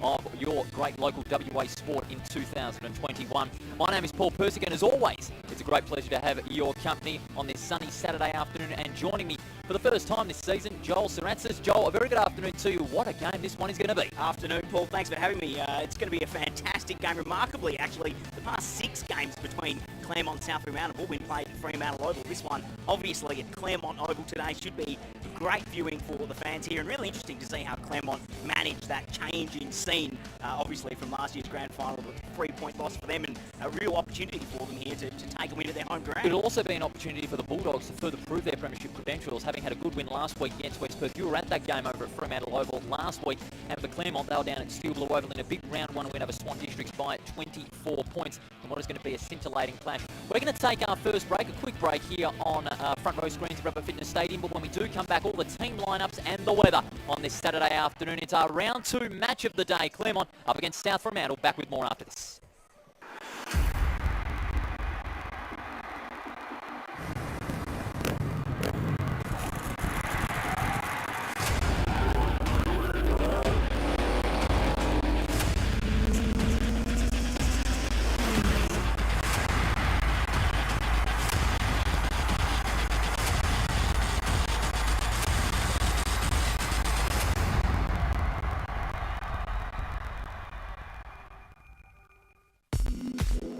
of your great local WA sport in 2021. My name is Paul Persick, and as always, it's a great pleasure to have your company on this sunny Saturday afternoon. And joining me for the first time this season, Joel Sarantzis. Joel, a very good afternoon to you. What a game this one is going to be. Afternoon, Paul. Thanks for having me. It's going to be a fantastic game. Remarkably, actually, the past 6 games between Claremont and South Fremantle have all been played at Fremantle Oval. This one, obviously, at Claremont Oval today should be great viewing for the fans here, and really interesting to see how Claremont managed that change in scene, obviously from last year's grand final, a 3-point loss for them, and a real opportunity for them here to take a win at their home ground. It'll also be an opportunity for the Bulldogs to further prove their premiership credentials, having had a good win last week against West Perth. You were at that game over at Fremantle Oval last week, and for Claremont, they were down at Steel Blue Oval in a big round 1 win over Swan Districts by 24 points, and what is going to be a scintillating clash. We're going to take our first break, a quick break here on front row screens at Rubber Fitness Stadium, but when we do come back, all the team lineups and the weather on this Saturday afternoon. It's our round 2 match of the day. Claremont up against South Fremantle. Back with more after this.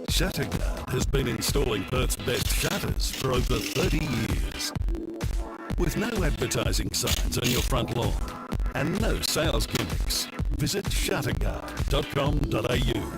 Shatterguard has been installing Perth's best shutters for over 30 years. With no advertising signs on your front lawn and no sales gimmicks, visit shatterguard.com.au.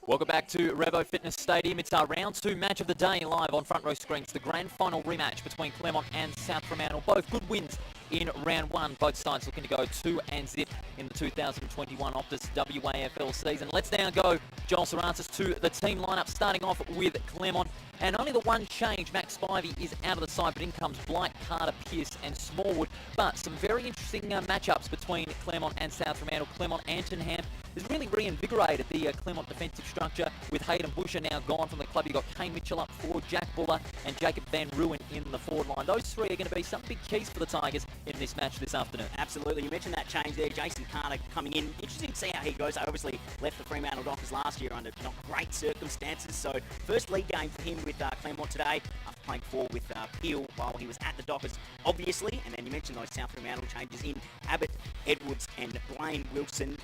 Welcome back to Revo Fitness Stadium. It's our round 2 match of the day live on front row screens. The grand final rematch between Claremont and South Fremantle. Both good wins in round 1. Both sides looking to go 2-0 in the 2021 OPTUS WAFL season. Let's now go, Joel Sarantzis, to the team lineup, starting off with Claremont. And only the one change, Max Spivey is out of the side, but in comes Blight, Carter, Pearce and Smallwood. But some very interesting matchups between Claremont and South Fremantle. Claremont, Antonham has really reinvigorated the Claremont defensive structure, with Hayden Busher now gone from the club. You've got Kane Mitchell up forward, Jack Buller and Jacob Van Ruin in the forward line. Those three are going to be some big keys for the Tigers in this match this afternoon. Absolutely. You mentioned that change there. Jason Carter coming in. Interesting to see how he goes. I obviously left the Fremantle Dockers last year under not great circumstances. So first league game for him with Claremont today, after playing 4 with Peel while he was at the Dockers, obviously. And then you mentioned those South Fremantle changes in Abbott, Edwards and Blaine Wilson.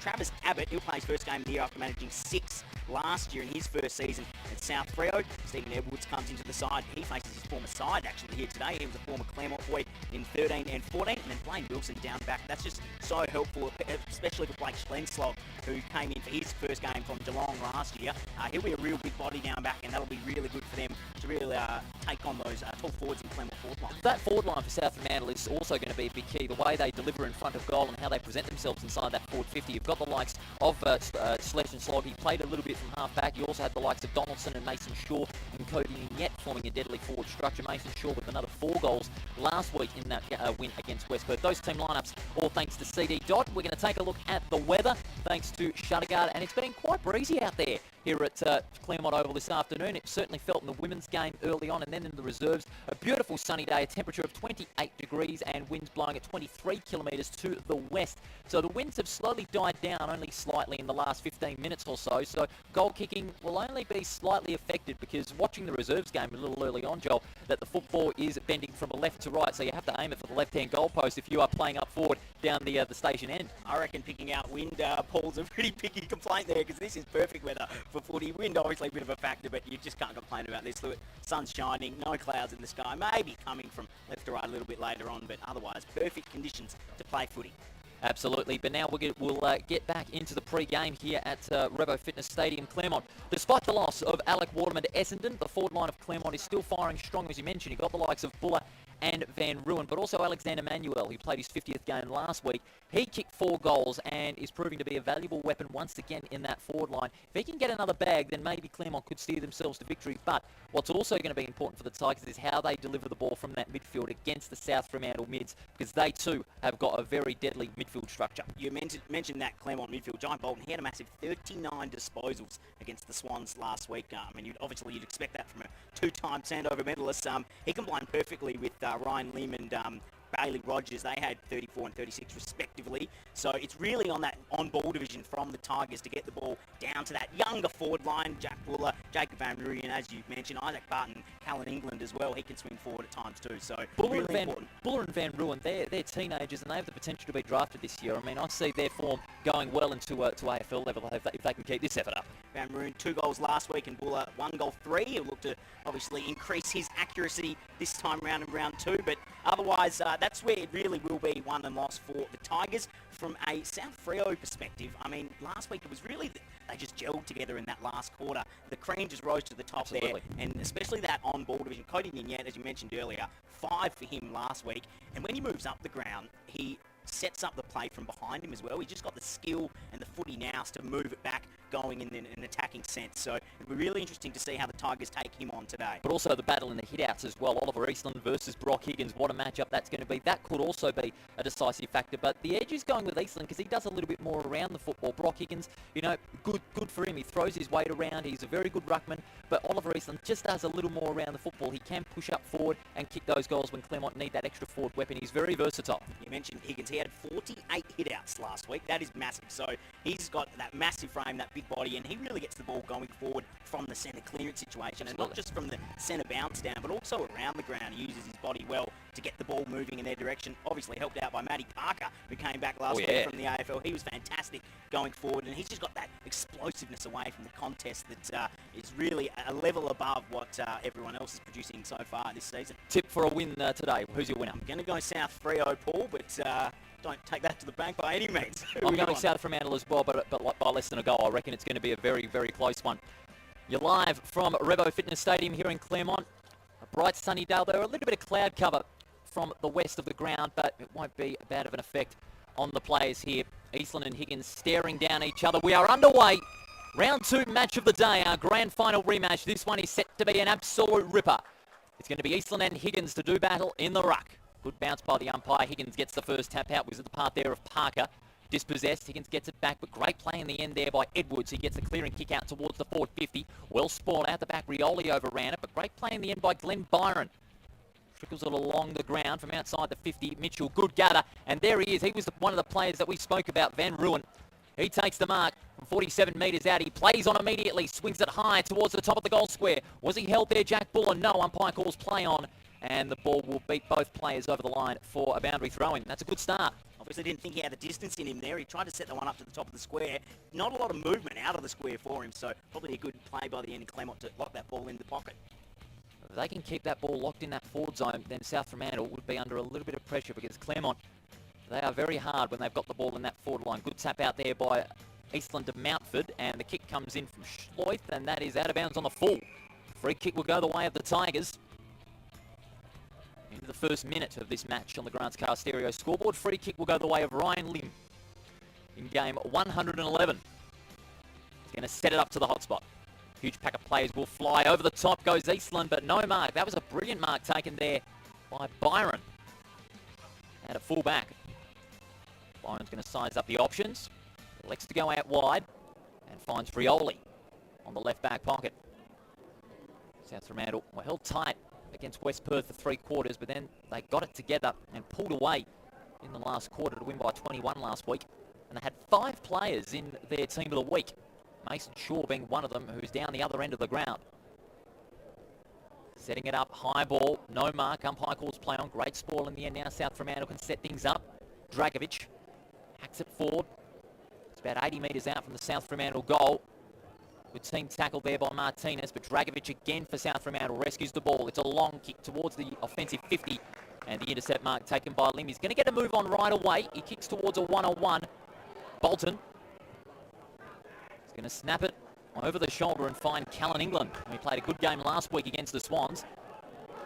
Travis Abbott, he'll play his first game of the year after managing 6 last year in his first season at South Freo. Stephen Edwards comes into the side. He faces his former side actually here today. He was a former Claremont boy in 13 and 14. And then Blaine Wilson down back. That's just so helpful, especially for Blake Schlenslog, who came in for his first game from Geelong last year. He'll be a real big body down back, and that'll be really good for them to really take on those tall forwards in Claremont forward line. That forward line for South Fremantle is also going to be a big key. The way they deliver in front of goal and how they present themselves inside that forward 50. You've got the likes of Schlesh and Slog. He played a little bit from half-back. You also had the likes of Donaldson and Mason Shaw and Cody Niette forming a deadly forward structure. Mason Shaw with another 4 goals last week in that win against West Perth. Those team lineups, all thanks to CD Dodd. We're going to take a look at the weather, thanks to Shutterguard, and it's been quite breezy out there here at Claremont Oval this afternoon. It certainly felt in the women's game early on, and then in the reserves. A beautiful sunny day, a temperature of 28 degrees and winds blowing at 23 kilometres to the west. So the winds have slowly died down, only slightly in the last 15 minutes or so. So goal kicking will only be slightly affected, because watching the reserves game a little early on, Joel, that the football is bending from left to right. So you have to aim it for the left-hand goalpost if you are playing up forward down the station end. I reckon picking out wind, Paul's a pretty picky complaint there, because this is perfect weather for footy. Wind obviously a bit of a factor, but you just can't complain about this. Look, sun's shining, no clouds in the sky, maybe coming from left to right a little bit later on, but otherwise perfect conditions to play footy. Absolutely, but now we'll get back into the pre-game here at Revo Fitness Stadium, Claremont. Despite the loss of Alec Waterman to Essendon, the forward line of Claremont is still firing strong, as you mentioned. You've got the likes of Buller and Van Ruin, but also Alexander Manuel, who played his 50th game last week. He kicked 4 goals and is proving to be a valuable weapon once again in that forward line. If he can get another bag, then maybe Claremont could steer themselves to victory. But what's also going to be important for the Tigers is how they deliver the ball from that midfield against the South Fremantle mids, because they too have got a very deadly midfield structure. You mentioned that Claremont midfield. Giant Bolton, he had a massive 39 disposals against the Swans last week. I mean, obviously you'd expect that from a 2-time Sandover medalist. He combined perfectly with Ryan Lim and Bailey Rogers. They had 34 and 36 respectively. So it's really on that on-ball division from the Tigers to get the ball down to that younger forward line. Jack Buller, Jacob Van Ruyen, as you mentioned, Isaac Barton, Callan England as well. He can swing forward at times too. So Buller important. and Van Ruin, they're teenagers and they have the potential to be drafted this year. I mean, I see their form going well into AFL level if they can keep this effort up. Van Ruin, 2 goals last week, and Buller 1 goal 3. He'll look to obviously increase his accuracy this time round in round 2, but otherwise that's where it really will be won and lost for the Tigers. From a South Freo perspective, I mean, last week it was really they just gelled together in that last quarter. The cream just rose to the top. Absolutely. There, and especially that on-ball division. Cody Nignette, as you mentioned earlier, 5 for him last week, and when he moves up the ground, he sets up the play from behind him as well. He's just got the skill and the footy nous to move it back going in an attacking sense. So it'll be really interesting to see how the Tigers take him on today. But also the battle in the hit-outs as well. Oliver Eastland versus Brock Higgins. What a matchup that's going to be. That could also be a decisive factor. But the edge is going with Eastland because he does a little bit more around the football. Brock Higgins, you know, good for him. He throws his weight around. He's a very good ruckman. But Oliver Eastland just does a little more around the football. He can push up forward and kick those goals when Claremont need that extra forward weapon. He's very versatile. You mentioned Higgins. He had 48 hit-outs last week. That is massive. So he's got that massive frame, that big body, and he really gets the ball going forward from the centre clearance situation. Absolutely. And not just from the centre bounce down, but also around the ground. He uses his body well to get the ball moving in their direction. Obviously helped out by Matty Parker, who came back last week from the AFL. He was fantastic going forward, and he's just got that explosiveness away from the contest that is really a level above what everyone else is producing so far this season. Tip for a win today. Who's your winner? I'm going to go South Freo, Paul, but don't take that to the bank by any means. I'm going South Fremantle as well, but by less than a goal. I reckon it's going to be a very, very close one. You're live from Revo Fitness Stadium here in Claremont. A bright sunny day. There are a little bit of cloud cover from the west of the ground, but it won't be bad of an effect on the players here. Eastland and Higgins staring down each other. We are underway. Round 2 match of the day, our grand final rematch. This one is set to be an absolute ripper. It's going to be Eastland and Higgins to do battle in the ruck. Good bounce by the umpire. Higgins gets the first tap out. Was at the part there of Parker. Dispossessed. Higgins gets it back, but great play in the end there by Edwards. He gets a clearing kick out towards the forward 50. Well spoiled out the back. Rioli overran it, but great play in the end by Glenn Byron. Trickles it along the ground from outside the 50. Mitchell, good gather. And there he is. He was one of the players that we spoke about, Van Ruin. He takes the mark from 47 metres out. He plays on immediately. Swings it high towards the top of the goal square. Was he held there, Jack Buller? No, umpire calls play on. And the ball will beat both players over the line for a boundary throw-in. That's a good start. Obviously didn't think he had the distance in him there. He tried to set the one up to the top of the square. Not a lot of movement out of the square for him, so probably a good play by the end of Claremont to lock that ball in the pocket. If they can keep that ball locked in that forward zone, then South Fremantle would be under a little bit of pressure because Claremont, they are very hard when they've got the ball in that forward line. Good tap out there by Eastland to Mountford, and the kick comes in from Schleith, and that is out of bounds on the full. Free kick will go the way of the Tigers. Into the first minute of this match on the Grants Car Stereo scoreboard. Free kick will go the way of Ryan Lim in game 111. He's going to set it up to the hotspot. Huge pack of players will fly. Over the top goes Eastland, but no mark. That was a brilliant mark taken there by Byron. And a full back. Byron's going to size up the options. Elects to go out wide and finds Rioli on the left back pocket. South Fremantle were held tight against West Perth for 3 quarters, but then they got it together and pulled away in the last quarter to win by 21 last week. And they had 5 players in their team of the week. Mason Shaw being one of them, who's down the other end of the ground. Setting it up, high ball, no mark, umpire calls play on. Great spoil in the end now. South Fremantle can set things up. Dragovic hacks it forward. It's about 80 metres out from the South Fremantle goal. Good team tackle there by Martinez, but Dragovic again for South Fremantle rescues the ball. It's a long kick towards the offensive 50, and the intercept mark taken by Lim. He's going to get a move on right away. He kicks towards a 1-on-1. Bolton is going to snap it over the shoulder and find Callan England. He played a good game last week against the Swans.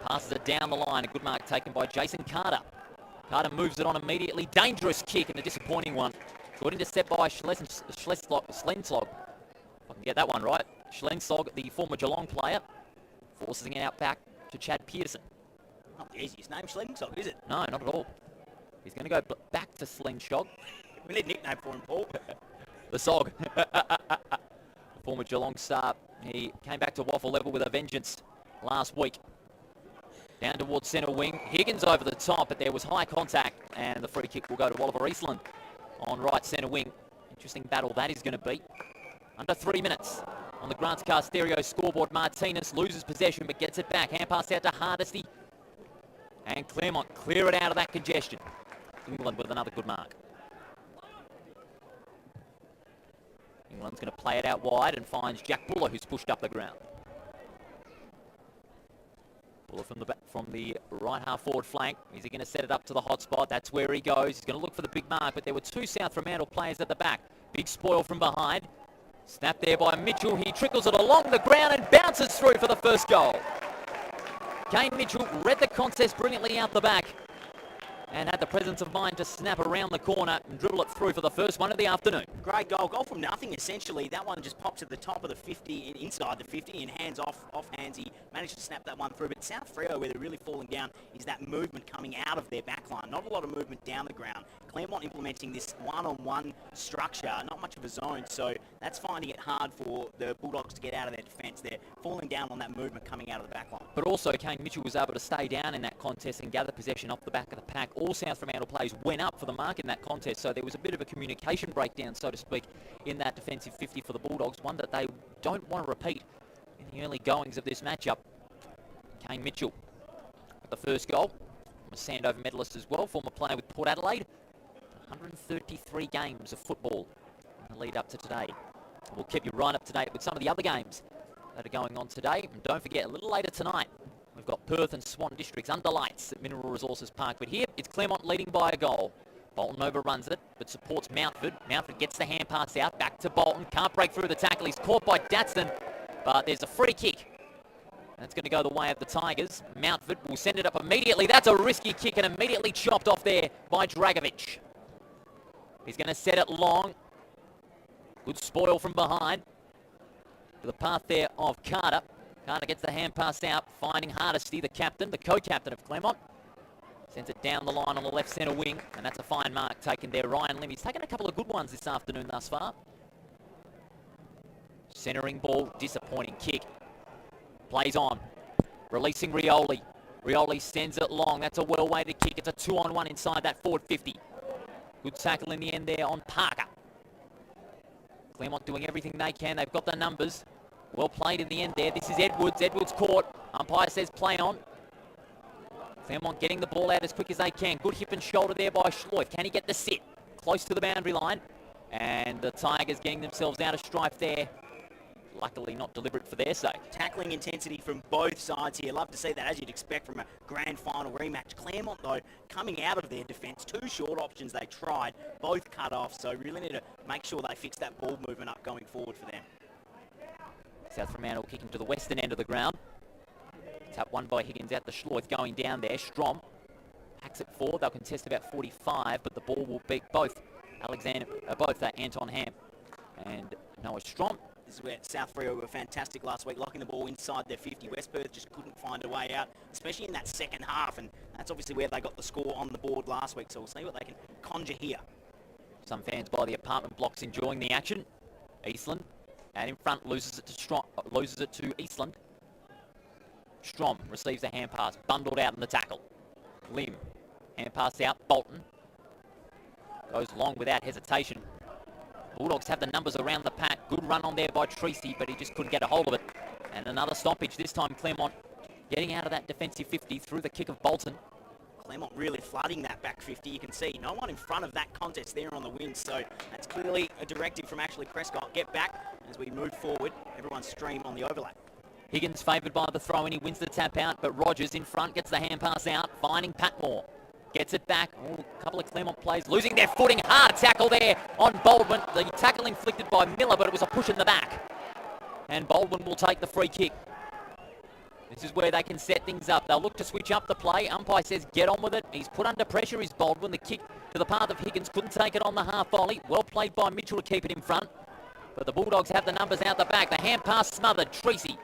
Passes it down the line. A good mark taken by Jason Carter. Carter moves it on immediately. Dangerous kick and a disappointing one. Good intercept by Schlenslog. If I can get that one right. Schlenslog, the former Geelong player, forcing it out back to Chad Pearson. Not the easiest name, Slingshog, is it? No, not at all. He's going to go back to Slingshog. We need a nickname for him, Paul. The Sog. Former Geelong star. He came back to Waffle level with a vengeance last week. Down towards centre wing. Higgins over the top, but there was high contact, and the free kick will go to Oliver Eastland on right centre wing. Interesting battle that is going to be. Under 3 minutes on the Grants Car Stereo scoreboard. Martinez loses possession but gets it back. Hand pass out to Hardesty. And Claremont clear it out of that congestion. England with another good mark. England's going to play it out wide and finds Jack Buller, who's pushed up the ground. Buller from the right half forward flank. Is he going to set it up to the hot spot? That's where he goes. He's going to look for the big mark, but there were two South Fremantle players at the back. Big spoil from behind. Snap there by Mitchell. He trickles it along the ground and bounces through for the first goal. Kane Mitchell read the contest brilliantly out the back and had the presence of mind to snap around the corner and dribble it through for the first one of the afternoon. Great goal. Goal from nothing, essentially. That one just popped to the top of the 50, inside the 50, and hands off hands. He managed to snap that one through. But South Freo, where they're really falling down, is that movement coming out of their back line. Not a lot of movement down the ground. Claremont implementing this one-on-one structure, not much of a zone, so that's finding it hard for the Bulldogs to get out of their defence. They're falling down on that movement coming out of the back line. But also, Kane Mitchell was able to stay down in that contest and gather possession off the back of the pack. All South Fremantle players went up for the mark in that contest, so there was a bit of a communication breakdown, so to speak, in that defensive 50 for the Bulldogs, one that they don't want to repeat in the early goings of this matchup. Kane Mitchell with the first goal. A Sandover medalist as well, former player with Port Adelaide. 133 games of football in the lead up to today. We'll keep you right up to date with some of the other games that are going on today. And don't forget, a little later tonight, we've got Perth and Swan Districts under lights at Mineral Resources Park. But here, it's Claremont leading by a goal. Bolton overruns it, but supports Mountford. Mountford gets the hand pass out, back to Bolton. Can't break through the tackle. He's caught by Datston, but there's a free kick. That's going to go the way of the Tigers. Mountford will send it up immediately. That's a risky kick and immediately chopped off there by Dragovic. He's going to set it long. Good spoil from behind. To the path there of Carter. Carter gets the hand pass out, finding Hardesty, the captain, the co-captain of Claremont. Sends it down the line on the left centre wing, and that's a fine mark taken there. Ryan Lim, he's taken a couple of good ones this afternoon thus far. Centering ball, disappointing kick. Plays on. Releasing Rioli. Rioli sends it long. That's a well-weighted kick. It's a 2-on-1 inside that forward 50. Good tackle in the end there on Parker. Claremont doing everything they can. They've got the numbers. Well played in the end there. This is Edwards. Edwards caught. Umpire says play on. Claremont getting the ball out as quick as they can. Good hip and shoulder there by Schloif. Can he get the sit? Close to the boundary line. And the Tigers getting themselves out of strife there. Luckily not deliberate for their sake. Tackling intensity from both sides here. Love to see that, as you'd expect from a grand final rematch. Claremont, though, coming out of their defence. Two short options they tried, both cut off. So really need to make sure they fix that ball movement up going forward for them. South Fremantle kicking to the western end of the ground. Tap one by Higgins out the Schloith going down there. Strom hacks it forward. They'll contest about 45, but the ball will beat both Anton Ham and Noah Strom. This is where South Freo were fantastic last week, locking the ball inside their 50. West Perth just couldn't find a way out, especially in that second half, and that's obviously where they got the score on the board last week, so we'll see what they can conjure here. Some fans by the apartment blocks enjoying the action. Eastland out in front, loses it to Eastland. Strom receives a hand pass, bundled out in the tackle. Lim, hand pass out, Bolton. Goes long without hesitation. Bulldogs have the numbers around the pack. Good run on there by Treacy, but he just couldn't get a hold of it. And another stoppage, this time Claremont getting out of that defensive 50 through the kick of Bolton. Claremont really flooding that back 50. You can see no one in front of that contest there on the wing, so that's clearly a directive from Ashley Prescott. Get back as we move forward. Everyone stream on the overlap. Higgins favoured by the throw-in. He wins the tap out, but Rogers in front gets the hand pass out, finding Patmore. Gets it back. Oh, a couple of Claremont players losing their footing. Hard tackle there on Baldwin. The tackle inflicted by Miller, but it was a push in the back. And Baldwin will take the free kick. This is where they can set things up. They'll look to switch up the play. Umpire says get on with it. He's put under pressure, is Baldwin. The kick to the path of Higgins. Couldn't take it on the half volley. Well played by Mitchell to keep it in front. But the Bulldogs have the numbers out the back. The hand pass smothered. Treacy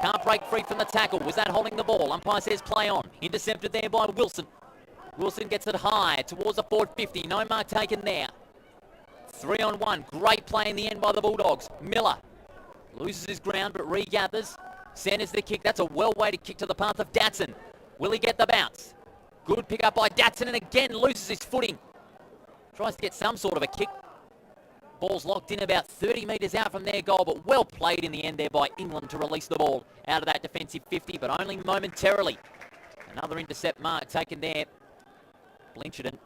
can't break free from the tackle. Was that holding the ball? Umpire says play on. Intercepted there by Wilson. Wilson gets it high towards the forward 50. No mark taken there. 3-on-1. Great play in the end by the Bulldogs. Miller loses his ground but regathers. Centers the kick. That's a well-weighted kick to the path of Datson. Will he get the bounce? Good pick up by Datson and again loses his footing. Tries to get some sort of a kick. Ball's locked in about 30 metres out from their goal, but well played in the end there by England to release the ball out of that defensive 50, but only momentarily. Another intercept mark taken there. Blincherton.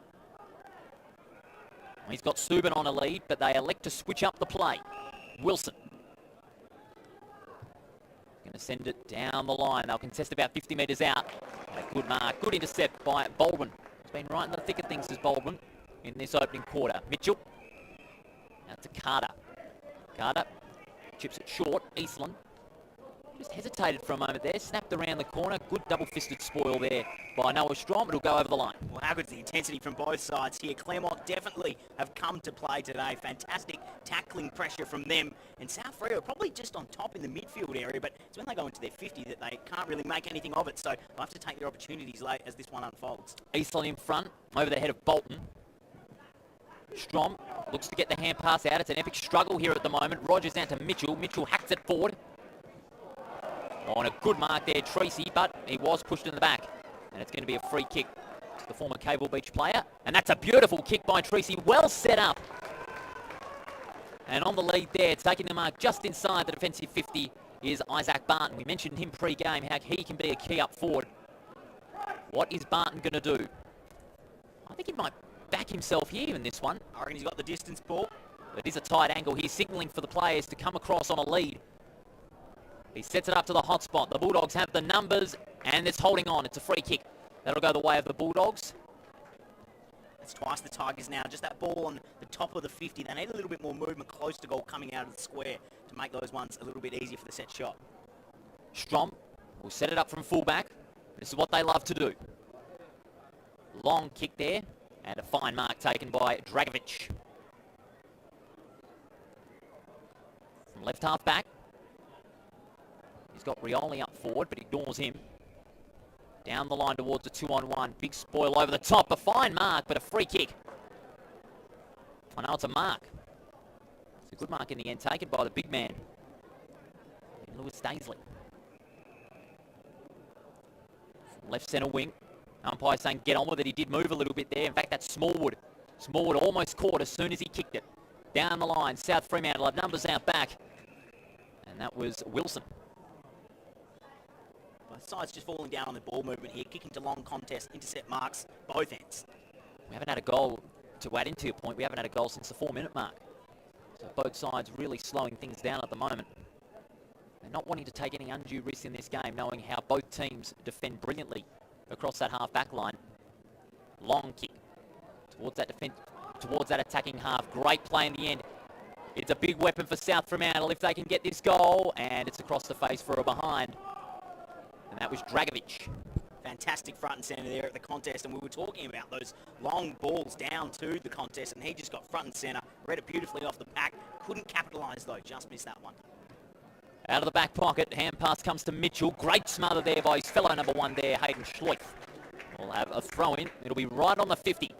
He's got Subin on a lead, but they elect to switch up the play. Wilson. Going to send it down the line. They'll contest about 50 metres out. A good mark. Good intercept by Baldwin. He's been right in the thick of things as Baldwin in this opening quarter. Mitchell. Out to Carter. Carter chips it short. Eastland just hesitated for a moment there. Snapped around the corner. Good double-fisted spoil there by Noah Strom. It'll go over the line. Well, how good's the intensity from both sides here? Claremont definitely have come to play today. Fantastic tackling pressure from them. And South Freo probably just on top in the midfield area, but it's when they go into their 50 that they can't really make anything of it. So they'll have to take their opportunities late as this one unfolds. Eastland in front, over the head of Bolton. Strom looks to get the hand pass out. It's an epic struggle here at the moment. Rogers down to Mitchell. Mitchell hacks it forward. On a good mark there, Treacy, but he was pushed in the back. And it's going to be a free kick to the former Cable Beach player. And that's a beautiful kick by Treacy. Well set up. And on the lead there, taking the mark just inside the defensive 50 is Isaac Barton. We mentioned him pre-game, how he can be a key up forward. What is Barton going to do? I think he might back himself here in this one. I reckon he's got the distance ball. It is a tight angle. He's signalling for the players to come across on a lead. He sets it up to the hot spot. The Bulldogs have the numbers, and it's holding on. It's a free kick. That'll go the way of the Bulldogs. That's twice the Tigers now. Just that ball on the top of the 50. They need a little bit more movement close to goal coming out of the square to make those ones a little bit easier for the set shot. Strom will set it up from fullback. This is what they love to do. Long kick there, and a fine mark taken by Dragovic. From left half back. He's got Rioli up forward, but ignores him. Down the line towards a 2-on-1. Big spoil over the top. A fine mark, but a free kick. I know it's a mark. It's a good mark in the end, taken by the big man, Lewis Daisley. From left centre wing. Umpire saying get on with it. He did move a little bit there. In fact, that's Smallwood. Smallwood almost caught as soon as he kicked it. Down the line, South Fremantle have numbers out back. And that was Wilson. Both sides just falling down on the ball movement here. Kicking to long contest, intercept marks, both ends. We haven't had a goal, to add into your point, we haven't had a goal since the 4-minute mark. So both sides really slowing things down at the moment. They're not wanting to take any undue risks in this game, knowing how both teams defend brilliantly across that half-back line. Long kick towards that attacking half. Great play in the end. It's a big weapon for South Fremantle if they can get this goal, and it's across the face for a behind. And that was Dragovic. Fantastic front and centre there at the contest, and we were talking about those long balls down to the contest, and he just got front and centre, read it beautifully off the pack, couldn't capitalise though, just missed that one. Out of the back pocket, hand pass comes to Mitchell. Great smother there by his fellow number 1 there, Hayden Schleif. We'll have a throw in. It'll be right on the 50.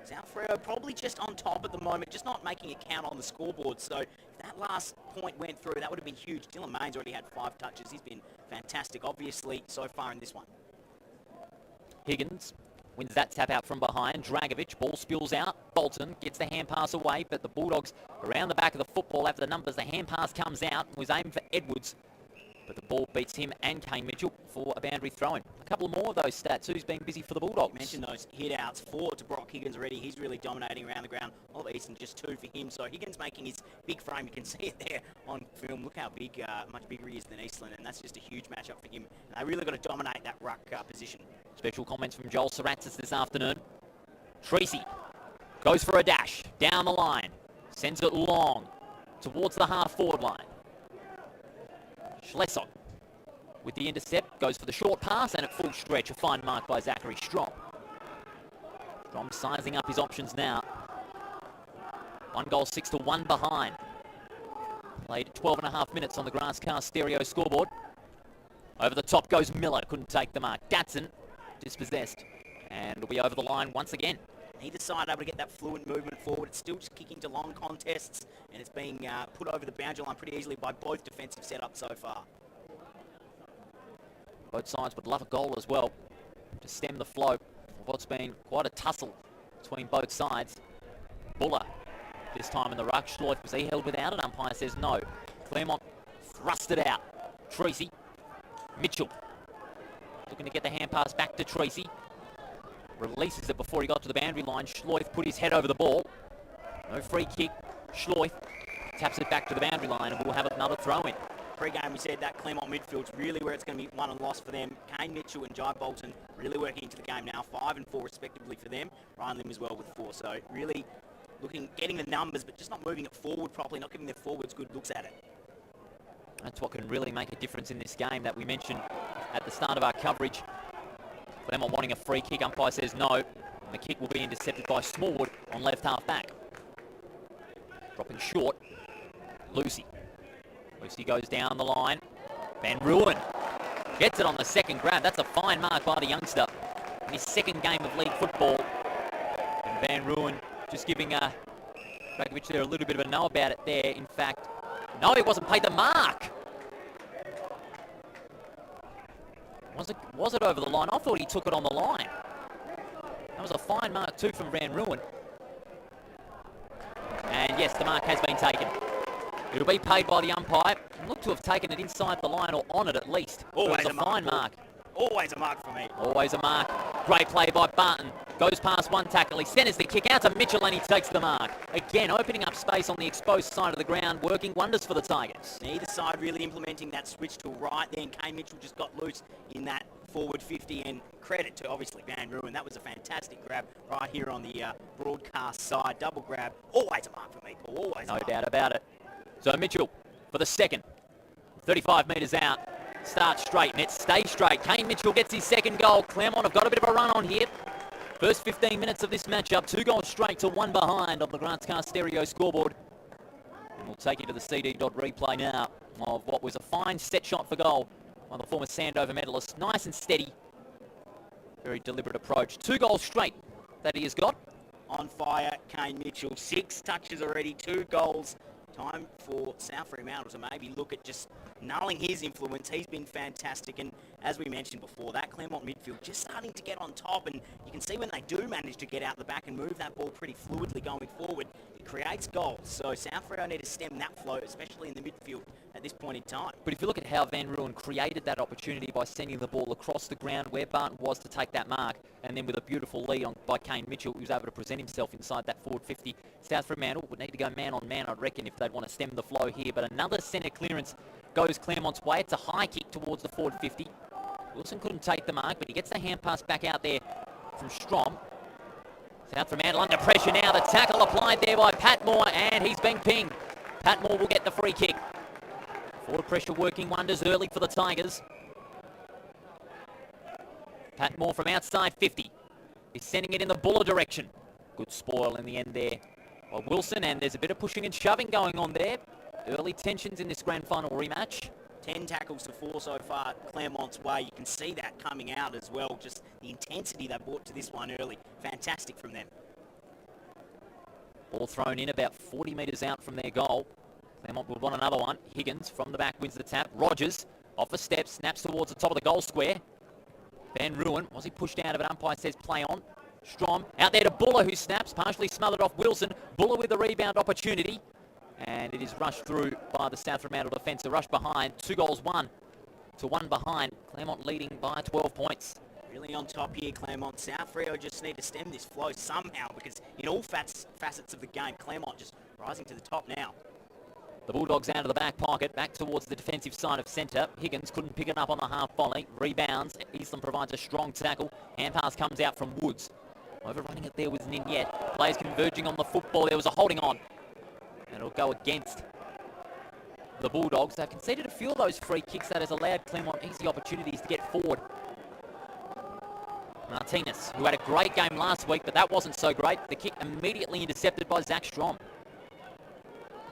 South Freo probably just on top at the moment, just not making it count on the scoreboard. So if that last point went through, that would have been huge. Dylan Mayne's already had 5 touches. He's been fantastic, obviously, so far in this one. Higgins wins that tap out from behind. Dragovic, ball spills out. Bolton gets the hand pass away, but the Bulldogs around the back of the football have the numbers. The hand pass comes out, was aimed for Edwards, but the ball beats him and Kane Mitchell for a boundary throw-in. A couple more of those stats. Who's been busy for the Bulldogs? You mentioned those hit-outs. 4 to Brock Higgins already. He's really dominating around the ground. Oliver Easton just 2 for him. So Higgins making his big frame. You can see it there on film. Look how big, much bigger he is than Eastland, and that's just a huge matchup for him. And they really got to dominate that ruck position. Special comments from Joel Saratzis this afternoon. Treacy goes for a dash. Down the line. Sends it long towards the half-forward line. Schlessock with the intercept, goes for the short pass, and at full stretch, a fine mark by Zachary Strom. Strom sizing up his options now. 1-6-1 behind. Played 12.5 minutes on the Grasscast stereo scoreboard. Over the top goes Miller, couldn't take the mark. Datsun dispossessed, and it'll be over the line once again. Neither side able to get that fluent movement forward. It's still just kicking to long contests, and it's being put over the boundary line pretty easily by both defensive setups so far. Both sides would love a goal as well to stem the flow of what's been quite a tussle between both sides. Buller, this time in the ruck. Schleuf, was he held without it? Umpire says no. Claremont thrust it out. Treacy. Mitchell looking to get the hand pass back to Treacy. Releases it before he got to the boundary line. Schleuf put his head over the ball. No free kick. Schleuf taps it back to the boundary line, and we'll have another throw-in. Pre-game we said that Claremont midfield's really where it's going to be won and lost for them. Kane Mitchell and Jai Bolton really working into the game now. 5 and 4 respectively for them. Ryan Lim as well with 4. So really getting the numbers, but just not moving it forward properly, not giving their forwards good looks at it. That's what can really make a difference in this game that we mentioned at the start of our coverage. Claremont wanting a free kick. Umpire says no. And the kick will be intercepted by Smallwood on left half back. Dropping short. Lucy. Lucy goes down the line. Van Ruin gets it on the second grab. That's a fine mark by the youngster in his second game of league football. And Van Ruin just giving Rakovic there a little bit of a know about it there. In fact, no, he wasn't paid the mark. Was it over the line? I thought he took it on the line. That was a fine mark too from Van Ruin. And yes, the mark has been taken. It'll be paid by the umpire. Looked to have taken it inside the line or on it at least. Always it was a fine mark. Always a mark for me. Always a mark. Great play by Barton. Goes past one tackle. He centers the kick out to Mitchell and he takes the mark. Again, opening up space on the exposed side of the ground, working wonders for the Tigers. Neither side really implementing that switch to right there, and Kane Mitchell just got loose in that forward 50, and credit to obviously Van Ruin. That was a fantastic grab right here on the broadcast side. Double grab. Always a mark for me, Paul. Always a mark. No doubt about it. So Mitchell for the second. 35 metres out. Start straight, Nets stay straight. Kane Mitchell gets his second goal. Claremont have got a bit of a run on here. First 15 minutes of this matchup, 2 goals straight to 1 behind on the Grasscast stereo scoreboard. And we'll take you to the CD.replay now of what was a fine set shot for goal by the former Sandover medalist. Nice and steady. Very deliberate approach. 2 goals straight that he has got. On fire, Kane Mitchell. 6 touches already, 2 goals. Time for South Fremantle to maybe look at just nulling his influence. He's been fantastic, and as we mentioned before, that Claremont midfield just starting to get on top, and you can see when they do manage to get out the back and move that ball pretty fluidly going forward, it creates goals. So South Fremantle need to stem that flow, especially in the midfield at this point in time. But if you look at how Van Ruin created that opportunity by sending the ball across the ground where Barton was to take that mark, and then with a beautiful lead on by Kane Mitchell, who was able to present himself inside that forward 50, South Fremantle would need to go man on man, I reckon, if they'd want to stem the flow here. But another centre clearance goes Claremont's way. It's a high kick towards the forward 50. Wilson couldn't take the mark, but he gets the hand pass back out there from Strom. South Fremantle under pressure now. The tackle applied there by Patmore, and he's been pinged. Patmore will get the free kick. Forward pressure working wonders early for the Tigers. Patmore from outside 50. He's sending it in the Buller direction. Good spoil in the end there by Wilson, and there's a bit of pushing and shoving going on there. Early tensions in this grand final rematch. 10 tackles to 4 so far Claremont's way. You can see that coming out as well. Just the intensity they brought to this one early. Fantastic from them. Ball thrown in about 40 metres out from their goal. Claremont will want another one. Higgins from the back wins the tap. Rogers off the step, snaps towards the top of the goal square. Van Ruin, was he pushed out of it? Umpire says play on. Strom out there to Buller, who snaps, partially smothered off Wilson. Buller with the rebound opportunity. And it is rushed through by the South Fremantle defence. A rush behind. 2 goals, 1 to 1 behind. Claremont leading by 12 points. Really on top here, Claremont. South Freo just need to stem this flow somehow, because in all facets of the game, Claremont just rising to the top now. The Bulldogs out of the back pocket, back towards the defensive side of centre. Higgins couldn't pick it up on the half volley. Rebounds. Eastland provides a strong tackle. Hand pass comes out from Woods. Overrunning it there with Ninyet. Players converging on the football. There was a holding on. And it'll go against the Bulldogs. They've conceded a few of those free kicks that has allowed Claremont easy opportunities to get forward. Martinez, who had a great game last week, but that wasn't so great. The kick immediately intercepted by Zach Strom.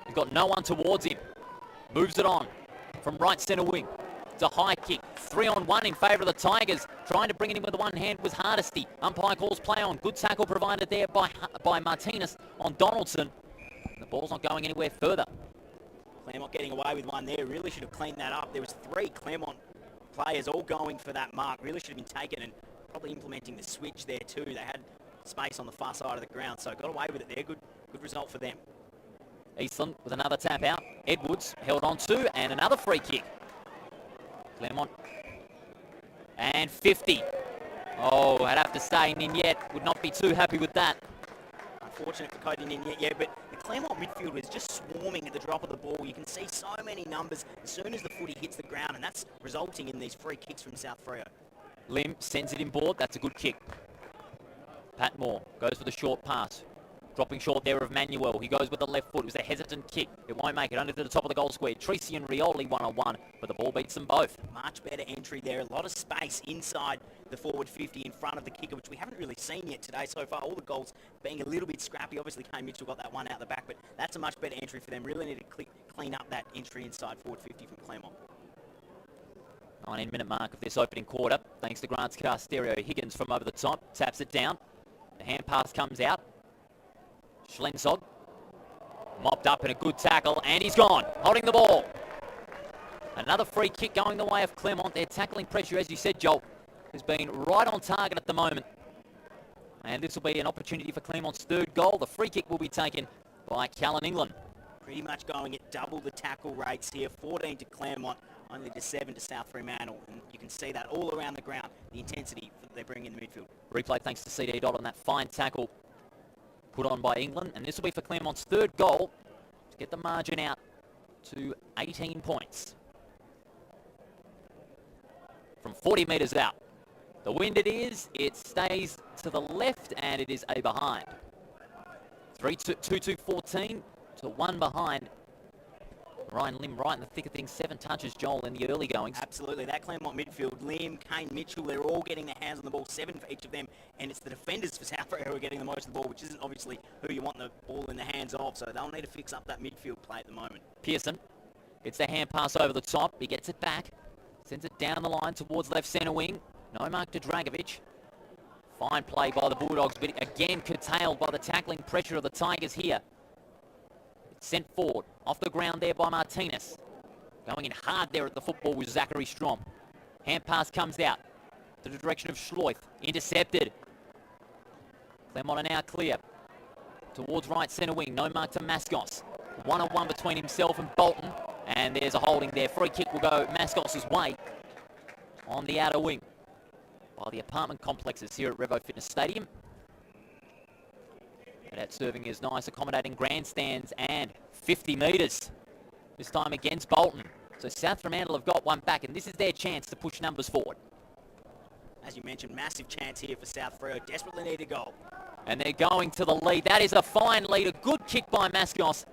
He's got no one towards him. Moves it on from right centre wing. It's a high kick. 3-on-1 in favour of the Tigers. Trying to bring it in with the one hand was Hardesty. Umpire calls play on. Good tackle provided there by Martinez on Donaldson. The ball's not going anywhere further. Claremont getting away with one there. Really should have cleaned that up. There was 3 Claremont players all going for that mark. Really should have been taken and probably implementing the switch there too. They had space on the far side of the ground, so got away with it there. Good result for them. Eastland with another tap out. Edwards held on to, and another free kick. Claremont. And 50. Oh, I'd have to say Ninyet would not be too happy with that. Unfortunate for Cody Ninyet, yeah, but the Claremont midfield is just swarming at the drop of the ball. You can see so many numbers as soon as the footy hits the ground, and that's resulting in these free kicks from South Freo. Lim sends it inboard. That's a good kick. Pat Moore goes for the short pass. Dropping short there of Manuel. He goes with the left foot. It was a hesitant kick. It won't make it under to the top of the goal square. Treacy and Rioli 1-on-1, but the ball beats them both. Much better entry there. A lot of space inside the forward 50 in front of the kicker, which we haven't really seen yet today so far. All the goals being a little bit scrappy. Obviously, Kane Mitchell got that one out the back, but that's a much better entry for them. Really need to clean up that entry inside forward 50 from Claremont. 19-minute mark of this opening quarter. Thanks to Grant's car stereo. Higgins from over the top. Taps it down. The hand pass comes out. Schlensog mopped up in a good tackle, and he's gone, holding the ball. Another free kick going the way of Claremont. Their tackling pressure, as you said, Joel, has been right on target at the moment. And this will be an opportunity for Claremont's third goal. The free kick will be taken by Callan England. Pretty much going at double the tackle rates here. 14 to Claremont, only to 7 to South Fremantle. And you can see that all around the ground, the intensity that they bring in the midfield. Replay thanks to CD Dot on that fine tackle put on by England, and this will be for Claremont's third goal to get the margin out to 18 points. From 40 metres out. The wind it stays to the left, and it is a behind. 2-2-14 to 1 behind. Ryan Lim right in the thick of things. 7 touches, Joel, in the early goings. Absolutely. That Claremont midfield, Lim, Kane Mitchell, they're all getting their hands on the ball. 7 for each of them. And it's the defenders for South Freo who are getting the most of the ball, which isn't obviously who you want the ball in the hands of. So they'll need to fix up that midfield play at the moment. Pearson gets the hand pass over the top. He gets it back. Sends it down the line towards left centre wing. No mark to Dragovic. Fine play by the Bulldogs, but again curtailed by the tackling pressure of the Tigers here. Sent forward, off the ground there by Martinez. Going in hard there at the football with Zachary Strom. Hand pass comes out to the direction of Schloith. Intercepted. Claremont are now clear. Towards right centre wing, no mark to Mascos. 1-on-1 between himself and Bolton. And there's a holding there. Free kick will go Mascos' way on the outer wing by the apartment complexes here at Revo Fitness Stadium. That serving is nice, accommodating grandstands and 50 metres. This time against Bolton. So South Fremantle have got one back, and this is their chance to push numbers forward. As you mentioned, massive chance here for South Freo. Desperately need a goal. And they're going to the lead. That is a fine lead. A good kick by Mascos.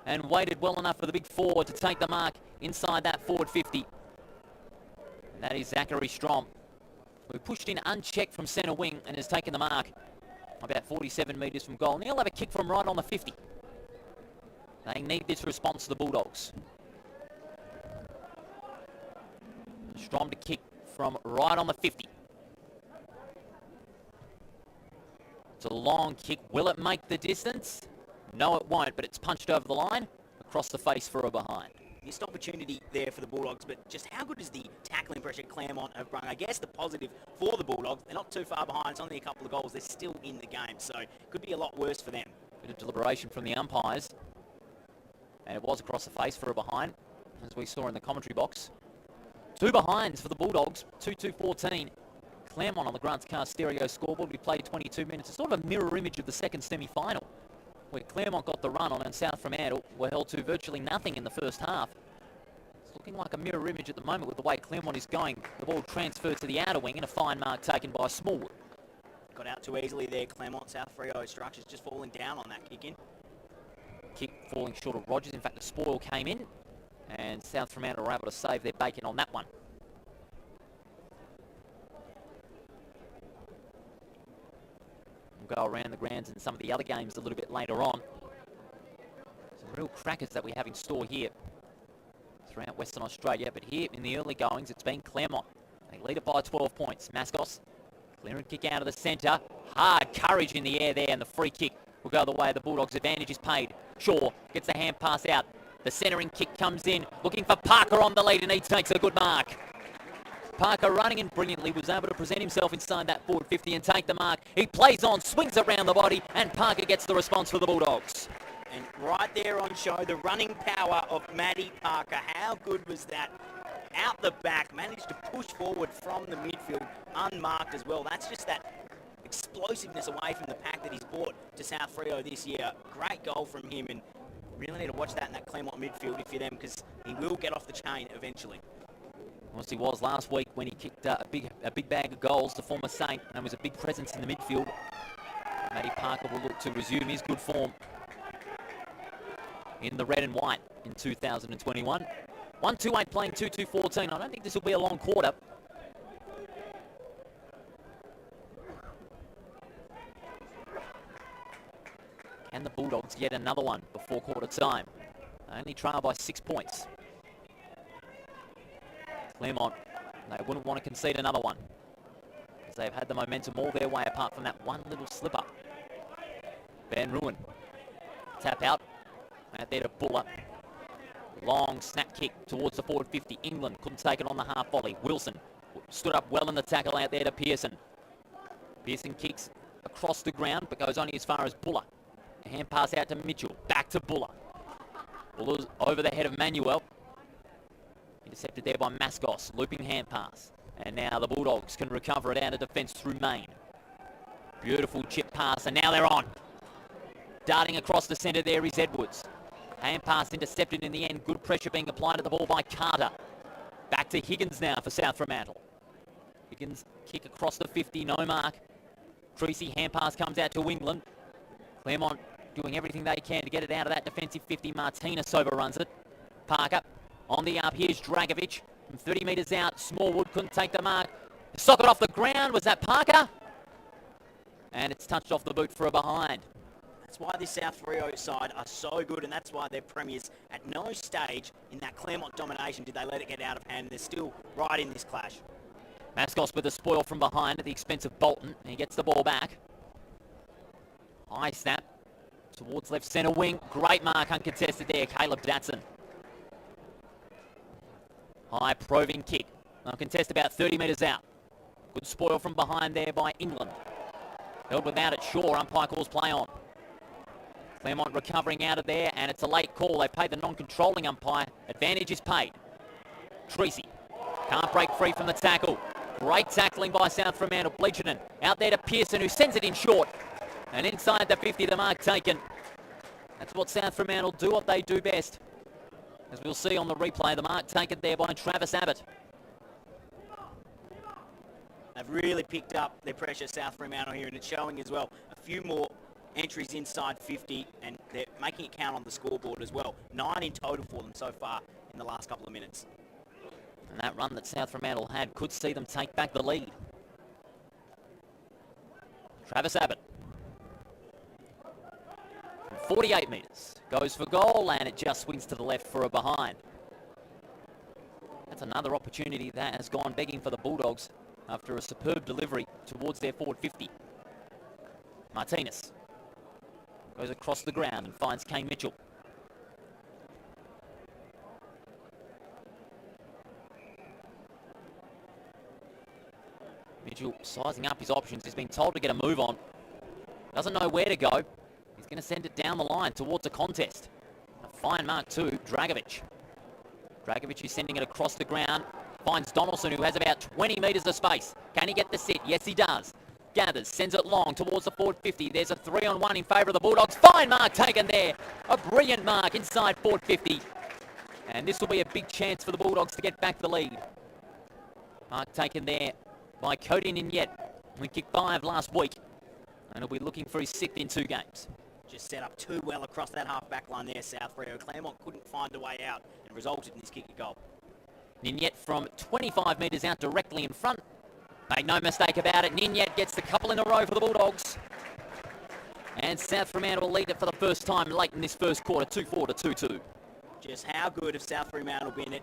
And waited well enough for the big forward to take the mark inside that forward 50. And that is Zachary Strom, who pushed in unchecked from centre wing and has taken the mark about 47 metres from goal. And he'll have a kick from right on the 50. They need this response to the Bulldogs. Strom to kick from right on the 50. It's a long kick. Will it make the distance? No, it won't, but it's punched over the line, across the face for a behind. Missed opportunity there for the Bulldogs, but just how good is the tackling pressure Claremont have brung? I guess the positive for the Bulldogs, they're not too far behind. It's only a couple of goals. They're still in the game, so it could be a lot worse for them. Bit of deliberation from the umpires. And it was across the face for a behind, as we saw in the commentary box. 2 behinds for the Bulldogs, 2-2-14. Claremont on the Grants Car stereo scoreboard. We played 22 minutes. It's sort of a mirror image of the second semi-final, where Claremont got the run on and South Fremantle were held to virtually nothing in the first half. It's looking like a mirror image at the moment with the way Claremont is going. The ball transferred to the outer wing and a fine mark taken by Smallwood. Got out too easily there, Claremont. South Freo structures just falling down on that kick in. Kick falling short of Rogers. In fact, the spoil came in And South Fremantle were able to save their bacon on that one. We'll go around the grounds in some of the other games a little bit later on. Some real crackers that we have in store here throughout Western Australia. But here in the early goings, it's been Claremont. They lead it by 12 points. Mascos, clear and kick out of the centre. Hard courage in the air there, and the free kick will go the way of the Bulldogs. Advantage is paid. Shaw gets the hand pass out. The centering kick comes in, looking for Parker on the lead, and he takes a good mark. Parker running in brilliantly, was able to present himself inside that forward 50 and take the mark. He plays on, swings around the body, and Parker gets the response for the Bulldogs. And right there on show, the running power of Matty Parker. How good was that? Out the back, managed to push forward from the midfield, unmarked as well. That's just that explosiveness away from the pack that he's brought to South Freo this year. Great goal from him, and really need to watch that in that Claremont midfield if you're them, because he will get off the chain eventually. Well, he was last week when he kicked a big bag of goals, the former Saint, and was a big presence in the midfield. Matty Parker will look to resume his good form in the red and white in 2021. 1-2-8 playing 2-2-14. I don't think this will be a long quarter. Can the Bulldogs get another one before quarter time? They only trail by 6 points. Claremont, they wouldn't want to concede another one, as they've had the momentum all their way apart from that one little slip up. Van Ruin, tap out there to Buller. Long snap kick towards the forward 50. England couldn't take it on the half volley. Wilson stood up well in the tackle out there to Pearson. Pearson kicks across the ground, but goes only as far as Buller. A hand pass out to Mitchell, back to Buller. Buller's over the head of Manuel. Intercepted there by Mascos, looping hand pass. And now the Bulldogs can recover it out of defence through Main. Beautiful chip pass, and now they're on. Darting across the centre there is Edwards. Hand pass intercepted in the end. Good pressure being applied to the ball by Carter. Back to Higgins now for South Fremantle. Higgins kick across the 50, no mark. Creasy hand pass comes out to England. Claremont doing everything they can to get it out of that defensive 50. Martinez overruns it. Parker on the up. Here's Dragovic from 30 metres out. Smallwood couldn't take the mark. Socket off the ground. Was that Parker? And it's touched off the boot for a behind. That's why this South Freo side are so good, and that's why they're premiers. At no stage in that Claremont domination did they let it get out of hand. They're still right in this clash. Mascos with a spoil from behind at the expense of Bolton. He gets the ball back. High snap towards left centre wing. Great mark uncontested there, Caleb Datson. High probing kick. Uncontested about 30 metres out. Good spoil from behind there by England. Held without it, Shaw. Umpire calls play on. Claremont recovering out of there, and it's a late call. They paid the non-controlling umpire. Advantage is paid. Treacy can't break free from the tackle. Great tackling by South Fremantle. Bleacherton out there to Pearson, who sends it in short. And inside the 50, the mark taken. That's what South Fremantle do, what they do best. As we'll see on the replay, the mark taken there by Travis Abbott. They've really picked up their pressure, South Fremantle, here, and it's showing as well. A few more entries inside 50, and they're making it count on the scoreboard as well. 9 in total for them so far in the last couple of minutes. And that run that South Fremantle had could see them take back the lead. Travis Abbott. From 48 metres. Goes for goal, and it just swings to the left for a behind. That's another opportunity that has gone begging for the Bulldogs after a superb delivery towards their forward 50. Martinez goes across the ground and finds Kane Mitchell. Mitchell sizing up his options. He's been told to get a move on. Doesn't know where to go. He's going to send it down the line towards a contest. A fine mark too, Dragovic. Dragovic is sending it across the ground. Finds Donaldson, who has about 20 metres of space. Can he get the sit? Yes, he does. Gathers, sends it long towards the forward 50. There's a 3-on-1 in favour of the Bulldogs. Fine mark taken there. A brilliant mark inside forward 50. And this will be a big chance for the Bulldogs to get back the lead. Mark taken there by Cody Ninyet. We kicked 5 last week. And he'll be looking for his 6th in 2 games. just set up too well across that half-back line there, South Freo. Claremont couldn't find a way out and resulted in this kick at goal. Ninyet from 25 metres out directly in front. Made no mistake about it. Ninyet gets the couple in a row for the Bulldogs. And South Fremantle will lead it for the first time late in this first quarter, 2-4 to 2-2. Just how good have South Fremantle been at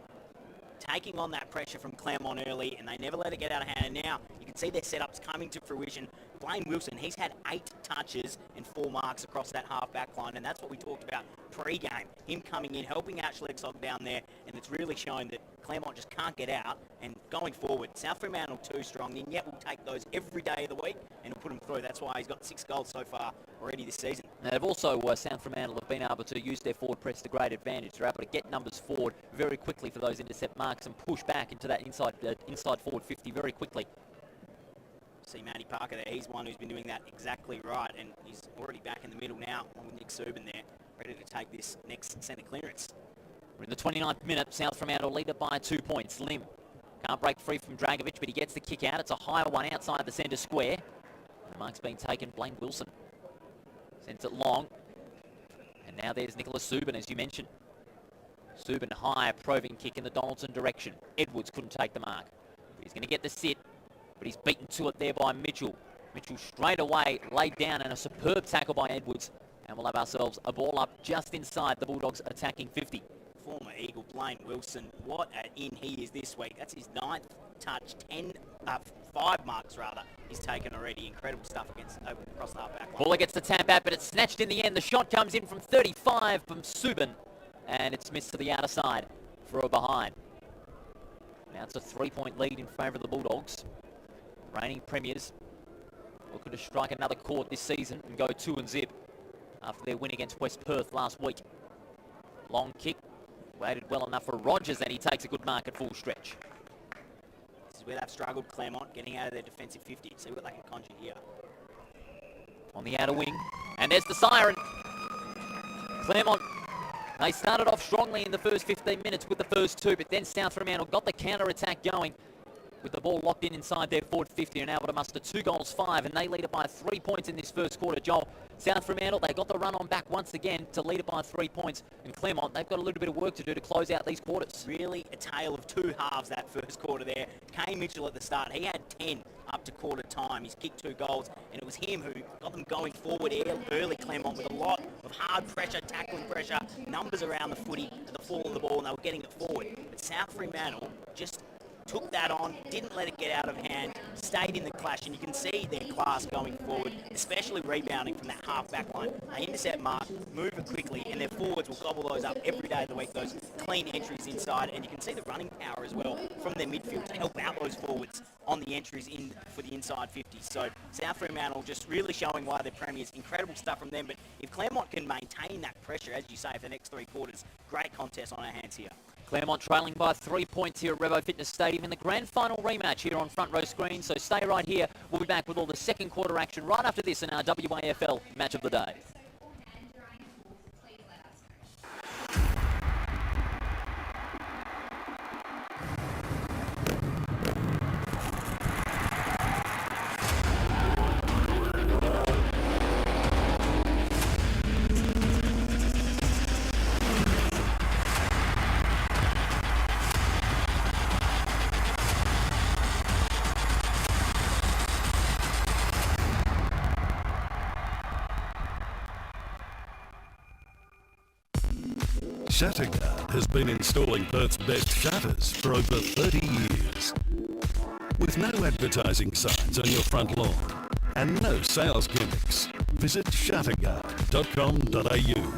taking on that pressure from Claremont early, and they never let it get out of hand. And now you can see their setups coming to fruition. Blaine Wilson, he's had 8 touches and 4 marks across that half-back line, and that's what we talked about pre-game. Him coming in, helping Ash Lexog down there, and it's really shown that Claremont just can't get out. And going forward, South Fremantle too strong. Ninyet will take those every day of the week, and he'll put them through. That's why he's got 6 goals so far already this season. Now, they've also, South Fremantle have been able to use their forward press to great advantage. They're able to get numbers forward very quickly for those intercept marks and push back into that inside forward 50 very quickly. See Matty Parker there, he's one who's been doing that exactly right, and he's already back in the middle now, along with Nick Subin there, ready to take this next centre clearance. We're in the 29th minute. South Fremantle lead it by 2 points. Lim can't break free from Dragovic, but he gets the kick out. It's a higher one outside the centre square. The mark's being taken. Blaine Wilson sends it long. And now there's Nicholas Subin, as you mentioned. Subin high, probing kick in the Donaldson direction. Edwards couldn't take the mark. He's going to get the sit, but he's beaten to it there by Mitchell. Mitchell straight away laid down, and a superb tackle by Edwards. And we'll have ourselves a ball up just inside the Bulldogs attacking 50. Former Eagle Blaine Wilson, what an in he is this week. That's his 9th touch, 5 marks rather, he's taken already. Incredible stuff across the half-back line. Ball gets the tap out, but it's snatched in the end. The shot comes in from 35 from Subin, and it's missed to the outer side for a behind. Now it's a 3-point lead in favour of the Bulldogs. Reigning premiers looking to strike another chord this season and go 2-0 after their win against West Perth last week. Long kick, waited well enough for Rogers, and he takes a good mark at full stretch. This is where they've struggled, Claremont, getting out of their defensive 50. See what they can conjure here. On the outer wing, and there's the siren. Claremont, they started off strongly in the first 15 minutes with the first 2, but then South Fremantle got the counter-attack going with the ball locked in inside their forward 50 and able to muster 2 goals, 5, and they lead it by 3 points in this first quarter. Joel, South Fremantle, they got the run on back once again to lead it by 3 points, and Claremont, they've got a little bit of work to do to close out these quarters. Really a tale of 2 halves that first quarter there. Kane Mitchell at the start, he had 10 up to quarter time. He's kicked 2 goals, and it was him who got them going forward early, Claremont, with a lot of hard pressure, tackling pressure, numbers around the footy, at the fall of the ball, and they were getting it forward. But South Fremantle just took that on, didn't let it get out of hand, stayed in the clash, and you can see their class going forward, especially rebounding from that half-back line. They intercept mark, move it quickly, and their forwards will gobble those up every day of the week, those clean entries inside, and you can see the running power as well from their midfield to help out those forwards on the entries in for the inside 50. So South Fremantle just really showing why they're premiers. Incredible stuff from them, but if Claremont can maintain that pressure, as you say, for the next 3 quarters, great contest on our hands here. Claremont trailing by 3 points here at Revo Fitness Stadium in the grand final rematch here on front row screen. So stay right here. We'll be back with all the second quarter action right after this in our WAFL match of the day. Shatterguard has been installing Perth's best shutters for over 30 years. With no advertising signs on your front lawn and no sales gimmicks, visit shatterguard.com.au.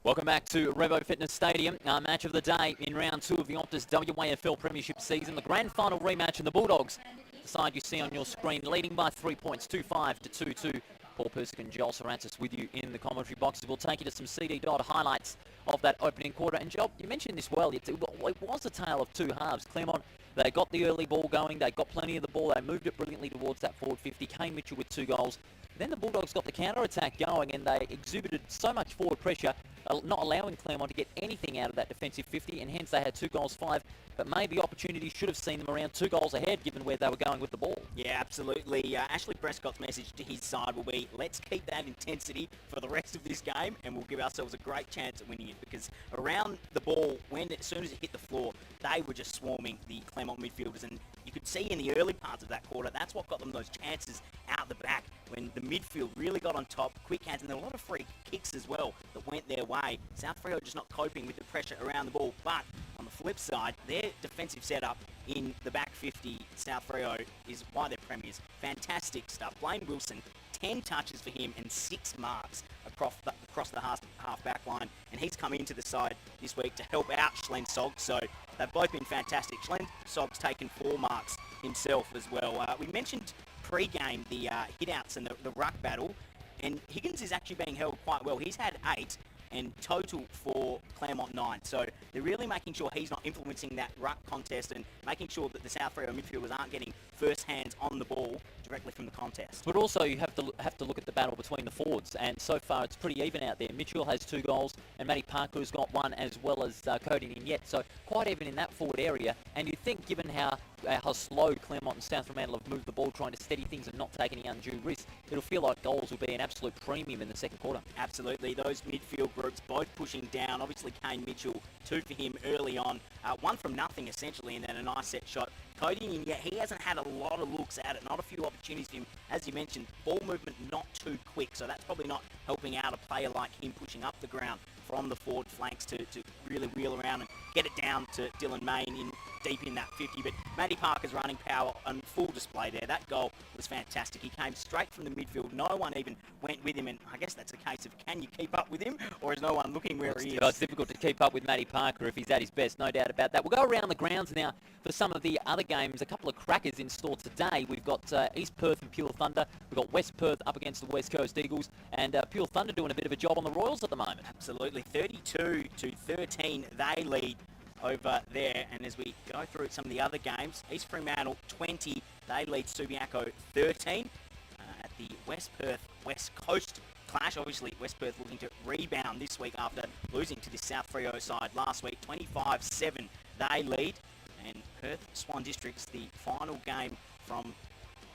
Welcome back to Revo Fitness Stadium, our match of the day in round 2 of the OPTUS WAFL Premiership season. The grand final rematch, and the Bulldogs, the side you see on your screen, leading by 3 points, 2-5 to 2-2 Paul Persick and Joel Sarantis with you in the commentary boxes. We'll take you to some CD Dodd highlights of that opening quarter. And Joel, you mentioned this well. It was a tale of two halves. Claremont, they got the early ball going. They got plenty of the ball. They moved it brilliantly towards that forward 50. Kane Mitchell with 2 goals. Then the Bulldogs got the counter-attack going, and they exhibited so much forward pressure, not allowing Claremont to get anything out of that defensive 50, and hence they had 2 goals 5. But maybe opportunity should have seen them around 2 goals ahead, given where they were going with the ball. Yeah, absolutely. Ashley Prescott's message to his side will be, let's keep that intensity for the rest of this game, and we'll give ourselves a great chance at winning it, because around the ball, as soon as it hit the floor, they were just swarming the Claremont midfielders, and you could see in the early parts of that quarter, that's what got them those chances out the back, when the midfield really got on top, quick hands, and there were a lot of free kicks as well that went their way. South Freo just not coping with the pressure around the ball, but on the flip side, their defensive setup in the back 50, South Freo, is why they're premiers. Fantastic stuff. Blaine Wilson, 10 touches for him and 6 marks across the half back line, and he's come into the side this week to help out Schlen Sogg, so they've both been fantastic. Schlen Sogg's taken 4 marks himself as well. We mentioned pre-game the hit-outs and the ruck battle, and Higgins is actually being held quite well. He's had 8, and total for Claremont 9. So they're really making sure he's not influencing that ruck contest and making sure that the South Freo midfielders aren't getting first hands on the ball directly from the contest. But also you have to look at the battle between the forwards, and so far it's pretty even out there. Mitchell has 2 goals, and Matty Parker's got 1, as well as Cody Ninyet. So quite even in that forward area. And you think, given how slow Claremont and South Fremantle have moved the ball, trying to steady things and not take any undue risk, it'll feel like goals will be an absolute premium in the second quarter. Absolutely. Those midfield groups both pushing down. Obviously Kane Mitchell, 2 for him early on. 1 from nothing essentially, and then a nice set shot. Cody Ninyet, he hasn't had a lot of looks at it, not a few opportunities for him. As you mentioned, ball movement not too quick, so that's probably not helping out a player like him pushing up the ground from the forward flanks to really wheel around and get it down to Dylan Main deep in that 50. But Matty Parker's running power on full display there. That goal was fantastic. He came straight from the midfield. No one even went with him, and I guess that's a case of, can you keep up with him, or is no one looking where he is? It's difficult to keep up with Matty Parker if he's at his best, no doubt about that. We'll go around the grounds now for some of the other games. A couple of crackers in store today. We've got East Perth and Pure Thunder. We've got West Perth up against the West Coast Eagles, and Pure Thunder doing a bit of a job on the Royals at the moment. Absolutely. 32-13 they lead over there. And as we go through some of the other games, East Fremantle 20, they lead Subiaco 13. At the West Perth West Coast clash, obviously West Perth looking to rebound this week after losing to the South Freo side last week. 25-7 they lead. And Perth Swan Districts, the final game from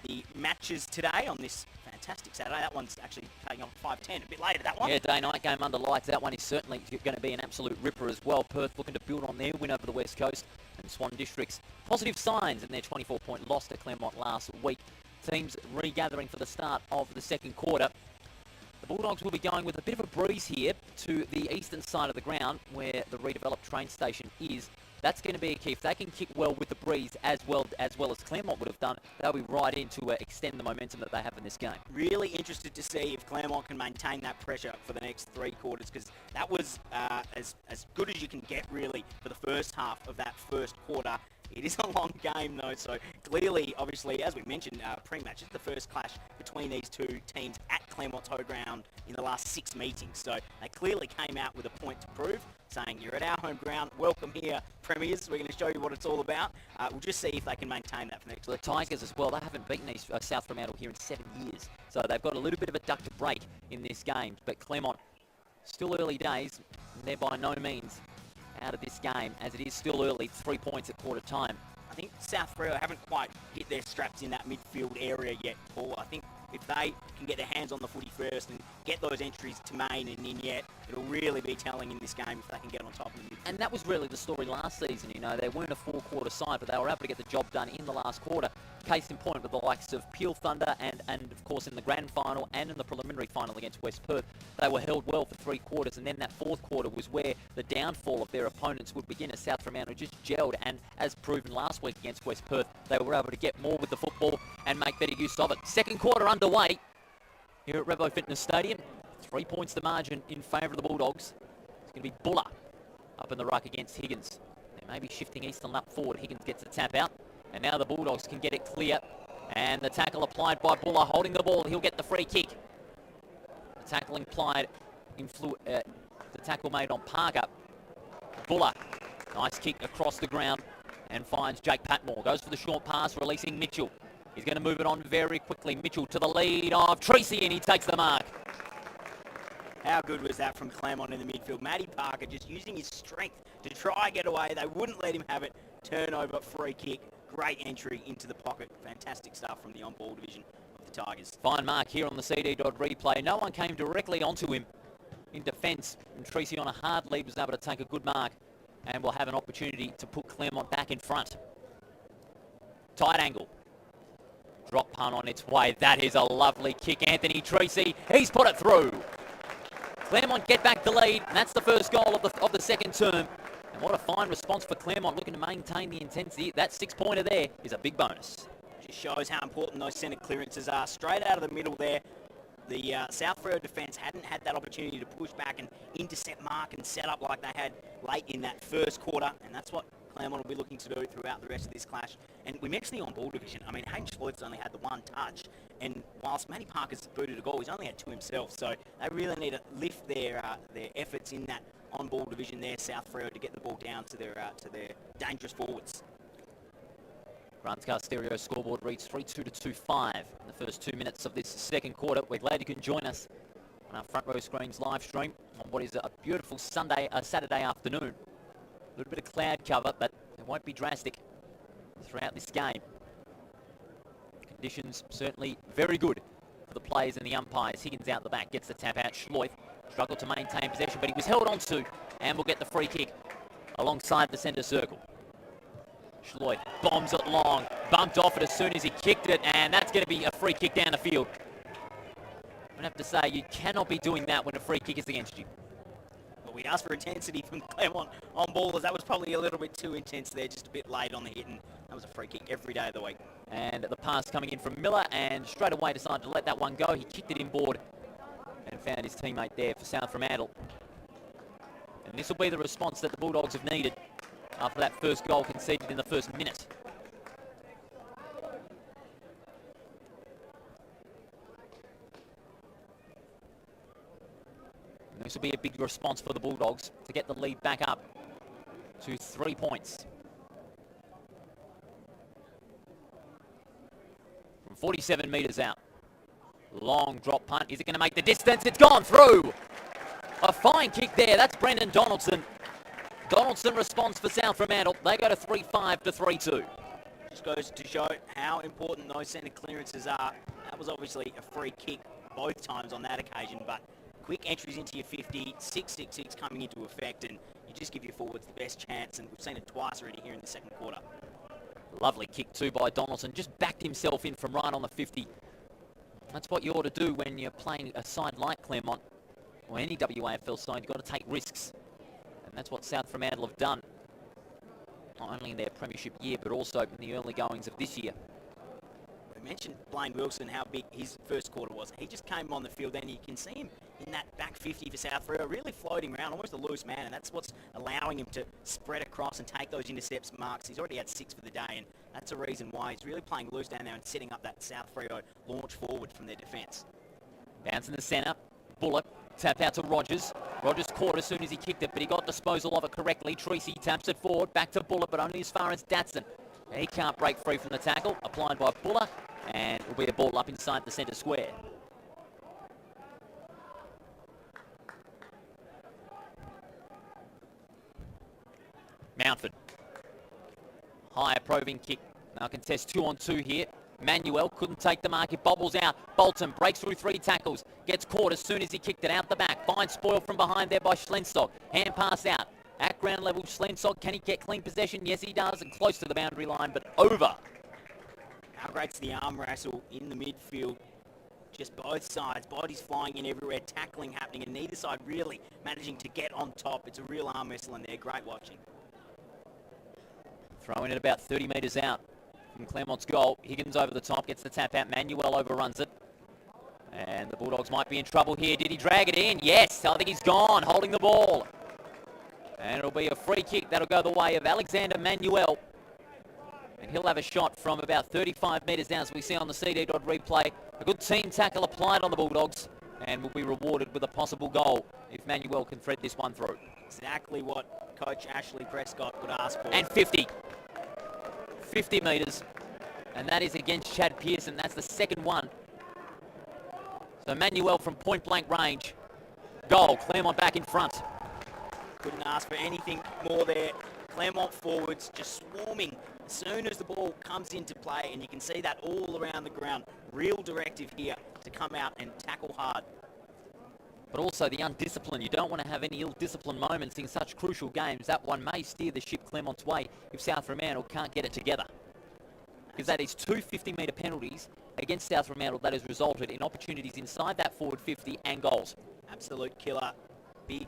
the matches today on this fantastic Saturday. That one's actually taking on 5:10, a bit later, that one. Yeah, day-night game under lights. That one is certainly going to be an absolute ripper as well. Perth looking to build on their win over the West Coast, and Swan Districts positive signs in their 24-point loss to Claremont last week. Teams regathering for the start of the second quarter. The Bulldogs will be going with a bit of a breeze here to the eastern side of the ground where the redeveloped train station is. That's going to be a key. If they can kick well with the breeze as well as Claremont would have done, they'll be right in to extend the momentum that they have in this game. Really interested to see if Claremont can maintain that pressure for the next 3 quarters, because that was as good as you can get really for the first half of that first quarter. It is a long game though, so clearly, obviously, as we mentioned pre-match, it's the first clash between these two teams at Claremont's home ground in the last 6 meetings. So they clearly came out with a point to prove, saying, you're at our home ground, welcome here, Premiers, we're going to show you what it's all about. We'll just see if they can maintain that for next week. The Tigers as well, they haven't beaten South Fremantle here in 7 years, so they've got a little bit of a duck to break in this game. But Claremont, still early days, and they're by no means out of this game, as it is still early, 3 points at quarter time. I think South Freo haven't quite hit their straps in that midfield area yet, Paul. I think if they can get their hands on the footy first and get those entries to Main and Ninyet, it'll really be telling in this game if they can get on top of them. And that was really the story last season, you know. They weren't a 4-quarter side, but they were able to get the job done in the last quarter. Case in point with the likes of Peel Thunder and of course in the grand final and in the preliminary final against West Perth, they were held well for 3 quarters, and then that 4th quarter was where the downfall of their opponents would begin, as South Fremantle just gelled, and as proven last week against West Perth, they were able to get more with the football and make better use of it. Second quarter underway here at Revo Fitness Stadium. 3 points the margin in favour of the Bulldogs. It's going to be Buller up in the ruck against Higgins. They may be shifting Eastern up forward. Higgins gets the tap out, and now the Bulldogs can get it clear. And the tackle applied by Buller, holding the ball. He'll get the free kick. tackling applied, the tackle made on Parker. Buller, nice kick across the ground and finds Jake Patmore. Goes for the short pass, releasing Mitchell. He's going to move it on very quickly. Mitchell to the lead of Tracy, and he takes the mark. How good was that from Claremont in the midfield? Matty Parker just using his strength to try and get away. They wouldn't let him have it. Turnover, free kick. Great entry into the pocket. Fantastic stuff from the on-ball division of the Tigers. Fine mark here on the CD replay. No one came directly onto him in defence. And Tracy on a hard lead was able to take a good mark and will have an opportunity to put Claremont back in front. Tight angle. Drop punt on its way. That is a lovely kick. Anthony Tracy, he's put it through. Claremont get back the lead, and that's the first goal of the second term. And what a fine response for Claremont, looking to maintain the intensity. That 6-pointer there is a big bonus. Just shows how important those centre clearances are. Straight out of the middle there. The South Freo defence hadn't had that opportunity to push back and intercept mark and set up like they had late in that first quarter. And that's what Claremont will be looking to do throughout the rest of this clash. And we mentioned the on-ball division. I mean, Hayden Schleut's only had the one touch. And whilst Matty Parker's booted a goal, he's only had two himself. So they really need to lift their efforts in that on-ball division there, South Freo, to get the ball down to their dangerous forwards. Brunscar Stereo scoreboard reads 3-2 to 2-5 in the first 2 minutes of this second quarter. We're glad you can join us on our Front Row Screens live stream on what is a beautiful Saturday afternoon. A little bit of cloud cover, but it won't be drastic throughout this game. Conditions certainly very good for the players and the umpires. Higgins out the back, gets the tap out. Schleuth struggled to maintain possession, but he was held on to and will get the free kick alongside the centre circle. Schleuth bombs it long, bumped off it as soon as he kicked it, and that's going to be a free kick down the field. I have to say, you cannot be doing that when a free kick is against you. Well, we asked for intensity from Claremont on ballers. That was probably a little bit too intense there, just a bit late on the hit, and that was a free kick every day of the week. And the pass coming in from Miller, and straight away decided to let that one go. He kicked it inboard and found his teammate there for South Fremantle. And this will be the response that the Bulldogs have needed after that first goal conceded in the first minute. And this will be a big response for the Bulldogs to get the lead back up to 3 points. From 47 metres out. Long drop punt. Is it going to make the distance? It's gone through. A fine kick there. That's Brendan Donaldson. Donaldson responds for South Fremantle. They go to 3-5 to 3-2. Just goes to show how important those centre clearances are. That was obviously a free kick both times on that occasion, but quick entries into your 50, 6-6-6 coming into effect, and you just give your forwards the best chance, and we've seen it twice already here in the second quarter. Lovely kick too by Donaldson. Just backed himself in from right on the 50. That's what you ought to do when you're playing a side like Claremont or any WAFL side. You've got to take risks. And that's what South Fremantle have done, not only in their premiership year, but also in the early goings of this year. We mentioned Blaine Wilson, how big his first quarter was. He just came on the field, and you can see him in that back 50 for South Freo, really floating around, almost a loose man, and that's what's allowing him to spread across and take those intercepts marks. He's already had 6 for the day, and that's a reason why he's really playing loose down there and setting up that South Freo launch forward from their defence. Bounce in the centre, Bullock. Tap out to Rogers. Rogers caught as soon as he kicked it, but he got disposal of it correctly. Tracy taps it forward, back to Buller, but only as far as Datson. He can't break free from the tackle, applied by Buller, and it will be a ball up inside the centre square. Mountford. Higher probing kick. Now contest 2-on-2 here. Manuel couldn't take the mark. It bobbles out. Bolton breaks through 3 tackles. Gets caught as soon as he kicked it out the back. Fine spoil from behind there by Schlenstock. Hand pass out. At ground level, Schlenstock. Can he get clean possession? Yes, he does. And close to the boundary line, but over. How great's the arm wrestle in the midfield? Just both sides. Bodies flying in everywhere. Tackling happening. And neither side really managing to get on top. It's a real arm wrestle in there. Great watching. Throwing it about 30 metres out from Claremont's goal. Higgins over the top, gets the tap out. Manuel overruns it. And the Bulldogs might be in trouble here. Did he drag it in? Yes, I think he's gone, holding the ball. And it'll be a free kick. That'll go the way of Alexander Manuel. And he'll have a shot from about 35 metres down, as we see on the CD replay. A good team tackle applied on the Bulldogs. and will be rewarded with a possible goal if Manuel can thread this one through. Exactly what Coach Ashley Prescott would ask for. And 50 metres, and that is against Chad Pearson. That's the second one. So Manuel from point blank range. Goal, Claremont back in front. Couldn't ask for anything more there. Claremont forwards just swarming as soon as the ball comes into play, and you can see that all around the ground. Real directive here to come out and tackle hard. But also the undisciplined. You don't want to have any ill-disciplined moments in such crucial games. That one may steer the ship Claremont's way if South Fremantle can't get it together. Because that is two 50-metre penalties against South Fremantle that has resulted in opportunities inside that forward 50 and goals. Absolute killer. Big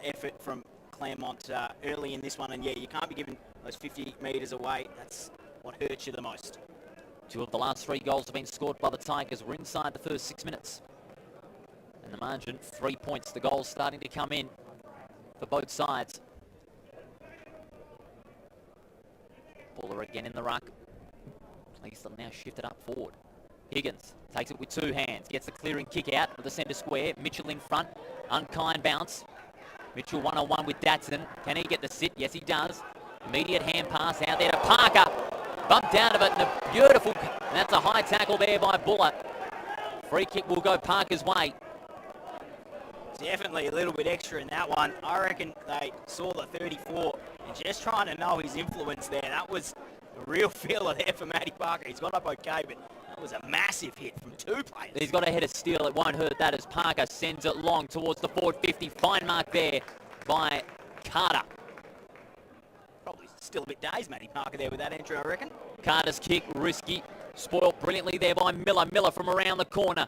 effort from Claremont early in this one. And yeah, you can't be giving those 50 metres away. That's what hurts you the most. 2 of the last 3 goals have been scored by the Tigers. We're inside the first 6 minutes. And the margin, 3 points. The goals starting to come in for both sides. Buller again in the ruck. Please now shifted up forward. Higgins takes it with 2 hands. Gets the clearing kick out of the centre square. Mitchell in front. Unkind bounce. Mitchell one-on-one with Datson. Can he get the sit? Yes, he does. Immediate hand pass out there to Parker. Bumped out of it and a beautiful... And that's a high tackle there by Buller. Free kick will go Parker's way. Definitely a little bit extra in that one. I reckon they saw the 34 and just trying to know his influence there. That was a real feeler there for Matty Parker. He's got up okay, but that was a massive hit from 2 players. He's got a head of steel. It won't hurt that as Parker sends it long towards the forward 50. Fine mark there by Carter. Probably still a bit dazed, Matty Parker there with that entry, I reckon. Carter's kick, risky. Spoiled brilliantly there by Miller. Miller from around the corner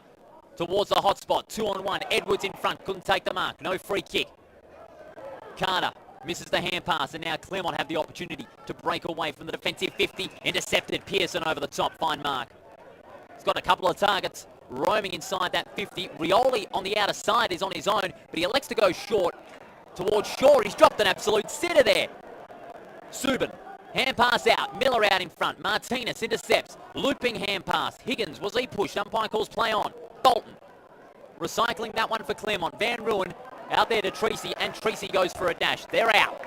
towards the hot spot. 2-on-1. Edwards in front. Couldn't take the mark. No free kick. Carter misses the hand pass, and now Claremont have the opportunity to break away from the defensive 50. Intercepted. Pearson over the top. Fine mark. He's got a couple of targets roaming inside that 50. Rioli on the outer side is on his own, but he elects to go short towards Shaw. He's dropped an absolute sitter there. Subin. Hand pass out. Miller out in front. Martinez intercepts. Looping hand pass. Higgins, was he pushed? Umpire calls play on. Bolton. Recycling that one for Claremont. Van Ruin out there to Treacy, and Treacy goes for a dash. They're out.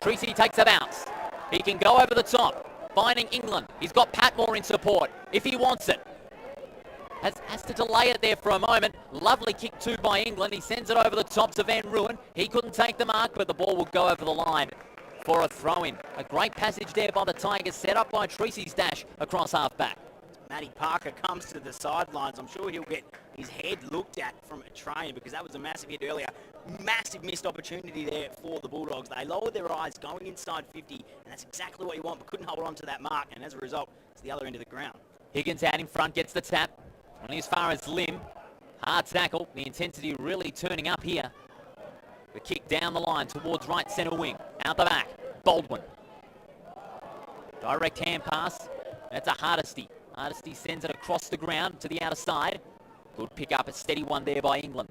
Treacy takes a bounce. He can go over the top. Finding England. He's got Patmore in support if he wants it. Has to delay it there for a moment. Lovely kick too by England. He sends it over the top to Van Ruin. He couldn't take the mark, but the ball will go over the line for a throw-in. A great passage there by the Tigers, set up by Treacy's dash across half-back. Matty Parker comes to the sidelines. I'm sure he'll get his head looked at from a train because that was a massive hit earlier. Massive missed opportunity there for the Bulldogs. They lowered their eyes going inside 50, and that's exactly what you want, but couldn't hold on to that mark, and as a result, it's the other end of the ground. Higgins out in front, gets the tap. Only as far as Lim. Hard tackle. The intensity really turning up here. The kick down the line towards right centre wing. Out the back. Baldwin. Direct hand pass. That's a Hardesty. Hardesty sends it across the ground to the outer side. Good pick up. A steady one there by England.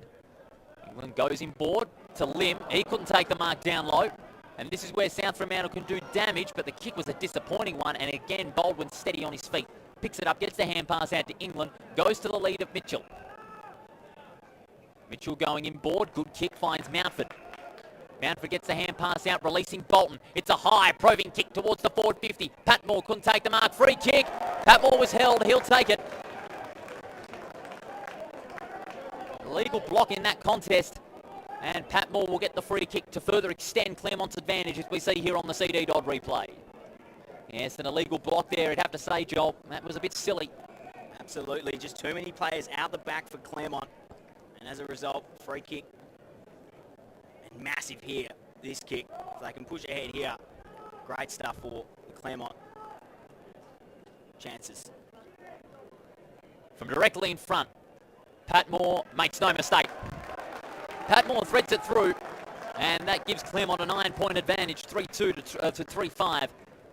England goes in board to Lim. He couldn't take the mark down low. And this is where South Fremantle can do damage, but the kick was a disappointing one. And again, Baldwin steady on his feet. Picks it up, gets the hand pass out to England. Goes to the lead of Mitchell. Mitchell going in board. Good kick, finds Mountford. Mountford gets the hand pass out, releasing Bolton. It's a high, probing kick towards the forward 50. Patmore couldn't take the mark. Free kick. Patmore was held. He'll take it. Legal block in that contest. And Patmore will get the free kick to further extend Claremont's advantage, as we see here on the CD Dodd replay. Yes, an illegal block there, I'd have to say, Joel. That was a bit silly. Absolutely. Just too many players out the back for Claremont. And as a result, free kick. And massive here, this kick. If they can push ahead here, great stuff for the Claremont chances. From directly in front, Patmore makes no mistake. Patmore threads it through, and that gives Claremont a 9-point advantage, 3-2 to 3-5.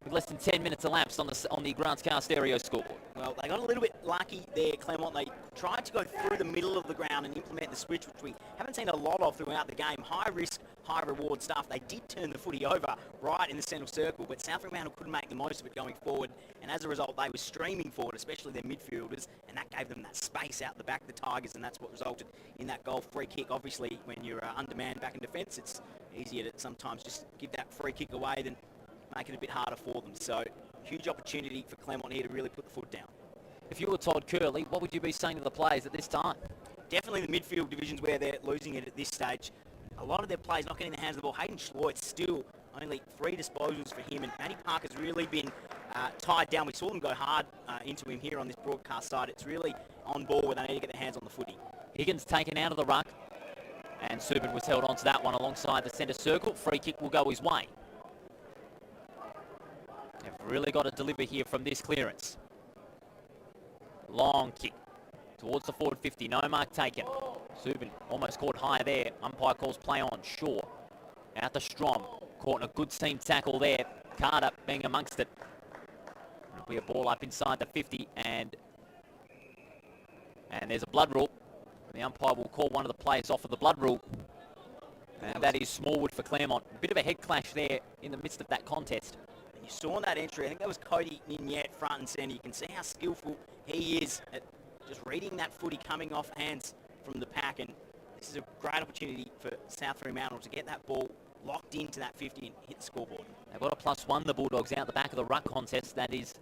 with less than 10 minutes elapsed on the Grants Car Stereo scoreboard. Well, they got a little bit lucky there, Claremont. They tried to go through the middle of the ground and implement the switch, which we haven't seen a lot of throughout the game. High risk, high reward stuff. They did turn the footy over right in the central circle, but South Fremantle couldn't make the most of it going forward, and as a result, they were streaming forward, especially their midfielders, and that gave them that space out the back of the Tigers, and that's what resulted in that goal. Free kick, obviously, when you're undermanned back in defence, it's easier to sometimes just give that free kick away than make it a bit harder for them. So, huge opportunity for Claremont here to really put the foot down. If you were Todd Curley, what would you be saying to the players at this time? Definitely the midfield divisions where they're losing it at this stage. A lot of their players not getting the hands of the ball. Hayden Schleutz still only 3 disposals for him, and Matty Parker's really been tied down. We saw them go hard into him here on this broadcast side. It's really on ball where they need to get their hands on the footy. Higgins taken out of the ruck, and Subin was held onto that one alongside the centre circle. Free kick will go his way. They've really got to deliver here from this clearance. Long kick towards the forward 50. No mark taken. Subin almost caught high there. Umpire calls play on. Shaw out to Strom. Caught in a good team tackle there. Carter being amongst it. It'll be a ball up inside the 50, and there's a blood rule. The umpire will call one of the players off of the blood rule, and that is Smallwood for Claremont. A bit of a head clash there in the midst of that contest. And you saw in that entry, I think that was Cody Ninyet front and centre. You can see how skillful he is at just reading that footy coming off hands from the pack, and this is a great opportunity for South Fremantle to get that ball locked into that 50 and hit the scoreboard. They've got a +1, the Bulldogs, out the back of the ruck contest. That is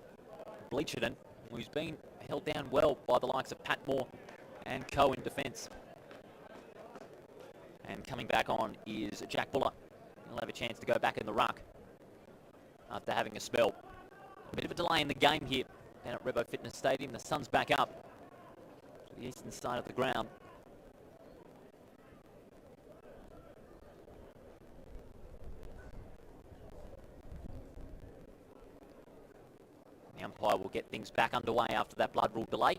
Bleacherton, who's been held down well by the likes of Pat Moore and co in defence. And coming back on is Jack Buller. He'll have a chance to go back in the ruck after having a spell. A bit of a delay in the game here down at Rebo Fitness Stadium. The sun's back up to the eastern side of the ground. The umpire will get things back underway after that blood rule delay.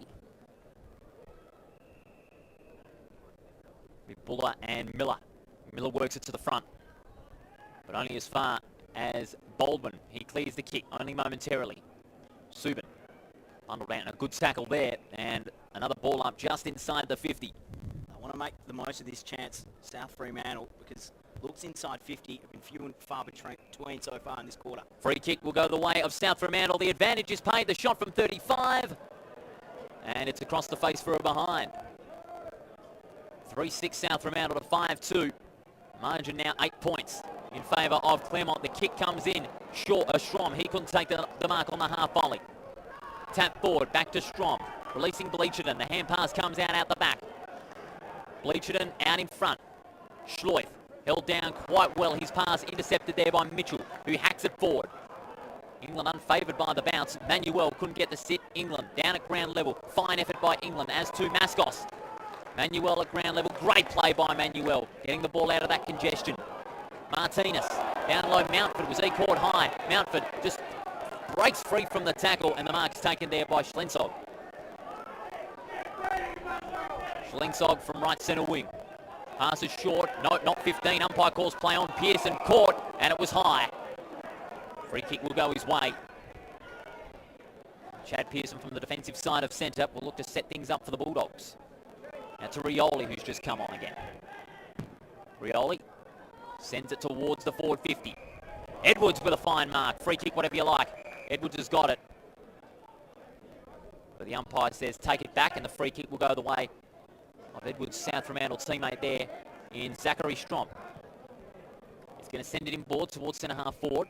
With Buller and Miller. Miller works it to the front, but only as far as Baldwin. He clears the kick only momentarily. Subin bundled out, a good tackle there, and another ball up just inside the 50. I want to make the most of this chance, South Fremantle, because looks inside 50 have been few and far between so far in this quarter. Free kick will go the way of South Fremantle. The advantage is paid. The shot from 35, and it's across the face for a behind. 3-6 South Fremantle to 5-2. Margin now 8 points in favour of Claremont. The kick comes in. Strom, he couldn't take the mark on the half volley. Tap forward, back to Strom. Releasing Bleacherton. The hand pass comes out the back. Bleacherton out in front. Schleutz held down quite well. His pass intercepted there by Mitchell, who hacks it forward. England unfavoured by the bounce. Manuel couldn't get the sit. England down at ground level. Fine effort by England, as to Mascos. Manuel at ground level. Great play by Manuel, getting the ball out of that congestion. Martinez down low. Mountford, was he caught high? Mountford just breaks free from the tackle, and the mark's taken there by Schlensog. Schlensog from right centre wing. Pass is short. No, not 15. Umpire calls play on. Pearson caught, and it was high. Free kick will go his way. Chad Pearson from the defensive side of centre will look to set things up for the Bulldogs. Now to Rioli, who's just come on again. Rioli sends it towards the forward 50. Edwards with a fine mark. Free kick, whatever you like. Edwards has got it. But the umpire says take it back, and the free kick will go the way of Edwards' South Fremantle teammate there in Zachary Strom. He's going to send it inboard towards centre half forward.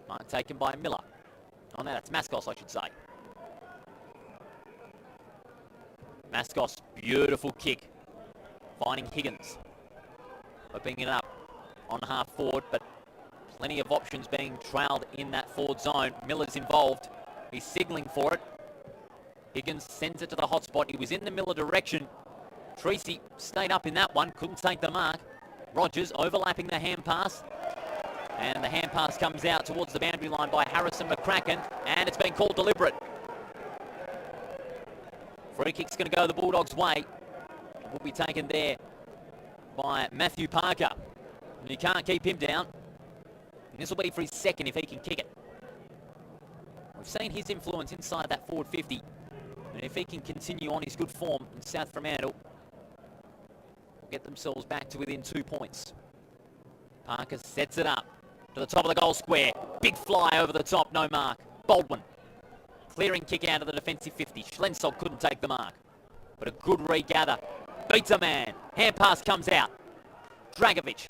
Mark taken by Miller. Oh no, that's Mascos, I should say. Mascos, beautiful kick. Finding Higgins. Opening it up on half forward, but plenty of options being trailed in that forward zone. Miller's involved. He's signalling for it. Higgins sends it to the hot spot. He was in the Miller direction. Treacy stayed up in that one, couldn't take the mark. Rogers overlapping the hand pass. And the hand pass comes out towards the boundary line by Harrison McCracken, and it's been called deliberate. Free kick's going to go the Bulldogs' way. It will be taken there by Matthew Parker. And you can't keep him down. And this will be for his second if he can kick it. We've seen his influence inside that forward 50. And if he can continue on his good form in South Fremantle, will get themselves back to within 2 points. Parker sets it up to the top of the goal square. Big fly over the top, no mark. Baldwin, clearing kick out of the defensive 50. Schlensog couldn't take the mark, but a good regather. Beats a man. Hand pass comes out. Dragovic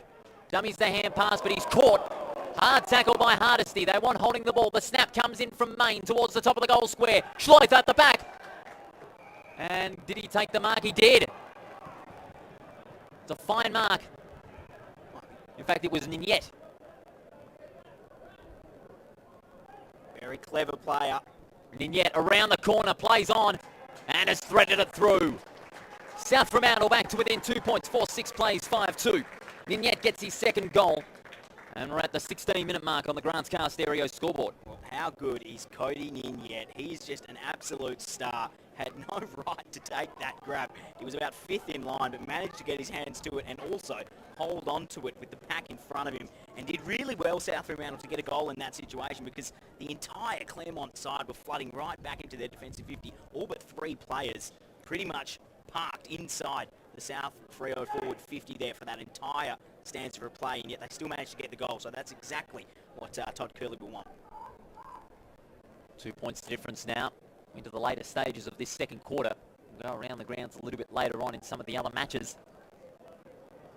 dummies the hand pass, but he's caught. Hard tackle by Hardesty. They want holding the ball. The snap comes in from Main towards the top of the goal square. Schleith at the back. And did he take the mark? He did. It's a fine mark. In fact, it was Ninyet. Very clever player. Ninyet around the corner, plays on, and has threaded it through. South Fremantle back to within 2 points. 4-6 plays, 5-2. Ninyet gets his second goal. And we're at the 16-minute mark on the Grants Car Stereo scoreboard. Well, how good is Cody Ninyet? He's just an absolute star. Had no right to take that grab. He was about 5th in line, but managed to get his hands to it and also hold on to it with the pack in front of him. And did really well, South Fremantle, to get a goal in that situation because the entire Claremont side were flooding right back into their defensive 50. All but 3 players pretty much parked inside the South Freo forward 50 there for that entire stanza of play, and yet they still managed to get the goal. So that's exactly what Todd Curley will want. 2 points difference now into the later stages of this second quarter. We'll go around the grounds a little bit later on in some of the other matches.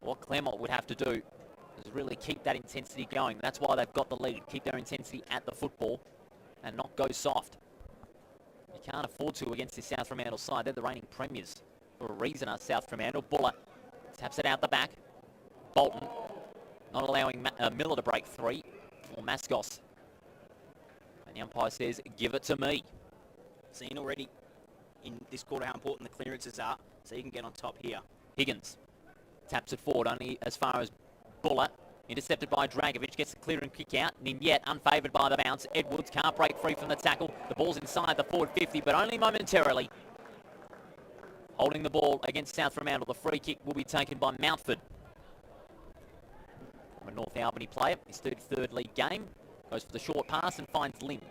What Claremont would have to do is really keep that intensity going. That's why they've got the lead. Keep their intensity at the football and not go soft. You can't afford to against this South Fremantle side. They're the reigning premiers for a reason, are South Fremantle. Buller taps it out the back. Bolton not allowing Miller to break 3, or Mascos. And the umpire says, give it to me. Seen already in this quarter how important the clearances are, so you can get on top here. Higgins taps it forward only as far as Buller. Intercepted by Dragovic, gets the clear and kick out. Ninyet unfavoured by the bounce. Edwards can't break free from the tackle. The ball's inside the forward 50, but only momentarily. Holding the ball against South Fremantle. The free kick will be taken by Mountford. A North Albany player, his 33rd league game. Goes for the short pass and finds Lynn.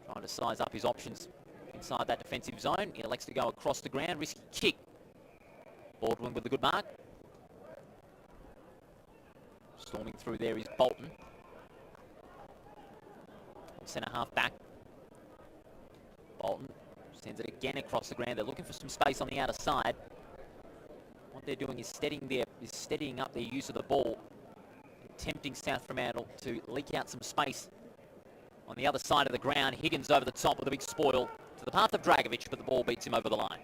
Trying to size up his options inside that defensive zone. He elects to go across the ground. Risky kick. Baldwin with a good mark. Storming through there is Bolton. Centre half back. Bolton sends it again across the ground. They're looking for some space on the outer side. What they're doing is steadying up their use of the ball, tempting South Fremantle to leak out some space on the other side of the ground. Higgins over the top with a big spoil to the path of Dragovic, but the ball beats him over the line.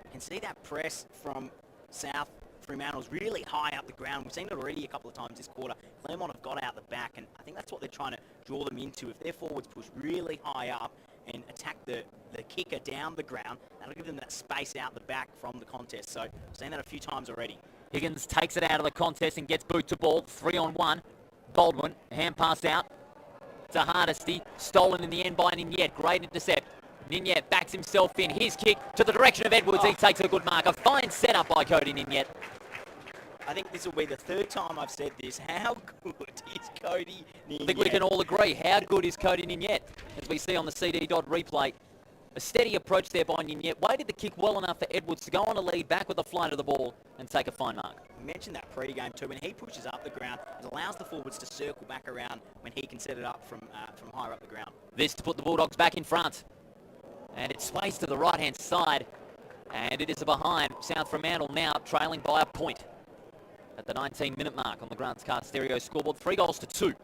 You can see that press from South Fremantle's really high up the ground. We've seen it already a couple of times this quarter. Claremont have got out the back, and I think that's what they're trying to draw them into. If their forwards push really high up and attack the kicker down the ground, that'll give them that space out the back from the contest. So we've seen that a few times already. Higgins takes it out of the contest and gets boot to ball. 3-on-1. Baldwin, hand pass out to Hardesty. Stolen in the end by Ninyet. Great intercept. Ninyet backs himself in. His kick to the direction of Edwards. He takes a good mark. A fine setup by Cody Ninyet. I think this will be the 3rd time I've said this. How good is Cody Ninyet? I think we can all agree. How good is Cody Ninyet? As we see on the CD dot replay. A steady approach there by Ninyet. Waited the kick well enough for Edwards to go on a lead, back with the flight of the ball and take a fine mark. We mentioned that pre-game too. When he pushes up the ground, it allows the forwards to circle back around when he can set it up from higher up the ground. This to put the Bulldogs back in front. And it sways to the right-hand side. And it is behind. South Fremantle now trailing by a point at the 19-minute mark on the Grants Car Stereo scoreboard. 3-2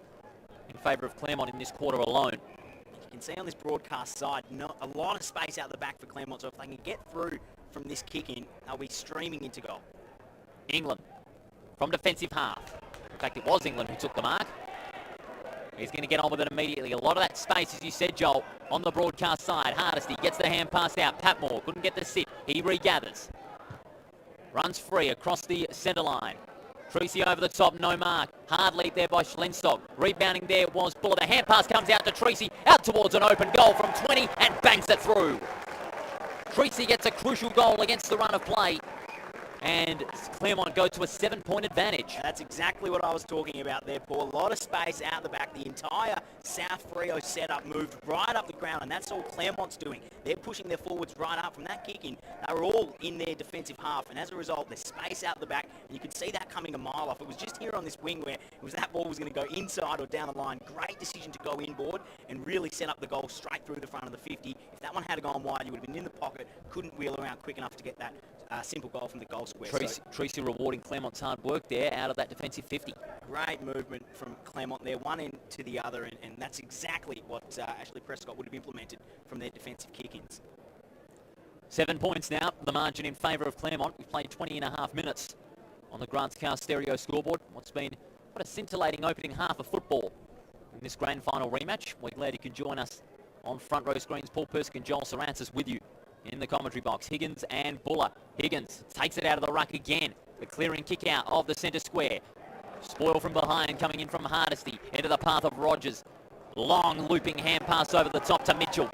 in favour of Claremont in this quarter alone. You can see on this broadcast side, a lot of space out the back for Claremont, so if they can get through from this kick-in, they'll be streaming into goal. England from defensive half. In fact, it was England who took the mark. He's going to get on with it immediately. A lot of that space, as you said, Joel, on the broadcast side. Hardesty gets the hand pass out. Patmore couldn't get the sit. He regathers. Runs free across the centre line. Treacy over the top, no mark. Hard lead there by Schlensog. Rebounding there was Buller. The hand pass comes out to Treacy, out towards an open goal from 20 and bangs it through. Treacy gets a crucial goal against the run of play. and Claremont go to a 7-point advantage. That's exactly what I was talking about there, Paul. A lot of space out the back. The entire South Freo setup moved right up the ground, and that's all Claremont's doing. They're pushing their forwards right up from that kick in. They were all in their defensive half, and as a result, there's space out the back, and you could see that coming a mile off. It was just here on this wing where it was that ball was going to go inside or down the line. Great decision to go inboard and really set up the goal straight through the front of the 50. If that one had gone wide, you would have been in the pocket, couldn't wheel around quick enough to get that simple goal from the goal square. Tracy rewarding Claremont's hard work there out of that defensive 50. Great movement from Claremont there, one end to the other, and that's exactly what Ashley Prescott would have implemented from their defensive kick-ins. 7 points now, the margin in favour of Claremont. We've played 20.5 minutes on the Grants Car Stereo scoreboard. What's been what a scintillating opening half of football in this grand final rematch. We're glad you can join us on front row screens. Paul Persick and Joel Sarantzis with you in the commentary box. Higgins and Buller. Higgins takes it out of the ruck again. The clearing kick out of the centre square. Spoil from behind coming in from Hardesty into the path of Rogers. Long looping hand pass over the top to Mitchell.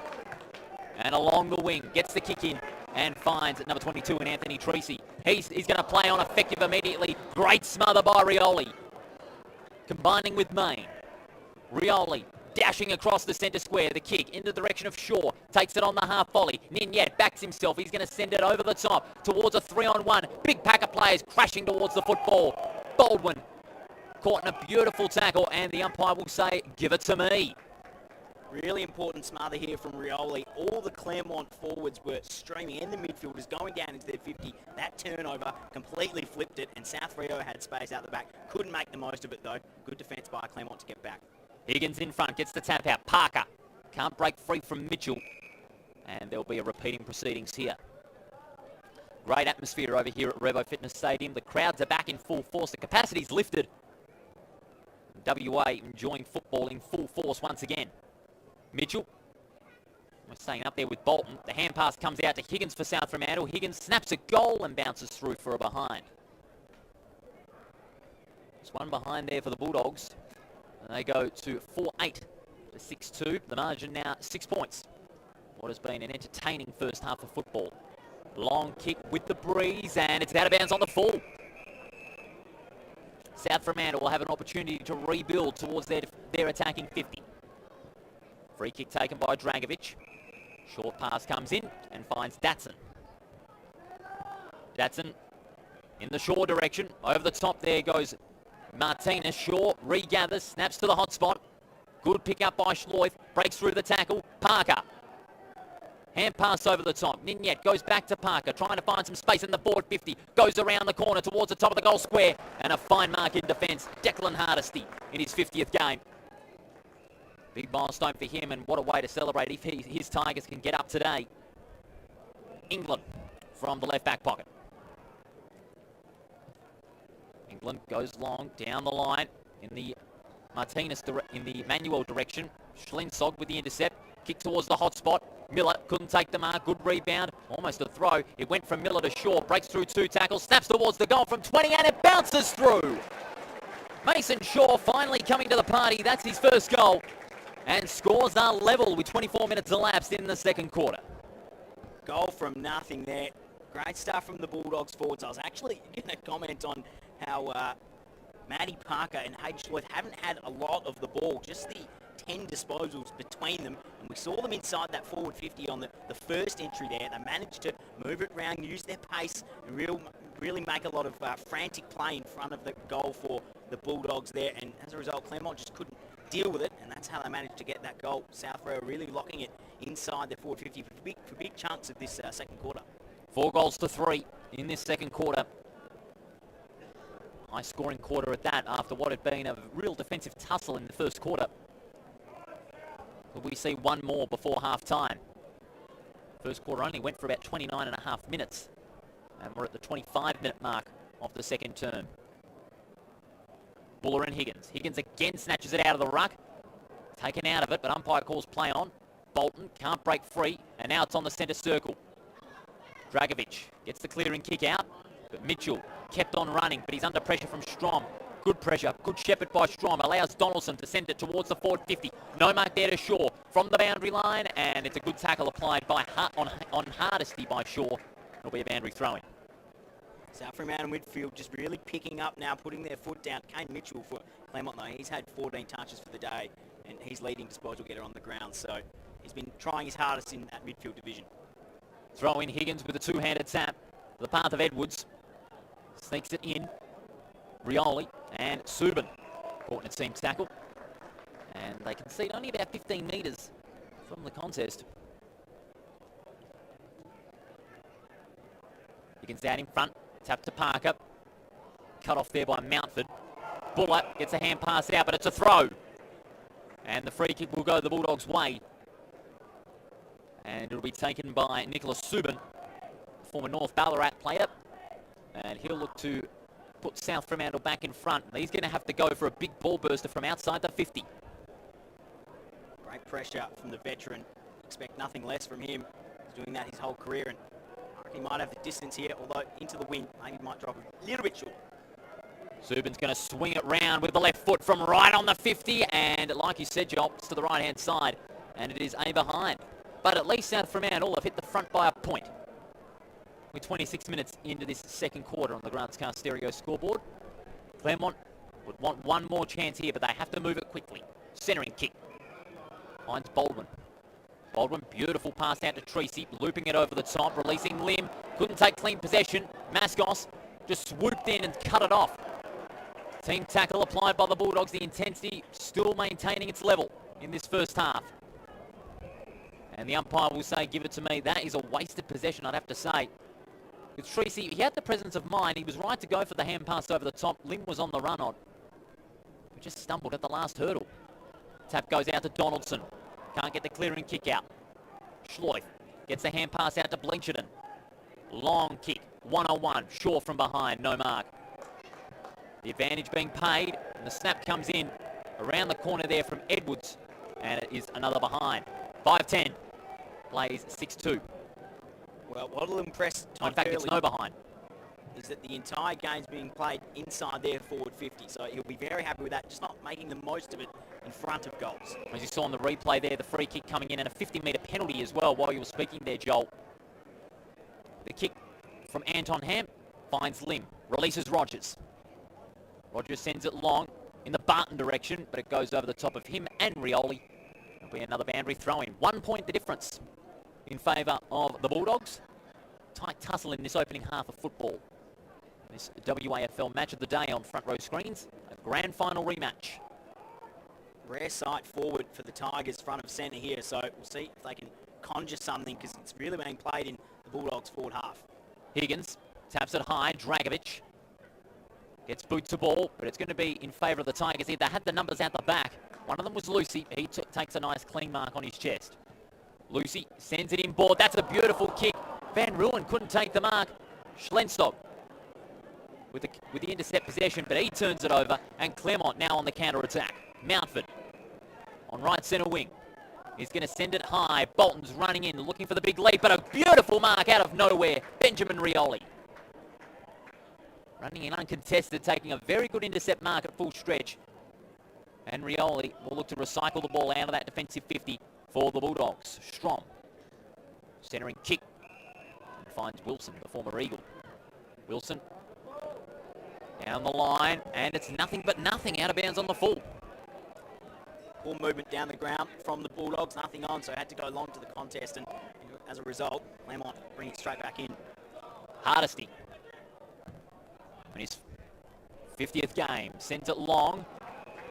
And along the wing, gets the kick in and finds at number 22 in Anthony Tracy. He's going to play on effective immediately. Great smother by Rioli. Combining with Main. Rioli dashing across the centre square. The kick in the direction of Shaw. Takes it on the half volley. Ninyet backs himself. He's going to send it over the top towards a 3-on-1. Big pack of players crashing towards the football. Baldwin caught in a beautiful tackle, and the umpire will say, give it to me. Really important smother here from Rioli. All the Claremont forwards were streaming, and the midfielders going down into their 50. That turnover completely flipped it, and South Freo had space out the back. Couldn't make the most of it, though. Good defence by Claremont to get back. Higgins in front, gets the tap out. Parker can't break free from Mitchell, and there'll be a repeating proceedings here. Great atmosphere over here at Revo Fitness Stadium. The crowds are back in full force. The capacity's lifted. WA enjoying football in full force once again. Mitchell, we're staying up there with Bolton. The hand pass comes out to Higgins for South Fremantle. Higgins snaps a goal and bounces through for a behind. There's one behind there for the Bulldogs. And they go to 4-8 to 6-2. The margin now 6 points. What has been an entertaining first half of football. Long kick with the breeze, and it's out of bounds on the full. South Fremantle will have an opportunity to rebuild towards their attacking 50. Free kick taken by Dragovic. Short pass comes in and finds Datsun. Datsun in the Shaw direction. Over the top there goes Martinez. Shaw regathers, snaps to the hot spot. Good pick up by Schloith. Breaks through the tackle. Parker. Hand pass over the top. Ninyet goes back to Parker, trying to find some space in the forward 50. Goes around the corner towards the top of the goal square. And a fine mark in defence. Declan Hardesty in his 50th game. Big milestone for him, and what a way to celebrate if his Tigers can get up today. England from the left back pocket. England goes long down the line in the Martinez in the Manuel direction. Schlinsog with the intercept. Kick towards the hot spot. Miller couldn't take the mark. Good rebound. Almost a throw. It went from Miller to Shaw. Breaks through 2 tackles. Snaps towards the goal from 20, and it bounces through. Mason Shaw finally coming to the party. That's his first goal. And scores are level with 24 minutes elapsed in the second quarter. Goal from nothing there. Great stuff from the Bulldogs forwards. I was actually going to comment on how Matty Parker and Hayden Schloith haven't had a lot of the ball, just the 10 disposals between them. And we saw them inside that forward 50 on the first entry there. They managed to move it around, use their pace, and really make a lot of frantic play in front of the goal for the Bulldogs there. And as a result, Claremont just couldn't deal with it, and that's how they managed to get that goal. South Freo really locking it inside their forward 50 for big chunks of this second quarter. 4 goals to 3 in this second quarter. High scoring quarter at that after what had been a real defensive tussle in the first quarter. Will we see one more before half time? First quarter only went for about 29.5 minutes, and we're at the 25-minute mark of the second term. Buller and Higgins. Higgins again snatches it out of the ruck. Taken out of it, but umpire calls play on. Bolton can't break free, and now it's on the centre circle. Dragovic gets the clearing kick out, but Mitchell kept on running, but he's under pressure from Strom. Good pressure, good shepherd by Strom. Allows Donaldson to send it towards the forward 50. No mark there to Shaw from the boundary line, and it's a good tackle applied by on Hardesty by Shaw. It'll be a boundary throw-in. South Fremantle midfield just really picking up now, putting their foot down. Kane Mitchell for Claremont, though, he's had 14 touches for the day, and he's leading disposal getter on the ground. So he's been trying his hardest in that midfield division. Throw in Higgins with a two-handed tap. The path of Edwards. Sneaks it in. Rioli and Subin caught in a team tackle. And they concede only about 15 metres from the contest. Higgins out in front. Tap to Parker. Cut off there by Mountford. Buller gets a hand pass out, but it's a throw. And the free kick will go the Bulldogs' way. And it'll be taken by Nicholas Subin, former North Ballarat player. And he'll look to put South Fremantle back in front. He's going to have to go for a big ball burster from outside the 50. Great pressure from the veteran. Expect nothing less from him. He's doing that his whole career, and he might have the distance here, although into the wind, maybe might drop a little bit short. Subin's going to swing it round with the left foot from right on the 50, and like you said, Joel, it's to the right-hand side, and it is a behind. But at least South Fremantle have hit the front by a point. We're 26 minutes into this second quarter on the Grants Car Stereo scoreboard. Claremont would want one more chance here, but they have to move it quickly. Centering kick. Finds Baldwin. Baldwin, beautiful pass out to Treacy, looping it over the top, releasing Lim. Couldn't take clean possession. Mascos just swooped in and cut it off. Team tackle applied by the Bulldogs. The intensity still maintaining its level in this first half. And the umpire will say, give it to me. That is a wasted possession, I'd have to say. With Treacy, he had the presence of mind. He was right to go for the hand pass over the top. Lim was on the run on. He just stumbled at the last hurdle. Tap goes out to Donaldson. Can't get the clearing kick out. Schloith gets the hand pass out to Blanchardon. Long kick, 1-on-1. Shaw from behind, no mark. The advantage being paid, and the snap comes in around the corner there from Edwards, and it is another behind. 5-10, plays 6-2. Well, what will impress Todd In fact, it's no behind. is that the entire game's being played inside their forward 50, so he'll be very happy with that, just not making the most of it in front of goals. As you saw on the replay there, the free kick coming in and a 50-metre penalty as well while you were speaking there, Joel. The kick from Anton Ham finds Lim, releases Rogers. Rogers sends it long in the Barton direction, but it goes over the top of him and Rioli. It'll be another boundary throw-in. 1 point the difference in favour of the Bulldogs. Tight tussle in this opening half of football. This WAFL match of the day on front row screens, a grand final rematch. Rare sight forward for the Tigers, front of centre here, so we'll see if they can conjure something, because it's really being played in the Bulldogs' forward half. Higgins taps it high. Dragovic gets boot to ball, but it's going to be in favour of the Tigers here. They had the numbers out the back. One of them was Lucy. He takes a nice clean mark on his chest. Lucy sends it in board. That's a beautiful kick. Van Ruin couldn't take the mark. Schlenstock with the intercept possession, but he turns it over, and Claremont now on the counter-attack. Mountford on right centre wing. He's going to send it high. Bolton's running in, looking for the big lead, but a beautiful mark out of nowhere. Benjamin Rioli. Running in uncontested, taking a very good intercept mark at full stretch. And Rioli will look to recycle the ball out of that defensive 50 for the Bulldogs. Strom. Centering kick. And finds Wilson, the former Eagle. Wilson down the line, and it's nothing but nothing out of bounds on the full. Ball movement down the ground from the Bulldogs, nothing on, so had to go long to the contest, and as a result, Claremont bring it straight back in. Hardesty, in his 50th game, sends it long,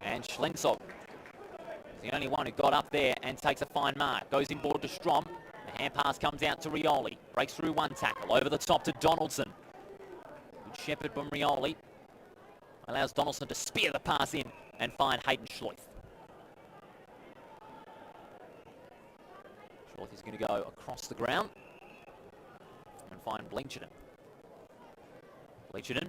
and Schlensog is the only one who got up there and takes a fine mark. Goes inboard to Strom. The hand pass comes out to Rioli. Breaks through one tackle, over the top to Donaldson. Good shepherd from Rioli. Allows Donaldson to spear the pass in and find Hayden Schloith. Schloith is going to go across the ground and find Blanchardon. Blanchardon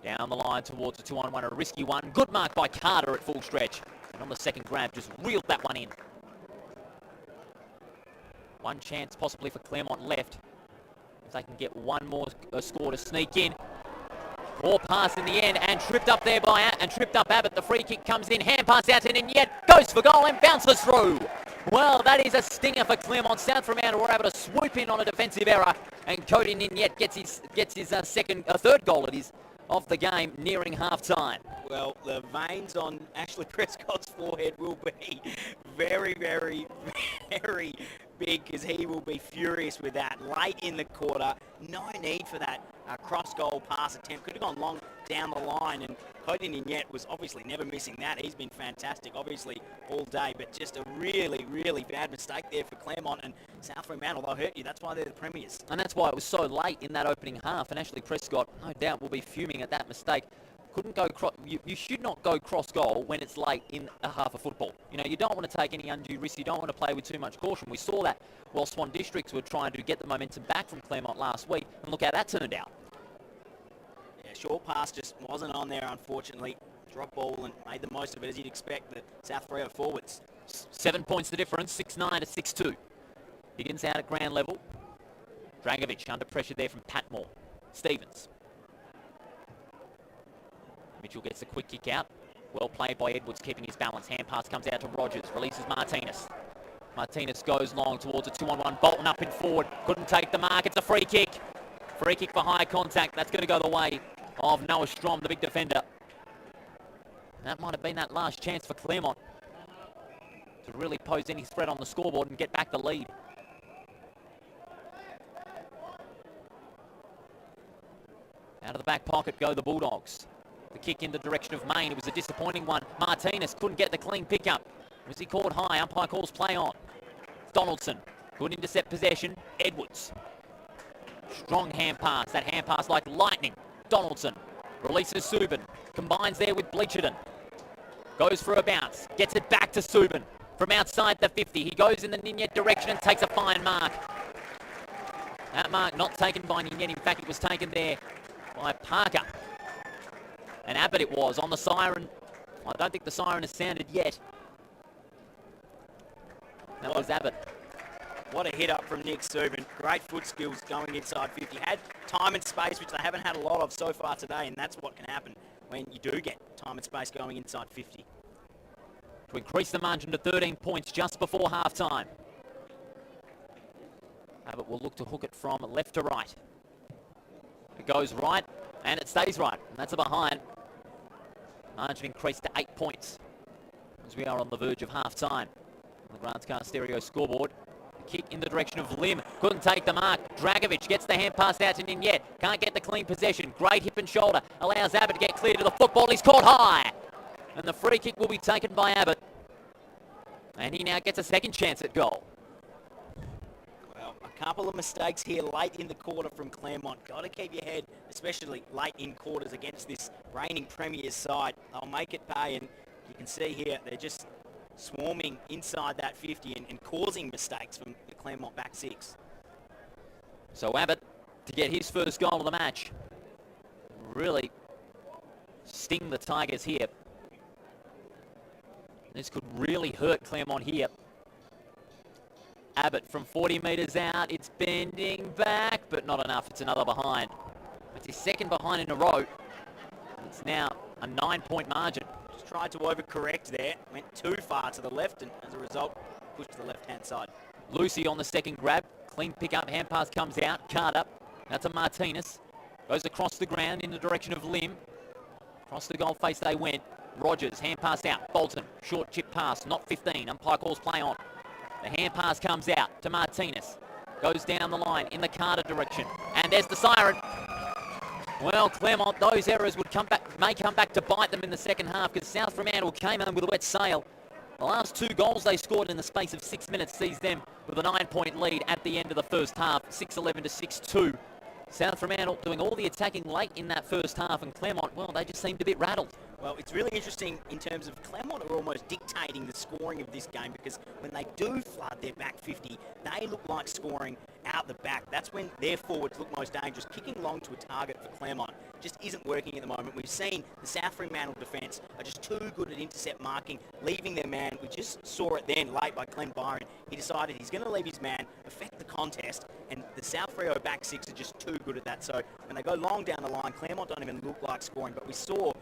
down the line towards a 2-on-1, a risky one. Good mark by Carter at full stretch. And on the second grab, just reeled that one in. One chance possibly for Claremont left. If they can get one more score to sneak in. Poor pass in the end, and tripped up Abbott. The free kick comes in, hand pass out, and yet goes for goal and bounces through. Well, that is a stinger for Claremont. South Fremantle were able to swoop in on a defensive error, and Cody Ninyet gets his third goal it is of the game, nearing half-time. Well, the veins on Ashley Prescott's forehead will be very, very, very big, because he will be furious with that late in the quarter. No need for that cross-goal pass attempt. Could have gone long down the line, and Cody Ninyet was obviously never missing that. He's been fantastic, obviously, all day, but just a really, really bad mistake there for Claremont, and South Fremantle, they'll hurt you. That's why they're the premiers. And that's why it was so late in that opening half, and Ashley Prescott, no doubt, will be fuming at that mistake. Couldn't go you should not go cross goal when it's late in a half of football. You know, you don't want to take any undue risk. You don't want to play with too much caution. We saw that while Swan Districts were trying to get the momentum back from Claremont last week, and look how that turned out. Yeah, short pass just wasn't on there, unfortunately. Drop ball and made the most of it, as you'd expect, the South Freo forwards. 7 points the difference, 6-9 to 6-2. Higgins out at ground level. Dragovic under pressure there from Patmore. Stevens. Mitchell gets a quick kick out. Well played by Edwards, keeping his balance. Hand pass comes out to Rogers. Releases Martinez. Martinez goes long towards a 2-on-1. Bolton up and forward. Couldn't take the mark. It's a free kick. Free kick for high contact. That's going to go the way of Noah Strom, the big defender. That might have been that last chance for Claremont to really pose any threat on the scoreboard and get back the lead. Out of the back pocket go the Bulldogs. The kick in the direction of Main. It was a disappointing one. Martinez couldn't get the clean pickup. Was he called high? Umpire calls play on. Donaldson. Good intercept possession. Edwards. Strong hand pass. That hand pass like lightning. Donaldson. Releases Subin. Combines there with Bleacherton. Goes for a bounce. Gets it back to Subin. From outside the 50. He goes in the Ninyet direction and takes a fine mark. That mark not taken by Ninyet. In fact, it was taken there by Parker. And Abbott it was on the siren. I don't think the siren has sounded yet. That was Abbott. What a hit up from Nick Subin. Great foot skills going inside 50. Had time and space, which they haven't had a lot of so far today, and that's what can happen when you do get time and space going inside 50. To increase the margin to 13 points just before half-time. Abbott will look to hook it from left to right. It goes right, and it stays right. And that's a behind. Margin increased to 8 points as we are on the verge of half-time. On the Grants Car Stereo scoreboard. Kick in the direction of Lim. Couldn't take the mark. Dragovic gets the hand pass out to Ninyet. Can't get the clean possession. Great hip and shoulder. Allows Abbott to get clear to the football. He's caught high. And the free kick will be taken by Abbott. And he now gets a second chance at goal. Well, a couple of mistakes here late in the quarter from Claremont. Got to keep your head, especially late in quarters against this reigning Premier's side. They'll make it pay, and you can see here they're just swarming inside that 50 and causing mistakes from the Claremont back six. So Abbott to get his first goal of the match. Really sting the Tigers here. This could really hurt Claremont here. Abbott from 40 metres out. It's bending back, but not enough. It's another behind. It's his second behind in a row. It's now a 9-point margin. Just tried to overcorrect there. Went too far to the left, and as a result, pushed to the left-hand side. Lucy on the second grab. Clean pick-up. Hand pass comes out. Carter. That's a Martinez. Goes across the ground in the direction of Lim. Across the goal face they went. Rogers. Hand pass out. Bolton. Short chip pass. Not 15. Umpire calls play on. The hand pass comes out to Martinez. Goes down the line in the Carter direction. And there's the siren. Well, Claremont, those errors may come back to bite them in the second half, because South Fremantle came home with a wet sail. The last 2 goals they scored in the space of 6 minutes sees them with a 9-point lead at the end of the first half, 6-11 to 6-2. South Fremantle doing all the attacking late in that first half, and Claremont, well, they just seemed a bit rattled. Well, it's really interesting in terms of Claremont are almost dictating the scoring of this game, because when they do flood their back 50, they look like scoring out the back. That's when their forwards look most dangerous. Kicking long to a target for Claremont just isn't working at the moment. We've seen the South Fremantle defence are just too good at intercept marking, leaving their man. We just saw it then late by Glenn Byron. He decided he's going to leave his man, affect the contest, and the South Freo back six are just too good at that. So when they go long down the line, Claremont don't even look like scoring, but we saw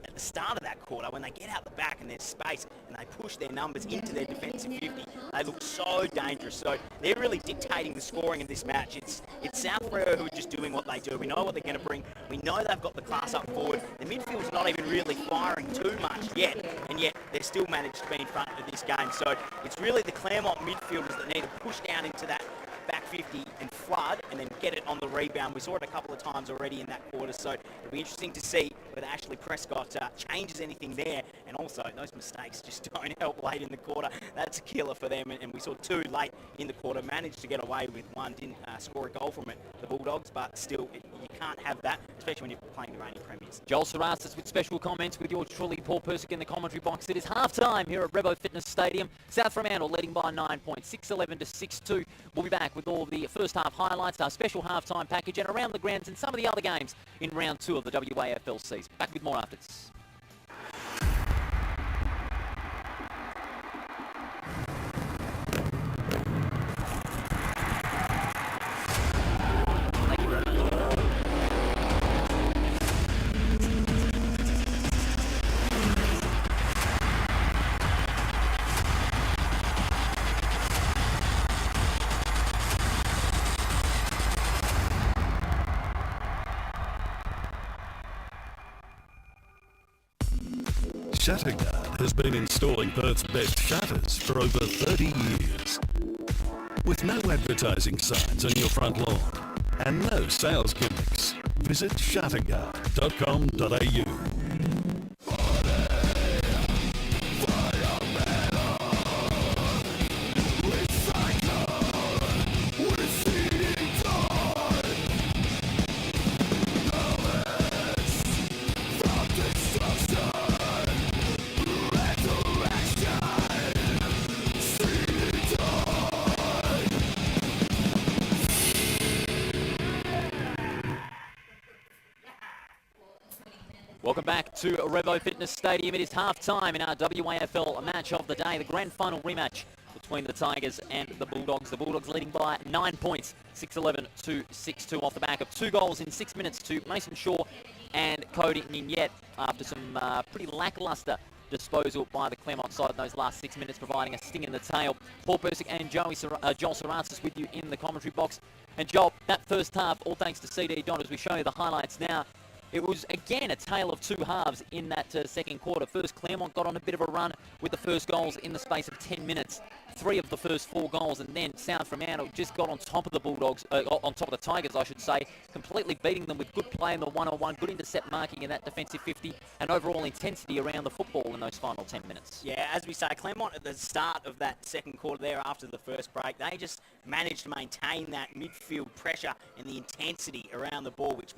at the start of that quarter, when they get out the back and there's space and they push their numbers into their defensive 50, They look so dangerous. So they're really dictating the scoring of this match. It's South Freo who are just doing what they do. We know what they're going to bring. We know they've got the class up forward. The midfield's not even really firing too much yet, and yet they're still managed to be in front of this game. So it's really the Claremont midfielders that need to push down into that back 50 and flood and then get it on the rebound. We saw it a couple of times already in that quarter, so it'll be interesting to see whether Ashley Prescott changes anything there, and also those mistakes just don't help late in the quarter. That's a killer for them, and we saw two late in the quarter, managed to get away with one, didn't score a goal from it, the Bulldogs, but still, you can't have that, especially when you're playing the reigning premiers. Joel Sarasas with special comments with yours truly, Paul Persick, in the commentary box. It is half-time here at Revo Fitness Stadium. South Fremantle leading by 9 points, 6-11 to 6-2. We'll be back with all the first half highlights, our special half-time package, and around the grounds and some of the other games in round 2 of the WAFL season. Back with more after this. Shutterguard has been installing Perth's best shutters for over 30 years. With no advertising signs on your front lawn and no sales gimmicks, visit shutterguard.com.au. Welcome back to Revo Fitness Stadium. It is half-time in our WAFL match of the day, the grand final rematch between the Tigers and the Bulldogs. The Bulldogs leading by 9 points, 6-11 to 6-2 off the back of 2 goals in 6 minutes to Mason Shaw and Cody Ninyet after some pretty lacklustre disposal by the Claremont side in those last 6 minutes, providing a sting in the tail. Paul Persick and Joel Sarasas with you in the commentary box. And Joel, that first half, all thanks to CD Don, as we show you the highlights now, it was, again, a tale of two halves in that second quarter. First, Claremont got on a bit of a run with the first goals in the space of 10 minutes. 3 of the first 4 goals, and then South Fremantle just got on top of the Bulldogs, on top of the Tigers, I should say, completely beating them with good play in the one-on-one, good intercept marking in that defensive 50, and overall intensity around the football in those final 10 minutes. Yeah, as we say, Claremont at the start of that second quarter there after the first break, they just managed to maintain that midfield pressure and the intensity around the ball, which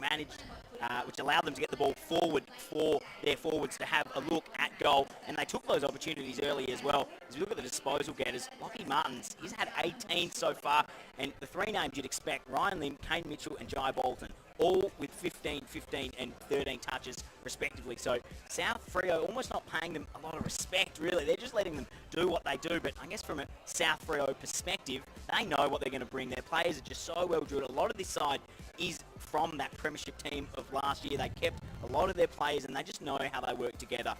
allowed them to get the ball forward for their forwards to have a look at goal, and they took those opportunities early as well. As we look at the disposal getters, Lockie Martins, he's had 18 so far, and the 3 names you'd expect, Ryan Lim, Kane Mitchell and Jai Bolton, all with 15, 15 and 13 touches respectively. So South Freo almost not paying them a lot of respect, really. They're just letting them do what they do, but I guess from a South Freo perspective, they know what they're going to bring. Their players are just so well drilled. A lot of this side is from that premiership team of last year. They kept a lot of their players and they just know how they work together.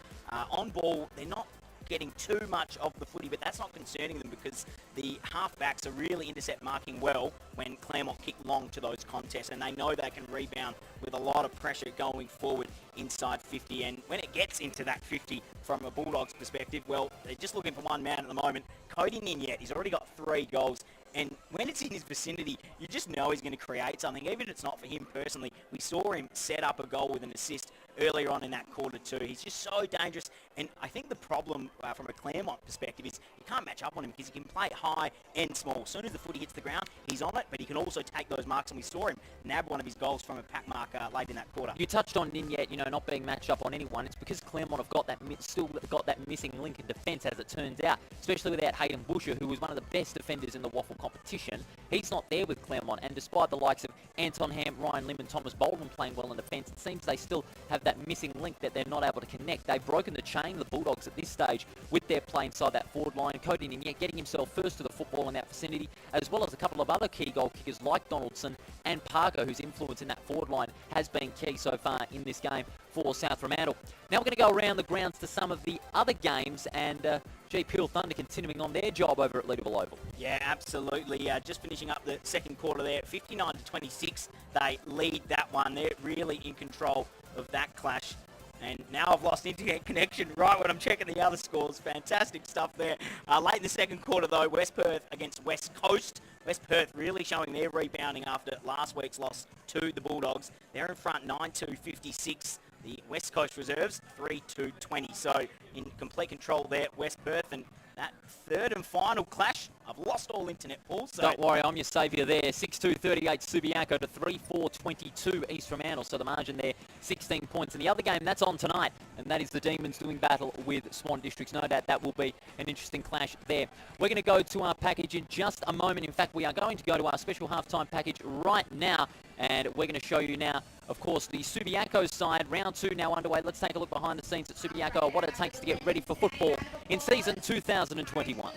On ball, they're not getting too much of the footy, but that's not concerning them because the halfbacks are really intercept marking well when Claremont kick long to those contests, and they know they can rebound with a lot of pressure going forward inside 50. And when it gets into that 50 from a Bulldogs perspective, well, they're just looking for one man at the moment. Cody Ninyet, he's already got 3 goals, and when it's in his vicinity, you just know he's going to create something, even if it's not for him personally. We saw him set up a goal with an assist earlier on in that quarter too. He's just so dangerous, and I think the problem from a Claremont perspective is you can't match up on him because he can play high and small. As soon as the footy hits the ground, he's on it, but he can also take those marks, and we saw him nab one of his goals from a pack mark late in that quarter. You touched on Ninyet, not being matched up on anyone. It's because Claremont have got that still got that missing link in defence, as it turns out, especially without Hayden Busher, who was one of the best defenders in the WAFL competition. He's not there with Claremont, and despite the likes of Anton Ham, Ryan Lim and Thomas Bolden playing well in defence, it seems they still have that missing link that they're not able to connect. They've broken the chain, the Bulldogs, at this stage with their play inside that forward line. Cody Ninyet getting himself first to the football in that vicinity, as well as a couple of other key goal kickers like Donaldson and Parker, whose influence in that forward line has been key so far in this game for South Fremantle. Now we're going to go around the grounds to some of the other games, and G. Peel Thunder continuing on their job over at Leederville Oval. Yeah, absolutely. Just finishing up the second quarter there, 59-26. They lead that one. They're really in control of that clash. And now I've lost internet connection right when I'm checking the other scores. Fantastic stuff there. Late in the second quarter, though, West Perth against West Coast. West Perth really showing their rebounding after last week's loss to the Bulldogs. They're in front 9-2-56. The West Coast reserves 3-2-20. So in complete control there, West Perth. And that third and final clash, I've lost all internet, Paul. So don't worry, I'm your saviour there. 6-2-38 Subiaco to 3-4-22 East Fremantle. So the margin there, 16 points. And the other game, that's on tonight, and that is the Demons doing battle with Swan Districts. No doubt that will be an interesting clash there. We're going to go to our package in just a moment. In fact, we are going to go to our special halftime package right now, and we're going to show you now, of course, the Subiaco side. Round 2 now underway. Let's take a look behind the scenes at Subiaco, what it takes to get ready for football in season 2021.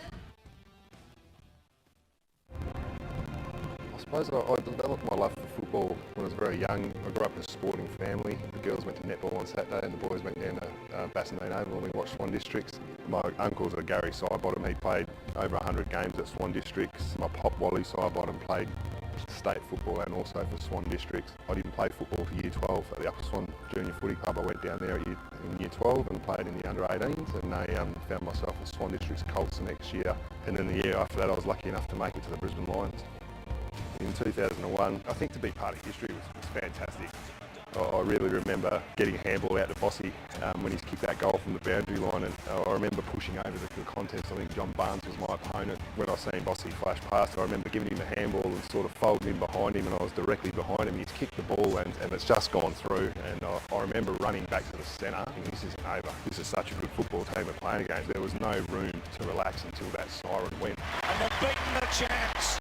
I suppose I developed my love for football when I was very young. I grew up in a sporting family. The girls went to netball on Saturday and the boys went down to Bassendean Oval and we watched Swan Districts. My uncle's a Gary Sidebottom. He played over 100 games at Swan Districts. My pop, Wally Sidebottom, played state football and also for Swan Districts. I didn't play football for Year 12 at the Upper Swan Junior Footy Club. I went down there in Year 12 and played in the under-18s, and I found myself at Swan Districts Colts the next year. And then the year after that I was lucky enough to make it to the Brisbane Lions. In 2001, I think to be part of history was fantastic. I really remember getting a handball out to Bossy when he's kicked that goal from the boundary line, and I remember pushing over the contest. I think John Barnes was my opponent. When I seen Bossy flash past, I remember giving him the handball and sort of folding in behind him, and I was directly behind him. He's kicked the ball and it's just gone through, and I remember running back to the centre thinking, this isn't over. This is such a good football team we're playing against. There was no room to relax until that siren went. And they've beaten the chance.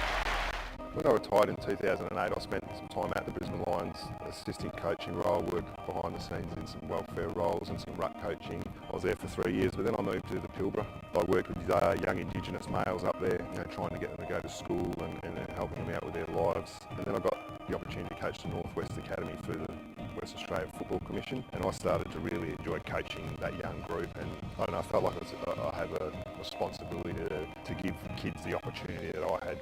When I retired in 2008, I spent some time at the Brisbane Lions, assistant coaching role, worked behind the scenes in some welfare roles and some ruck coaching. I was there for 3 years, but then I moved to the Pilbara. I worked with young Indigenous males up there, trying to get them to go to school and helping them out with their lives. And then I got the opportunity to coach the Northwest Academy through the West Australia Football Commission, and I started to really enjoy coaching that young group. And I don't know, I felt like I have a responsibility to give kids the opportunity that I had.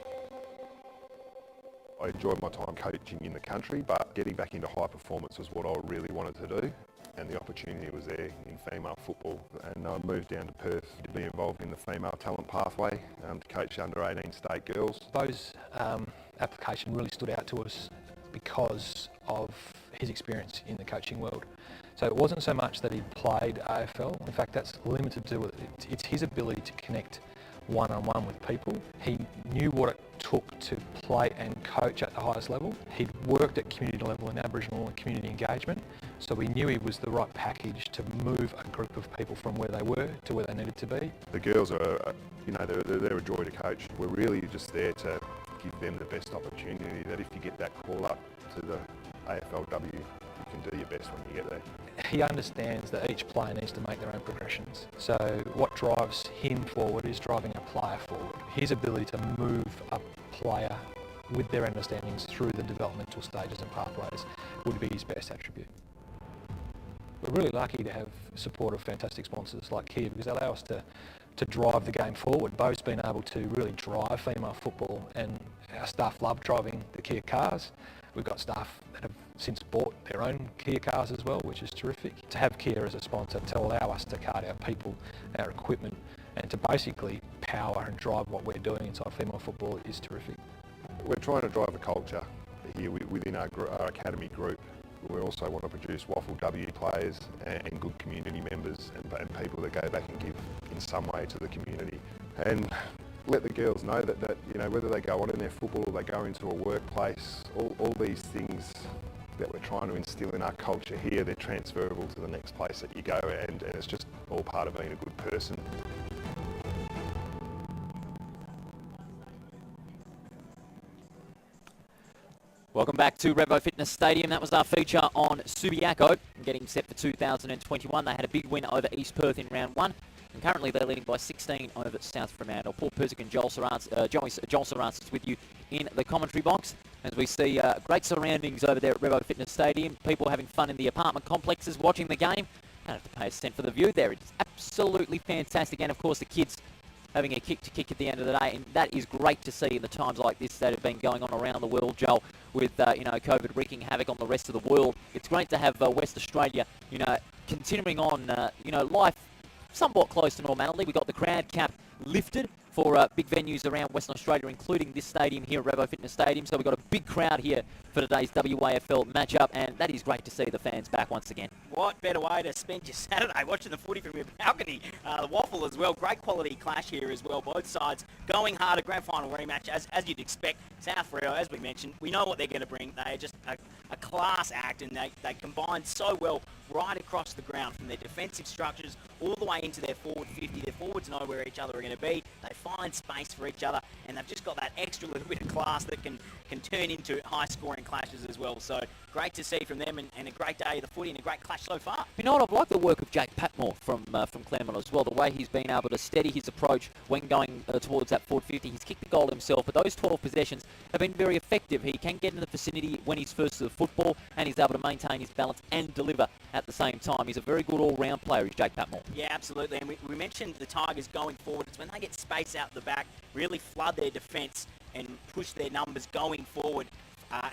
I enjoyed my time coaching in the country, but getting back into high performance was what I really wanted to do, and the opportunity was there in female football. And I moved down to Perth to be involved in the female talent pathway to coach under-18 state girls. Bo's application really stood out to us because of his experience in the coaching world. So it wasn't so much that he played AFL. In fact, that's limited to it. It's his ability to connect one-on-one with people. He knew what it took to play and coach at the highest level. He'd worked at community level in Aboriginal and community engagement, so we knew he was the right package to move a group of people from where they were to where they needed to be. The girls are, they're a joy to coach. We're really just there to give them the best opportunity, that if you get that call up to the AFLW, you can do your best when you get there. He understands that each player needs to make their own progressions. So what drives him forward is driving a player forward. His ability to move a player with their understandings through the developmental stages and pathways would be his best attribute. We're really lucky to have support of fantastic sponsors like Kia, because they allow us to drive the game forward. Bo's been able to really drive female football, and our staff love driving the Kia cars. We've got staff that have since bought their own Kia cars as well, which is terrific. To have Kia as a sponsor to allow us to card our people, our equipment, and to basically power and drive what we're doing inside female football is terrific. We're trying to drive a culture here within our academy group. We also want to produce WAFL W players and good community members and people that go back and give in some way to the community. And let the girls know that whether they go on in their football or they go into a workplace, all these things that we're trying to instill in our culture here, they're transferable to the next place that you go, and it's just all part of being a good person. Welcome back to Revo Fitness Stadium. That was our feature on Subiaco, getting set for 2021. They had a big win over East Perth in round 1. And currently they're leading by 16 over South Fremantle. Paul Persick and Joel Sarantz is with you in the commentary box as we see great surroundings over there at Revo Fitness Stadium. People having fun in the apartment complexes watching the game. I don't have to pay a cent for the view there. It's absolutely fantastic. And, of course, the kids having a kick to kick at the end of the day. And that is great to see in the times like this that have been going on around the world, Joel, with, COVID wreaking havoc on the rest of the world. It's great to have West Australia, continuing on, life somewhat close to normality. We got the crowd cap lifted for big venues around Western Australia, including this stadium here at Revo Fitness Stadium. So we've got a big crowd here for today's WAFL matchup, and that is great to see the fans back once again. What better way to spend your Saturday watching the footy from your balcony? The Waffle as well. Great quality clash here as well. Both sides going hard. A grand final rematch, as you'd expect. South Freo, as we mentioned, we know what they're going to bring. They're just a class act, and they combine so well right across the ground from their defensive structures all the way into their forward 50. Their forwards know where each other are going to be. They find space for each other, and they've just got that extra little bit of class that can turn into high-scoring clashes as well. So great to see from them, and a great day of the footy and a great clash so far. You know what? I've liked the work of Jake Patmore from Claremont as well. The way he's been able to steady his approach when going towards that forward 50. He's kicked the goal himself, but those 12 possessions have been very effective. He can get in the vicinity when he's first to the football, and he's able to maintain his balance and deliver at the same time. He's a very good all-round player, is Jake Patmore. Yeah, absolutely. And we mentioned the Tigers going forward. It's when they get space out the back, really flood their defence and push their numbers going forward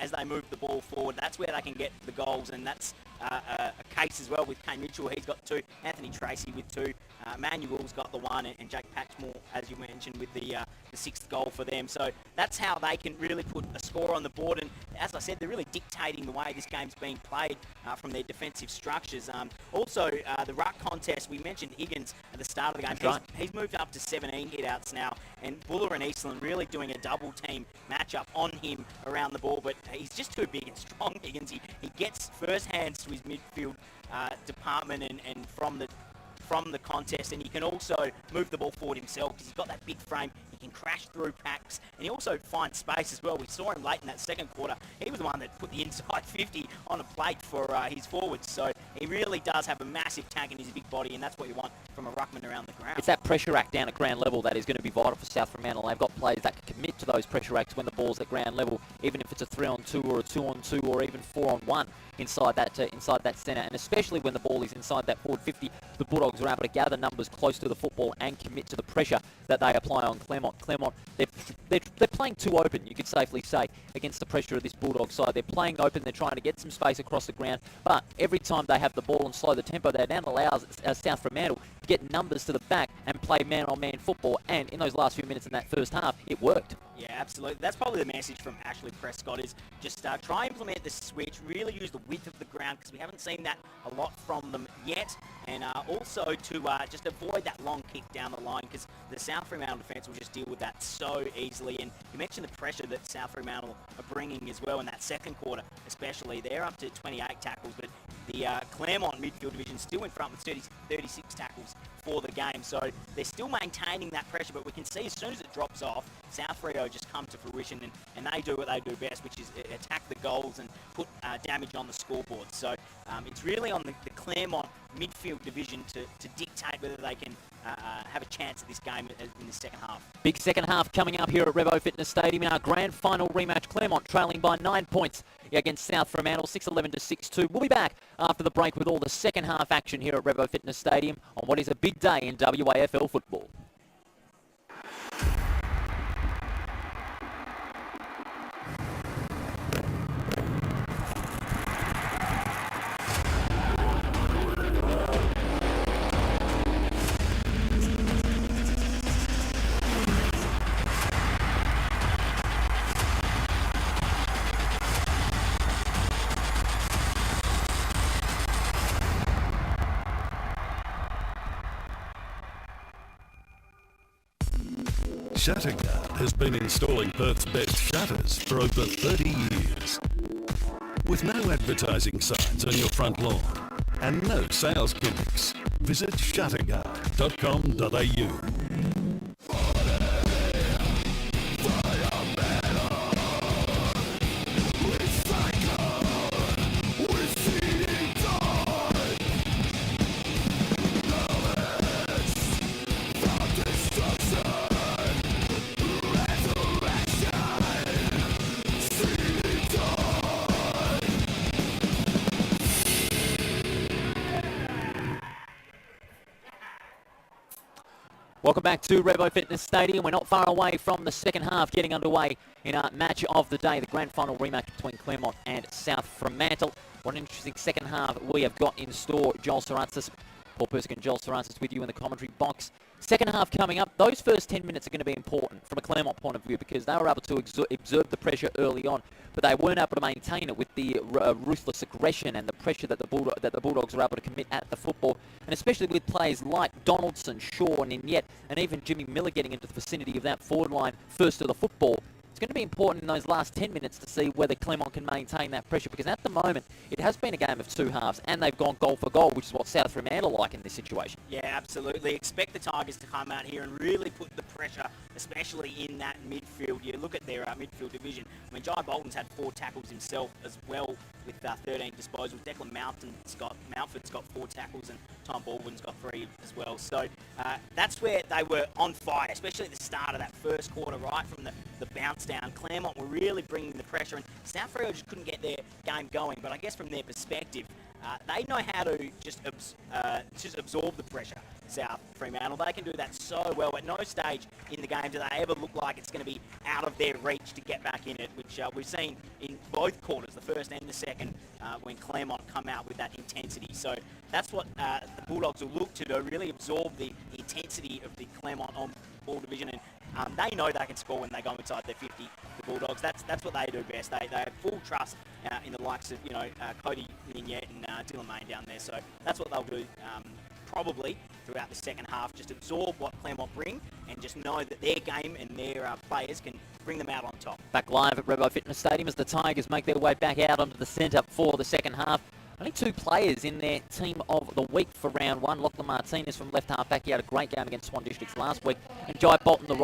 as they move the ball forward. That's where they can get the goals, and that's a case as well with Kane Mitchell. He's got 2. Anthony Tracy with 2. Manuel's got the 1, and Jake Patmore, as you mentioned, with the 6th goal for them. So that's how they can really put a score on the board. And as I said, they're really dictating the way this game's being played from their defensive structures. Also, the ruck contest, we mentioned Higgins at the start of the game. He's moved up to 17 hit-outs now, and Buller and Eastland really doing a double-team matchup on him around the ball, but he's just too big and strong, Higgins. He gets first hands to his midfield department and from the contest, and he can also move the ball forward himself because he's got that big frame. He can crash through packs, and he also finds space as well. We saw him late in that second quarter. He was the one that put the inside 50 on a plate for his forwards, so he really does have a massive tag in his big body, and that's what you want from a ruckman around the ground. It's that pressure act down at ground level that is going to be vital for South Fremantle. They've got players that can commit to those pressure acts when the ball's at ground level, even if it's a 3-on-2 or a 2-on-2 or even 4-on-1 inside that centre, and especially when the ball is inside that forward 50, the Bulldogs are able to gather numbers close to the football and commit to the pressure that they apply on Claremont. Claremont, they're playing too open, you could safely say, against the pressure of this Bulldog side. They're playing open, they're trying to get some space across the ground, but every time they have the ball and slow the tempo, that then allows South Fremantle to get numbers to the back and play man-on-man football, and in those last few minutes in that first half, it worked. Yeah, absolutely. That's probably the message from Ashley Prescott is just try and implement the switch, really use the width of the ground because we haven't seen that a lot from them yet, and also to just avoid that long kick down the line because the South Fremantle defence will just deal with that so easily. And you mentioned the pressure that South Fremantle are bringing as well in that second quarter, especially. They're up to 28 tackles, but the Claremont midfield division still in front with 36 tackles for the game. So they're still maintaining that pressure, but we can see as soon as it drops off, South Freo just come to fruition, and they do what they do best, which is attack the goals and put damage on the scoreboard. So it's really on the Claremont midfield division to dictate whether they can have a chance at this game in the second half. Big second half coming up here at Revo Fitness Stadium in our grand final rematch. Claremont trailing by 9 points against South Fremantle, 6-11 to 6-2. We'll be back after the break with all the second half action here at Revo Fitness Stadium on what is a big day in WAFL football. Shutterguard has been installing Perth's best shutters for over 30 years. With no advertising signs on your front lawn and no sales gimmicks, visit shutterguard.com.au. Welcome back to Revo Fitness Stadium. We're not far away from the second half getting underway in our match of the day, the grand final rematch between Claremont and South Fremantle. What an interesting second half we have got in store. Joel Sarantzis, Paul Persican, Joel Sarantzis with you in the commentary box. Second half coming up. Those first 10 minutes are going to be important from a Claremont point of view because they were able to exert the pressure early on, but they weren't able to maintain it with the ruthless aggression and the pressure that the Bulldogs were able to commit at the football, and especially with players like Donaldson, Shaw, Ninyet, and even Jimmy Miller getting into the vicinity of that forward line first to the football. It's going to be important in those last 10 minutes to see whether Claremont can maintain that pressure, because at the moment it has been a game of two halves and they've gone goal for goal, which is what South Fremantle like in this situation. Yeah, absolutely. Expect the Tigers to come out here and really put the pressure, especially in that midfield. You look at their midfield division. I mean, Jai Bolton's had 4 tackles himself as well with 13 disposals. Declan Mountford's got 4 tackles, and Tom Baldwin's got 3 as well. So that's where they were on fire, especially at the start of that first quarter, right from the bounce down. Claremont were really bringing the pressure, and South Freo just couldn't get their game going. But I guess from their perspective, they know how to just absorb the pressure. South Fremantle, they can do that so well. At no stage in the game do they ever look like it's going to be out of their reach to get back in it, which we've seen in both quarters, the first and the second, when Claremont come out with that intensity. So that's what the Bulldogs will look to do, really absorb the intensity of the Claremont on-ball division, and they know they can score when they go inside their 50, the Bulldogs. That's what they do best. They have full trust in the likes of Cody Ninyet and Dylan Main down there. So that's what they'll do probably throughout the second half. Just absorb what Claremont bring and just know that their game and their players can bring them out on top. Back live at Revo Fitness Stadium as the Tigers make their way back out onto the centre for the second half. Only 2 players in their team of the week for round 1. Lachlan Martinez from left half back. He had a great game against Swan Districts last week. And Jai Bolton, the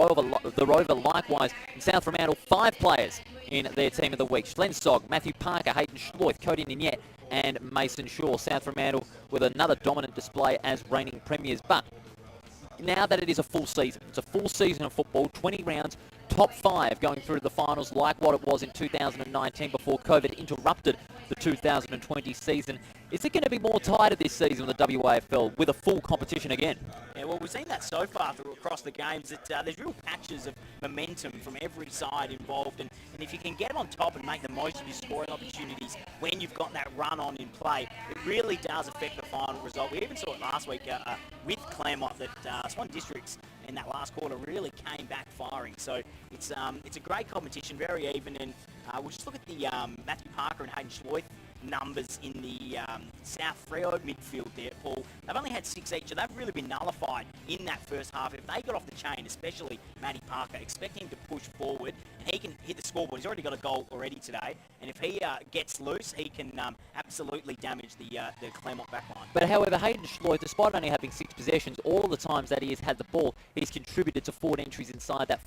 Rover likewise. In South Fremantle, 5 players in their team of the week. Schlensog, Matthew Parker, Hayden Schloith, Cody Ninyet and Mason Shaw. South Fremantle with another dominant display as reigning premiers. But now that it is a full season, it's a full season of football, 20 rounds, top 5 going through to the finals like what it was in 2019 before COVID interrupted the 2020 season. Is it going to be more tighter this season with the WAFL with a full competition again? Yeah, well, we've seen that so far across the games that there's real patches of momentum from every side involved, and if you can get on top and make the most of your scoring opportunities when you've got that run on in play, it really does affect the final result. We even saw it last week with Claremont that Swan Districts in that last quarter really came back firing. So it's a great competition, very even, and we'll just look at the Matthew Parker and Hayden Schloith numbers in the South Freo midfield there, Paul. They've only had 6 each, so they've really been nullified in that first half. If they got off the chain, especially Matty Parker, expect him to push forward, and he can hit the scoreboard. He's already got a goal already today, and if he gets loose, he can absolutely damage the Claremont backline. But however, Hayden Schloith, despite only having 6 possessions, all of the times that he has had the ball, he's contributed to forward entries inside that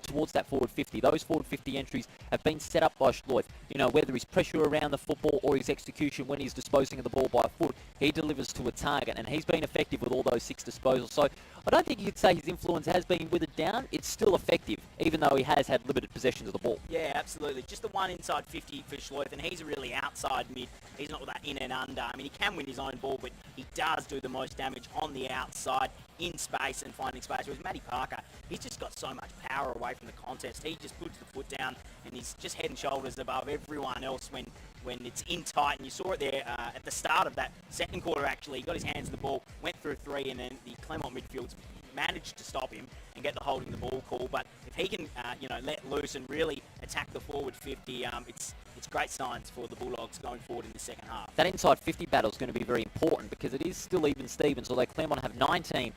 towards that forward 50. Those forward 50 entries have been set up by Schloith. Whether his pressure around the football or his execution when he's disposing of the ball by foot, he delivers to a target, and he's been effective with all those 6 disposals. So I don't think you could say his influence has been withered down. It's still effective, even though he has had limited possessions of the ball. Yeah, absolutely. Just the one inside 50 for Schloith, and he's a really outside mid. He's not that in and under. I mean, he can win his own ball, but he does do the most damage on the outside, in space and finding space. Whereas Matty Parker, he's just got so much power away from the contest. He just puts the foot down, and he's just head and shoulders above everyone else when it's in tight. And you saw it there at the start of that second quarter, actually. He got his hands on the ball, went through 3, and then the Claremont midfields managed to stop him and get the holding the ball call. But if he can, let loose and really attack the forward 50, it's great signs for the Bulldogs going forward in the second half. That inside 50 battle is going to be very important because it is still even Stevens, although Claremont have 19.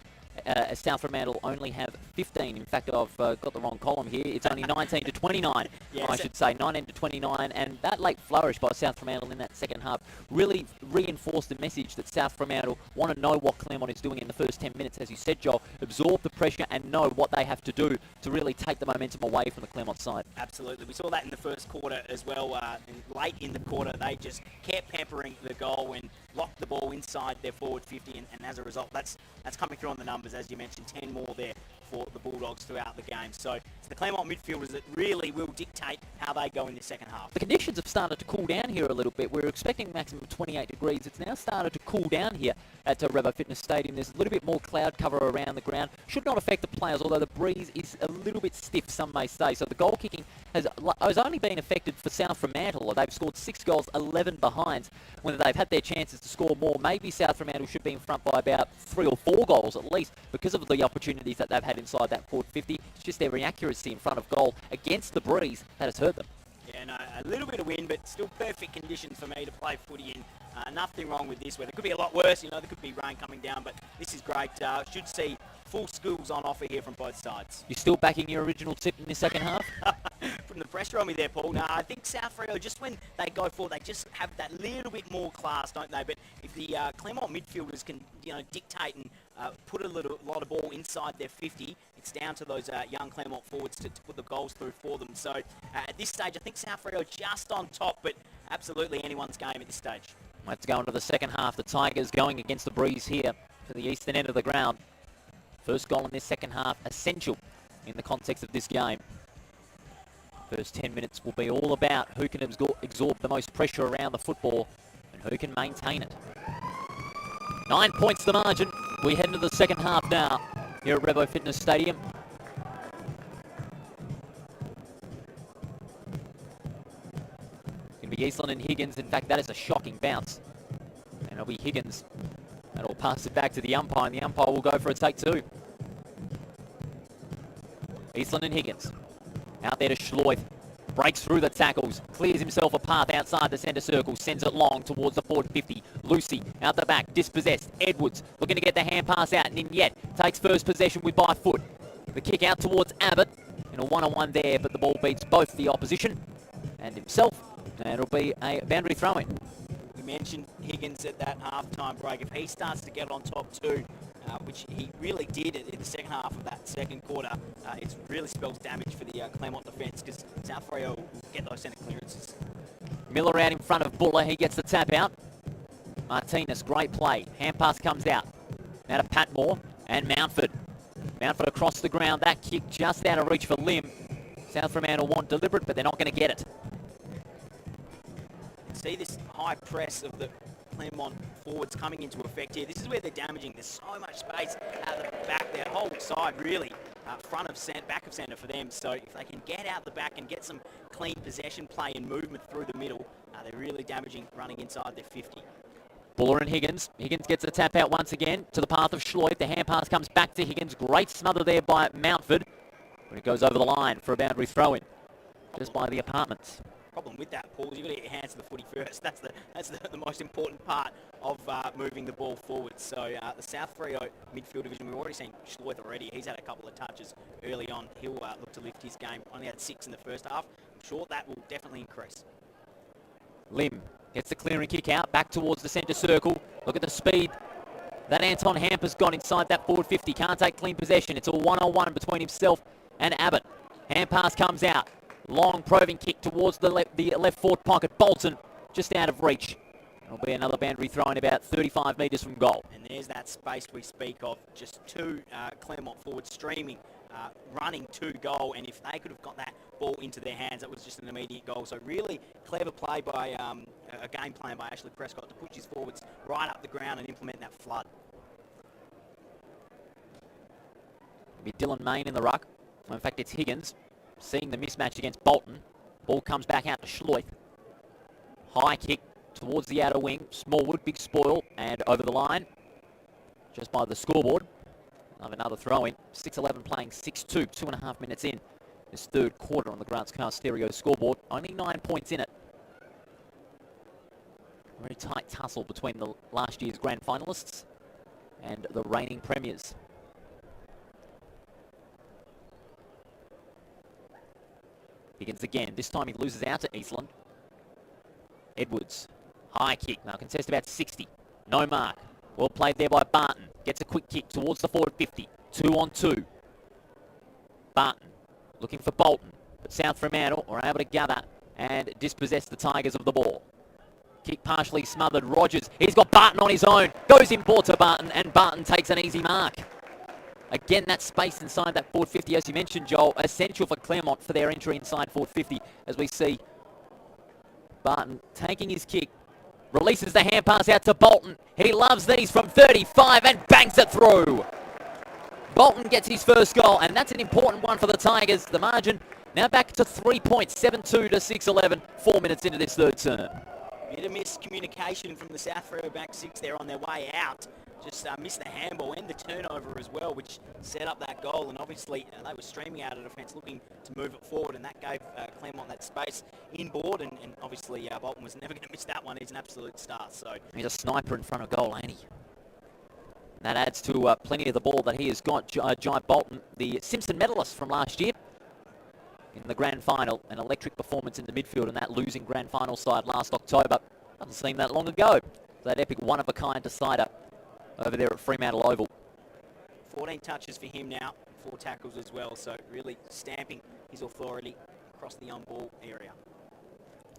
South Fremantle only have 15. In fact, I've got the wrong column here. It's only 19 to 29, yes, I should say, 19 to 29. And that late flourish by South Fremantle in that second half really reinforced the message that South Fremantle want to know what Claremont is doing in the first 10 minutes. As you said, Joel, absorb the pressure and know what they have to do to really take the momentum away from the Claremont side. Absolutely. We saw that in the first quarter as well. And late in the quarter, they just kept pampering the goal and locked the ball inside their forward 50. And as a result, that's coming through on the numbers. As you mentioned, 10 more there for the Bulldogs throughout the game. So It's the Claremont midfielders that really will dictate how they go in the second half. The conditions have started to cool down here a little bit. We're expecting maximum 28 degrees. It's now started to cool down here at Revo Fitness Stadium. There's a little bit more cloud cover around the ground. Should not affect the players, although the breeze is a little bit stiff, some may say. So the goal kicking has only been affected for South Fremantle. They've scored 6 goals, 11 behinds. When they've had their chances to score more, maybe South Fremantle should be in front by about 3 or 4 goals at least because of the opportunities that they've had inside that forward 50. It's just their inaccuracy in front of goal against the breeze that has hurt them. Yeah, no, a little bit of wind, but still perfect conditions for me to play footy in. Nothing wrong with this weather. It could be a lot worse, there could be rain coming down, but this is great. Should see full schools on offer here from both sides. You're still backing your original tip in this second half? From the pressure on me there, Paul. No, I think South Freo, just when they go forward, they just have that little bit more class, don't they? But if the Claremont midfielders can, dictate and put a lot of ball inside their 50, it's down to those young Claremont forwards to put the goals through for them. So at this stage, I think South Freo just on top, but absolutely anyone's game at this stage. Let's go into the second half. The Tigers going against the breeze here for the eastern end of the ground. First goal in this second half, essential in the context of this game. First 10 minutes will be all about who can absorb the most pressure around the football and who can maintain it. 9 points the margin. We head into the second half now here at Revo Fitness Stadium. It's going to be Eastland and Higgins. In fact, that is a shocking bounce. And it'll be Higgins that'll pass it back to the umpire, and the umpire will go for a take 2. Eastland and Higgins. Out there to Schloith. Breaks through the tackles. Clears himself a path outside the centre circle. Sends it long towards the forward 50. Lucy out the back. Dispossessed. Edwards looking to get the hand pass out. And in yet takes first possession with by foot. The kick out towards Abbott. In a one-on-one there, but the ball beats both the opposition and himself. And it'll be a boundary throw-in. We mentioned Higgins at that half-time break. If he starts to get on top too, which he really did in the second half of that second quarter, it really spells damage for the Claremont defence because South Freo will get those centre clearances. Miller out in front of Buller. He gets the tap out. Martinez, great play. Hand pass comes out. Now to Patmore and Mountford. Mountford across the ground. That kick just out of reach for Lim. South Fremantle want deliberate, but they're not going to get it. See this high press of the Claremont forwards coming into effect here. This is where they're damaging. There's so much space out the back. Their whole side really front of centre, back of centre for them. So if they can get out the back and get some clean possession play and movement through the middle, they're really damaging running inside their 50. Buller and Higgins. Higgins gets the tap out once again to the path of Schloith. The hand pass comes back to Higgins. Great smother there by Mountford. But it goes over the line for a boundary throw-in just by the apartments. Problem with that, Paul, is you've got to get your hands to the footy first. That's the most important part of moving the ball forward. So the South Freo midfield division, we've already seen Schloith already. He's had a couple of touches early on. He'll look to lift his game. Only had 6 in the first half. I'm sure that will definitely increase. Lim gets the clearing kick out, back towards the centre circle. Look at the speed that Anton Hamper's got inside that forward 50. Can't take clean possession. It's a one-on-one between himself and Abbott. Hand pass comes out. Long probing kick towards the left forward pocket. Bolton just out of reach. It'll be another boundary throw in about 35 metres from goal. And there's that space we speak of. Just 2 Claremont forwards streaming, running to goal. And if they could have got that ball into their hands, that was just an immediate goal. So really clever play by a game plan by Ashley Prescott to push his forwards right up the ground and implement that flood. It'll be Dylan Main in the ruck. In fact, it's Higgins. Seeing the mismatch against Bolton. Ball comes back out to Schloith. High kick towards the outer wing. Smallwood, big spoil, and over the line. Just by the scoreboard. Have another throw-in. 6-11 playing 6-2. 2.5 minutes in. This third quarter on the Grants Car Stereo scoreboard. Only 9 points in it. Very tight tussle between the last year's grand finalists and the reigning premiers. Higgins again. This time he loses out to Eastland. Edwards. High kick. Now contest about 60. No mark. Well played there by Barton. Gets a quick kick towards the forward 50. 2-on-2. Barton looking for Bolton. But South Fremantle are able to gather and dispossess the Tigers of the ball. Kick partially smothered. Rogers. He's got Barton on his own. Goes in ball to Barton, and Barton takes an easy mark. Again, that space inside that forward 50, as you mentioned, Joel, essential for Claremont for their entry inside forward 50, as we see Barton taking his kick, releases the hand pass out to Bolton. He loves these from 35 and bangs it through. Bolton gets his first goal, and that's an important one for the Tigers. The margin now back to 3 points, 7-2 to 6-11, 4 minutes into this third term. Bit of miscommunication from the South Freo back six there on their way out. Just missed the handball and the turnover as well, which set up that goal. And obviously, they were streaming out of defence, looking to move it forward, and that gave Claremont that space inboard. And obviously, Bolton was never going to miss that one. He's an absolute star. So he's a sniper in front of goal, ain't he? That adds to plenty of the ball that he has got. Jai Bolton, the Simpson medalist from last year in the grand final, an electric performance in the midfield in that losing grand final side last October. Doesn't seem that long ago. That epic one-of-a-kind decider over there at Fremantle Oval. 14 touches for him now, 4 tackles as well, so really stamping his authority across the on-ball area.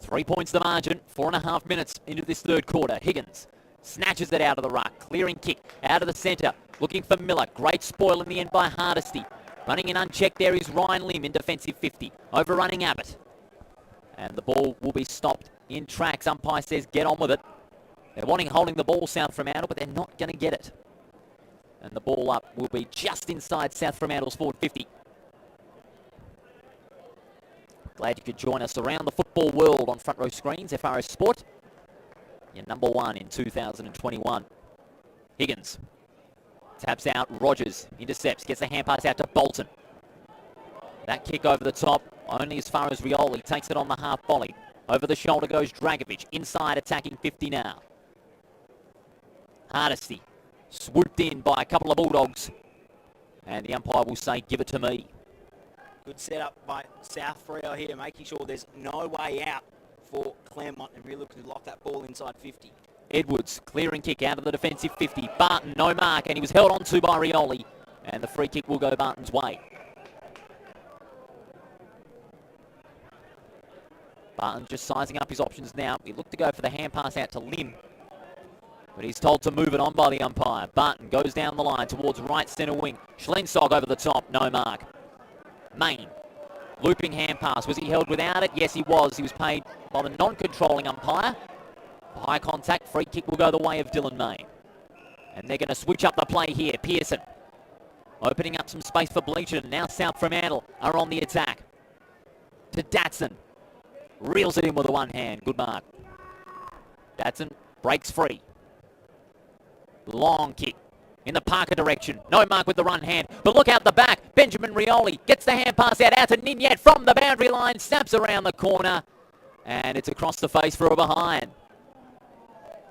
3 points the margin, 4.5 minutes into this third quarter. Higgins snatches it out of the ruck, clearing kick out of the centre, looking for Miller. Great spoil in the end by Hardesty. Running in unchecked there is Ryan Lim in defensive 50, overrunning Abbott. And the ball will be stopped in tracks. Umpire says get on with it. They're wanting holding the ball, South Fremantle, but they're not going to get it. And the ball up will be just inside South Fremantle's forward 50. Glad you could join us around the football world on Front Row Screens, FRS Sport. Your number one in 2021. Higgins taps out, Rogers intercepts, gets the hand pass out to Bolton. That kick over the top, only as far as Rioli, takes it on the half volley. Over the shoulder goes Dragovic, inside attacking 50 now. Hardesty, swooped in by a couple of Bulldogs. And the umpire will say, give it to me. Good setup by South Freo here, making sure there's no way out for Claremont and really looking to lock that ball inside 50. Edwards, clearing kick out of the defensive 50. Barton, no mark, and he was held on to by Rioli. And the free kick will go Barton's way. Barton just sizing up his options now. He looked to go for the hand pass out to Lim, but he's told to move it on by the umpire. Barton goes down the line towards right centre wing. Schlensog over the top, no mark. Main, looping hand pass. Was he held without it? Yes, he was. He was paid by the non-controlling umpire. High contact, free kick will go the way of Dylan Main. And they're going to switch up the play here. Pearson opening up some space for Bleacherton. Now South Fremantle are on the attack. To Datson. Reels it in with the one hand. Good mark. Datson breaks free. Long kick in the Parker direction. No mark with the run hand. But look out the back. Benjamin Rioli gets the hand pass out to Ninyet from the boundary line. Snaps around the corner. And it's across the face for a behind.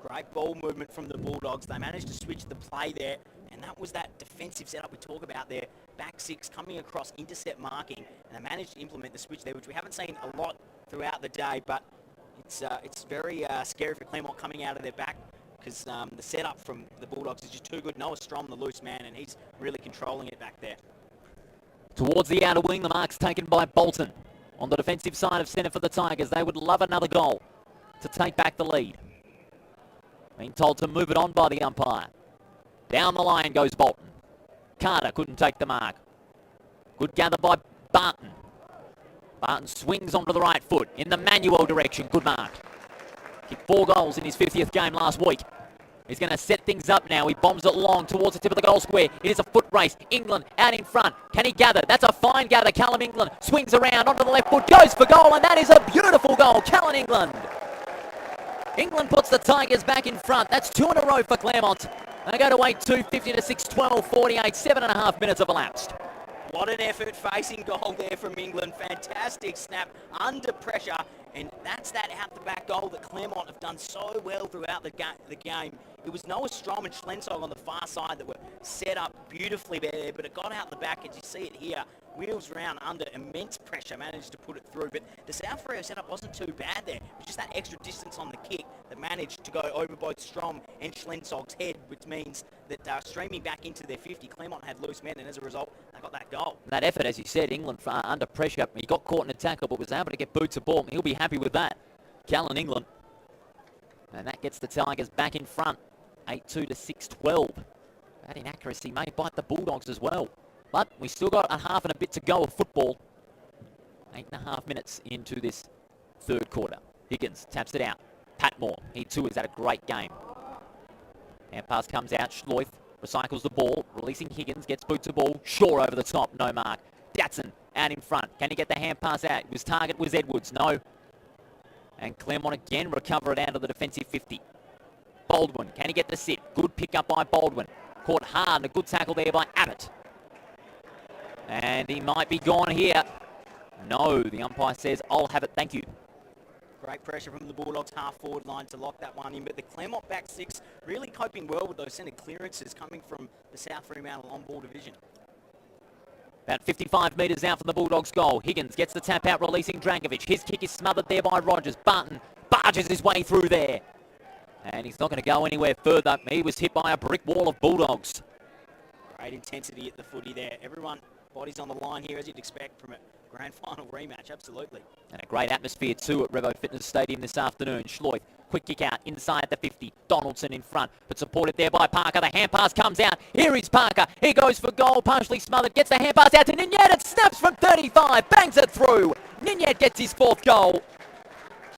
Great ball movement from the Bulldogs. They managed to switch the play there. And that was that defensive setup we talk about there. Back six coming across, intercept marking. And they managed to implement the switch there, which we haven't seen a lot throughout the day. But it's very scary for Claremont coming out of their back, because the setup from the Bulldogs is just too good. Noah Strom, the loose man, and he's really controlling it back there. Towards the outer wing, the mark's taken by Bolton. On the defensive side of centre for the Tigers, they would love another goal to take back the lead. Being told to move it on by the umpire. Down the line goes Bolton. Carter couldn't take the mark. Good gather by Barton. Barton swings onto the right foot in the Manuel direction. Good mark. Kicked 4 goals in his 50th game last week. He's going to set things up now. He bombs it long towards the tip of the goal square. It is a foot race. England out in front. Can he gather? That's a fine gather. Callum England swings around onto the left foot. Goes for goal, and that is a beautiful goal. Callum England. England puts the Tigers back in front. That's 2 in a row for Claremont. They go to 8-2, 50 to 6, 12, 48, 7.5 minutes have elapsed. What an effort facing goal there from England. Fantastic snap under pressure. And that's that out-the-back goal that Claremont have done so well throughout the game. It was Noah Strom and Schlensog on the far side that were set up beautifully there, but it got out the back, as you see it here. Wheels round under immense pressure, managed to put it through. But the South Freo setup wasn't too bad there. It was just that extra distance on the kick that managed to go over both Strom and Schlensog's head, which means that streaming back into their 50, Claremont had loose men, and as a result, they got that goal. That effort, as you said, England under pressure. He got caught in a tackle, but was able to get boots of ball. He'll be happy with that. Callan England. And that gets the Tigers back in front. 8-2 to 6-12. That inaccuracy may bite the Bulldogs as well. But we still got a half and a bit to go of football. 8.5 minutes into this third quarter. Higgins taps it out. Patmore, he too has had a great game. Hand pass comes out. Schloith recycles the ball. Releasing Higgins, gets boot to ball. Shaw over the top, no mark. Datson out in front. Can he get the hand pass out? His target was Edwards, no. And Claremont again recover it out of the defensive 50. Baldwin, can he get the sit? Good pick up by Baldwin. Caught hard and a good tackle there by Abbott. And he might be gone here. No, the umpire says, I'll have it, thank you. Great pressure from the Bulldogs half-forward line to lock that one in, but the Claremont back six really coping well with those centre clearances coming from the South Fremantle on-ball division. About 55 metres out from the Bulldogs' goal. Higgins gets the tap out, releasing Drankovic. His kick is smothered there by Rogers. Barton barges his way through there. And he's not going to go anywhere further. He was hit by a brick wall of Bulldogs. Great intensity at the footy there. Everyone, bodies on the line here, as you'd expect from a grand final rematch, absolutely. And a great atmosphere too at Revo Fitness Stadium this afternoon. Schloith, quick kick out inside the 50. Donaldson in front, but supported there by Parker. The hand pass comes out. Here is Parker. He goes for goal, partially smothered. Gets the hand pass out to Ninyet. It snaps from 35. Bangs it through. Ninyet gets his fourth goal.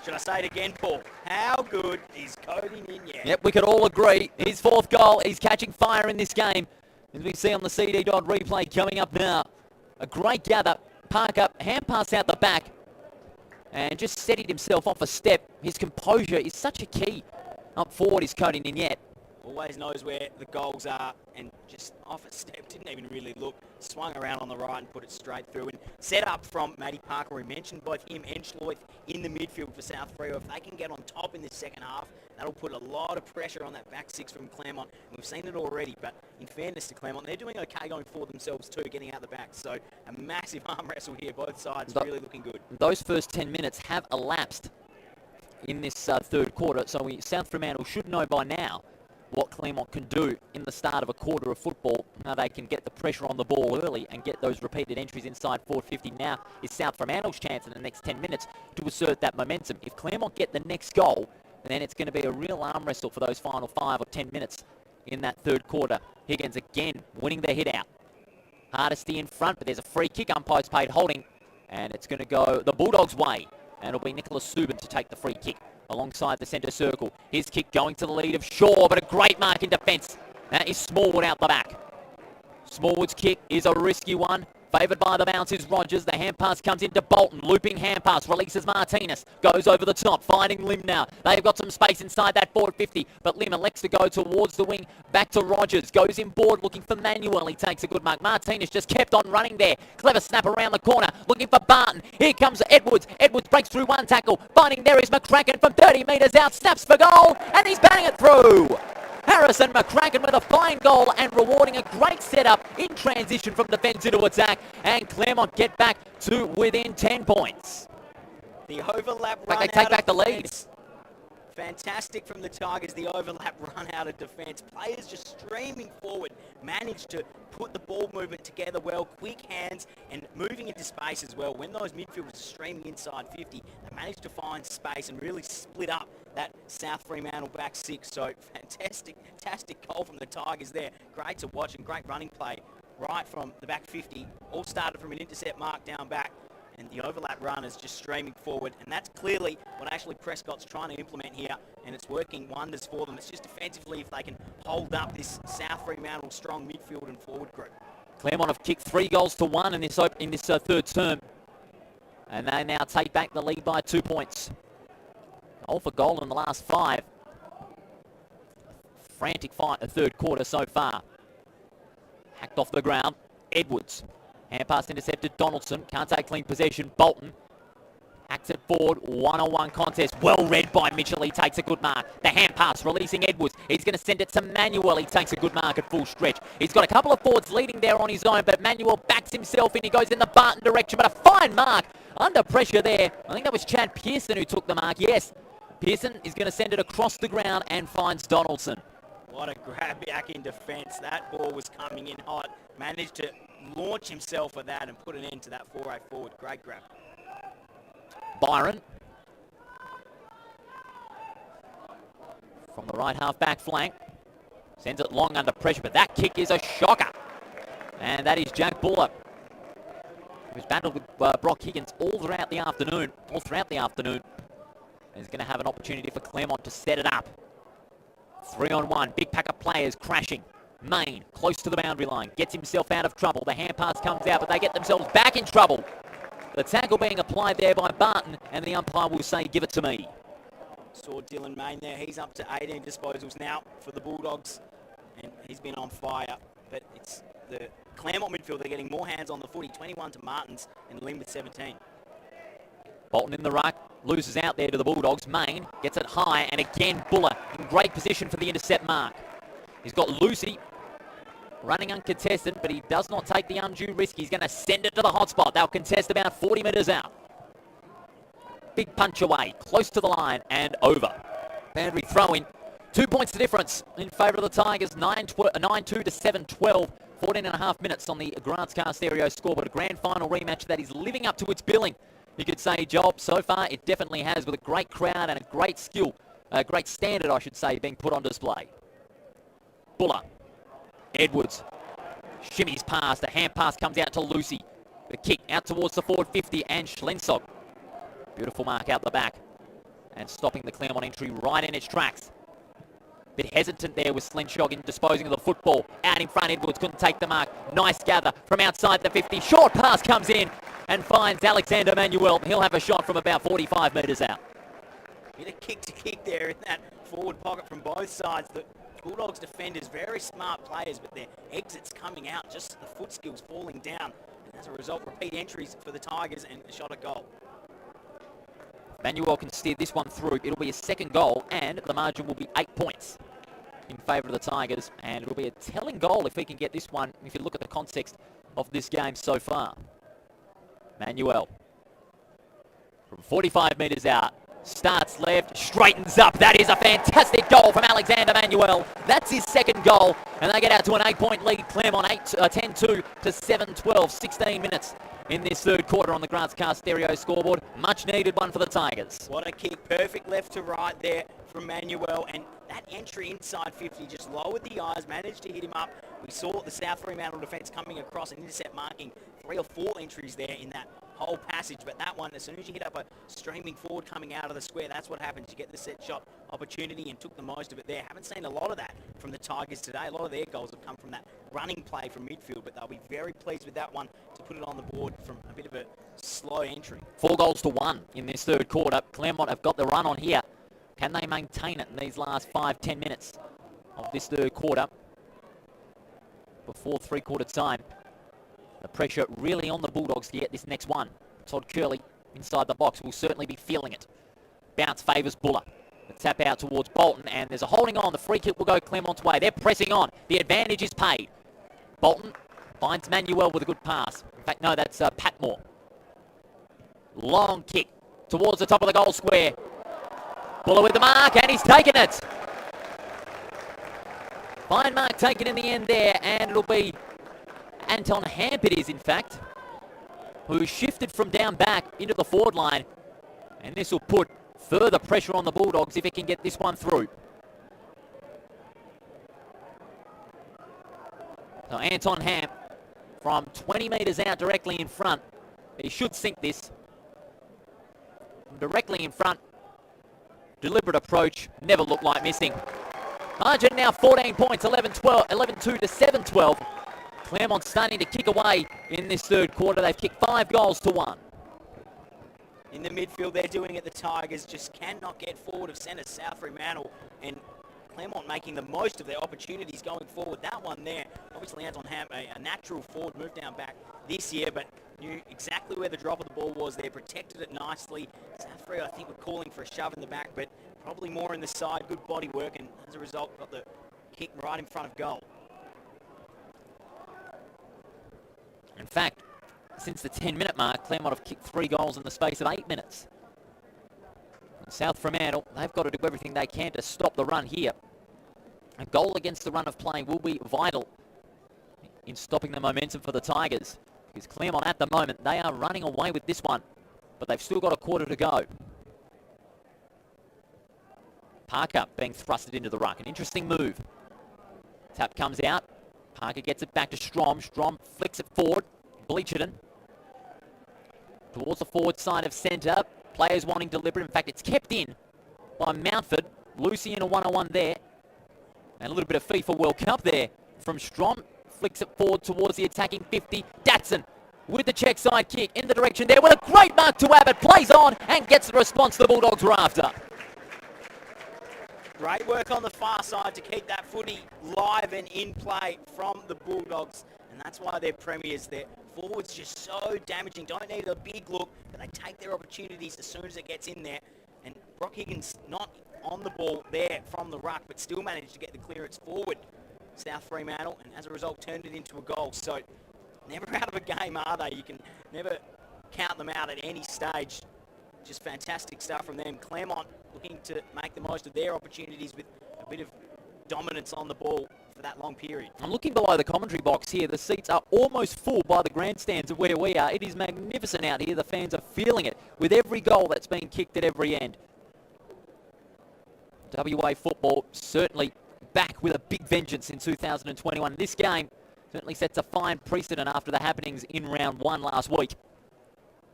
Should I say it again, Paul? How good is Cody Ninyet? Yep, we could all agree. His fourth goal. He's catching fire in this game. As we see on the CD Dodd replay coming up now. A great gather. Parker, hand pass out the back. And just steadied himself off a step. His composure is such a key. Up forward is Cody Ninyet. Always knows where the goals are and just off a step, didn't even really look. Swung around on the right and put it straight through. And set up from Matty Parker. We mentioned both him and Schloith in the midfield for South Freo. If they can get on top in this second half, that'll put a lot of pressure on that back six from Claremont. And we've seen it already, but in fairness to Claremont, they're doing okay going forward themselves too, getting out the back. So a massive arm wrestle here, both sides really looking good. Those first 10 minutes have elapsed in this third quarter, so South Fremantle should know by now what Claremont can do in the start of a quarter of football. Now they can get the pressure on the ball early and get those repeated entries inside 450. Now is South Fremantle's chance in the next 10 minutes to assert that momentum. If Claremont get the next goal, then it's going to be a real arm wrestle for those final 5 or 10 minutes in that third quarter. Higgins again winning the hit out. Hardesty in front, but there's a free kick. Umpire's paid holding, and it's going to go the Bulldogs' way. And it'll be Nicholas Subin to take the free kick alongside the centre circle. His kick going to the lead of Shaw, but a great mark in defence. That is Smallwood out the back. Smallwood's kick is a risky one. Favoured by the bounce is Rogers. The hand pass comes into Bolton. Looping hand pass. Releases Martinez. Goes over the top. Finding Lim now. They've got some space inside that forward 50. But Lim elects to go towards the wing. Back to Rogers. Goes in board looking for Manuel. He takes a good mark. Martinez just kept on running there. Clever snap around the corner. Looking for Barton. Here comes Edwards. Edwards breaks through one tackle. Finding there is McCracken from 30 metres out. Snaps for goal. And he's batting it through. Harrison McCracken with a fine goal and rewarding a great setup in transition from defence into attack. And Claremont get back to within 10 points. The overlap run They take back the lead. Fantastic from the Tigers, the overlap run out of defence. Players just streaming forward, managed to put the ball movement together well, quick hands and moving into space as well. When those midfielders are streaming inside 50, they managed to find space and really split up that South Fremantle back six. So fantastic goal from the Tigers there. Great to watch and great running play right from the back 50. All started from an intercept mark down back. And the overlap run is just streaming forward. And that's clearly what Ashley Prescott's trying to implement here. And it's working wonders for them. It's just defensively if they can hold up this South Fremantle strong midfield and forward group. Claremont have kicked 3 goals to 1 in this third term. And they now take back the lead by 2 points. Goal for goal in the last 5. Frantic fight the third quarter so far. Hacked off the ground. Edwards. Hand pass intercepted. Donaldson can't take clean possession. Bolton hacks it forward. 1-on-1 contest. Well read by Mitchell. He takes a good mark. The hand pass releasing Edwards. He's going to send it to Manuel. He takes a good mark at full stretch. He's got a couple of forwards leading there on his own, but Manuel backs himself in. He goes in the Barton direction, but a fine mark under pressure there. I think that was Chad Pearson who took the mark. Yes, Pearson is going to send it across the ground and finds Donaldson. What a grab back in defence. That ball was coming in hot. Managed to launch himself at that and put an end to that 4-8 forward. Great grab. Byron from the right half back flank. Sends it long under pressure, but that kick is a shocker. And that is Jack Buller, who's battled with Brock Higgins all throughout the afternoon. He's going to have an opportunity for Claremont to set it up. 3-on-1, big pack of players crashing. Main, close to the boundary line, gets himself out of trouble. The hand pass comes out, but they get themselves back in trouble. The tackle being applied there by Barton, and the umpire will say, give it to me. Saw Dylan Main there. He's up to 18 disposals now for the Bulldogs, and he's been on fire. But it's the Claremont midfield. They're getting more hands on the footy. 21 to Martins and Lynn with 17. Bolton in the ruck, loses out there to the Bulldogs. Main gets it high, and again Buller in great position for the intercept mark. He's got Lucy running uncontested, but he does not take the undue risk. He's going to send it to the hot spot. They'll contest about 40 metres out. Big punch away, close to the line and over. Boundary throw-in. 2 points the difference in favour of the Tigers. 9-2 to 7-12. 14 and a half minutes on the Grants Car Stereo scoreboard. A grand final rematch that is living up to its billing. You could say, Joel, so far it definitely has, with a great crowd and a great skill, a great standard, I should say, being put on display. Buller. Edwards. Shimmies past. The hand pass comes out to Lucy. The kick out towards the forward 50 and Schlensog. Beautiful mark out the back. And stopping the Claremont entry right in its tracks. Bit hesitant there with Schlensog in disposing of the football. Out in front, Edwards couldn't take the mark. Nice gather from outside the 50. Short pass comes in and finds Alexander Manuel. He'll have a shot from about 45 metres out. Bit of kick to kick there in that forward pocket from both sides. The Bulldogs defenders, very smart players, but their exits coming out, just the foot skills falling down. And as a result, repeat entries for the Tigers and a shot at goal. Manuel can steer this one through. It'll be a second goal, and the margin will be 8 points in favour of the Tigers. And it'll be a telling goal if we can get this one, if you look at the context of this game so far. Manuel, from 45 metres out, starts left, straightens up. That is a fantastic goal from Alexander Manuel. That's his second goal, and they get out to an 8-point lead. Claremont 10-2 to 7-12. 16 minutes in this third quarter on the Grants Car Stereo scoreboard. Much needed one for the Tigers. What a kick. Perfect left to right there from Manuel, and that entry inside 50 just lowered the eyes, managed to hit him up. We saw the South Fremantle defence coming across and intercept marking 3 or 4 entries there in that whole passage, but that one, as soon as you hit up a streaming forward coming out of the square, that's what happens. You get the set shot opportunity and took the most of it there. Haven't seen a lot of that from the Tigers today. A lot of their goals have come from that running play from midfield, but they'll be very pleased with that one to put it on the board from a bit of a slow entry. 4 goals to 1 in this third quarter. Claremont have got the run on here. Can they maintain it in these last 5-10 minutes of this third quarter before three-quarter time? The pressure really on the Bulldogs to get this next one. Todd Curley inside the box will certainly be feeling it. Bounce favours Buller. The tap out towards Bolton, and there's a holding on. The free kick will go Claremont's way. They're pressing on. The advantage is paid. Bolton finds Manuel with a good pass. In fact, no, that's Patmore. Long kick towards the top of the goal square. Buller with the mark, and he's taken it. Fine mark taken in the end there, and it'll be Anton Hamp, it is in fact, who shifted from down back into the forward line. And this will put further pressure on the Bulldogs if it can get this one through. So Anton Hamp from 20 metres out directly in front. He should sink this. Directly in front. Deliberate approach. Never looked like missing. Margin now 14 points. 11-2 to 7-12. Claremont starting to kick away in this third quarter. They've kicked 5 goals to 1. In the midfield, they're doing it. The Tigers just cannot get forward of centre. South Fremantle and Claremont making the most of their opportunities going forward. That one there, obviously Anton Ham, a natural forward move down back this year, but knew exactly where the drop of the ball was there, protected it nicely. South Free, I think, were calling for a shove in the back, but probably more in the side. Good body work, and as a result, got the kick right in front of goal. In fact, since the 10-minute mark, Claremont have kicked 3 goals in the space of 8 minutes. South Fremantle, they've got to do everything they can to stop the run here. A goal against the run of play will be vital in stopping the momentum for the Tigers. Because Claremont at the moment, they are running away with this one. But they've still got a quarter to go. Parker being thrusted into the ruck. An interesting move. Tap comes out. Parker gets it back to Strom. Strom flicks it forward. Bleacherton towards the forward side of centre. Players wanting deliberate. In fact, it's kept in by Mountford. Lucy in a 1-on-1 there. And a little bit of FIFA World Cup there from Strom. Flicks it forward towards the attacking 50. Datson with the check side kick in the direction there with a great mark to Abbott. Plays on and gets the response the Bulldogs were after. Great work on the far side to keep that footy live and in play from the Bulldogs. And that's why they're premiers. Their forwards just so damaging. Don't need a big look, but they take their opportunities as soon as it gets in there. And Brock Higgins not on the ball there from the ruck, but still managed to get the clearance forward. South Fremantle, and as a result turned it into a goal. So never out of a game, are they? You can never count them out at any stage. Just fantastic stuff from them. Claremont looking to make the most of their opportunities with a bit of dominance on the ball for that long period. I'm looking below the commentary box here. The seats are almost full by the grandstands of where we are. It is magnificent out here. The fans are feeling it with every goal that's being kicked at every end. WA football certainly back with a big vengeance in 2021. This game certainly sets a fine precedent after the happenings in round 1 last week.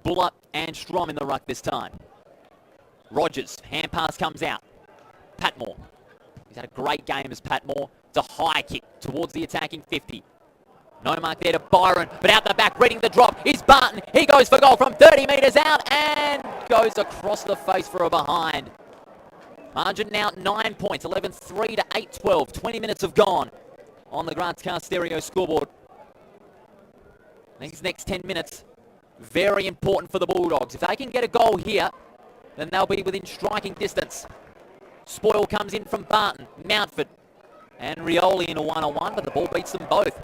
Buller and Strom in the ruck this time. Rogers, hand pass comes out. Patmore. He's had a great game as Patmore. It's a high kick towards the attacking 50. No mark there to Byron, but out the back, reading the drop is Barton. He goes for goal from 30 metres out and goes across the face for a behind. Margin now 9 points, 11-3 to 8-12. 20 minutes have gone on the Grants Car Stereo scoreboard. These next 10 minutes, very important for the Bulldogs. If they can get a goal here, then they'll be within striking distance. Spoil comes in from Barton, Mountford, and Rioli in a 1-on-1, but the ball beats them both.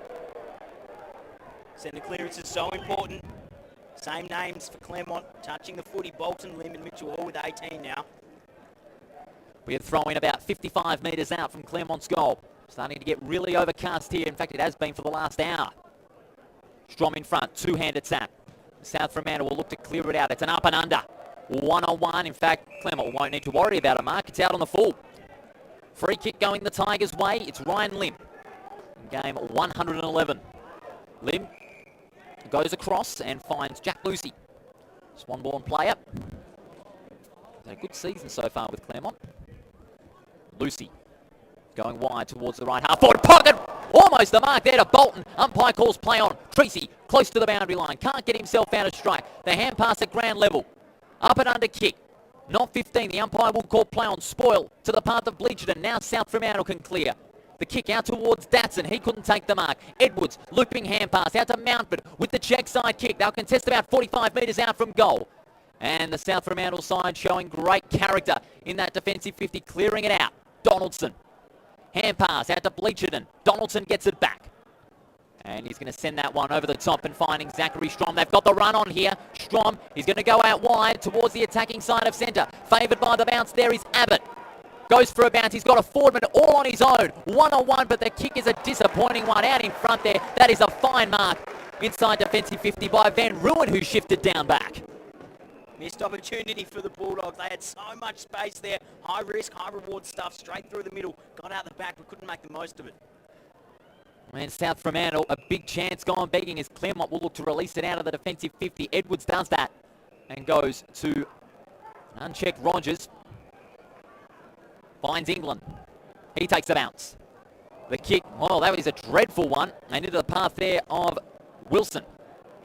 Centre clearance is so important. Same names for Claremont, touching the footy. Bolton, Lim and Mitchell all with 18 now. We are throwing about 55 metres out from Claremont's goal. Starting to get really overcast here. In fact, it has been for the last hour. Strom in front, two-handed tap. South Fremantle will look to clear it out. It's an up and under. 1-on-1. In fact, Claremont won't need to worry about a mark. It's out on the full. Free kick going the Tigers' way. It's Ryan Lim. In game 111. Lim goes across and finds Jack Lucy. Swan-born player. He's had a good season so far with Claremont. Lucy going wide towards the right half forward pocket. Almost the mark there to Bolton. Umpire calls play on. Treacy close to the boundary line. Can't get himself out of strike. The hand pass at ground level. Up and under kick. Not 15. The umpire will call play on. Spoil to the path of Bleacherton. Now South Fremantle can clear. The kick out towards Datson. He couldn't take the mark. Edwards looping hand pass out to Mountford with the check side kick. They'll contest about 45 metres out from goal. And the South Fremantle side showing great character in that defensive 50, clearing it out. Donaldson. Hand pass out to Bleacherton. Donaldson gets it back. And he's going to send that one over the top and finding Zachary Strom. They've got the run on here. Strom is going to go out wide towards the attacking side of centre. Favoured by the bounce there is Abbott. Goes for a bounce. He's got a forward man all on his own. 1-on-1, but the kick is a disappointing one out in front there. That is a fine mark inside defensive 50 by Van Ruin, who shifted down back. Missed opportunity for the Bulldogs. They had so much space there. High risk, high reward stuff straight through the middle. Got out the back, but couldn't make the most of it. And South Fremantle, a big chance gone begging as Claremont will look to release it out of the defensive 50. Edwards does that and goes to unchecked Rogers. Finds England. He takes a bounce. The kick, well, that was a dreadful one. And into the path there of Wilson.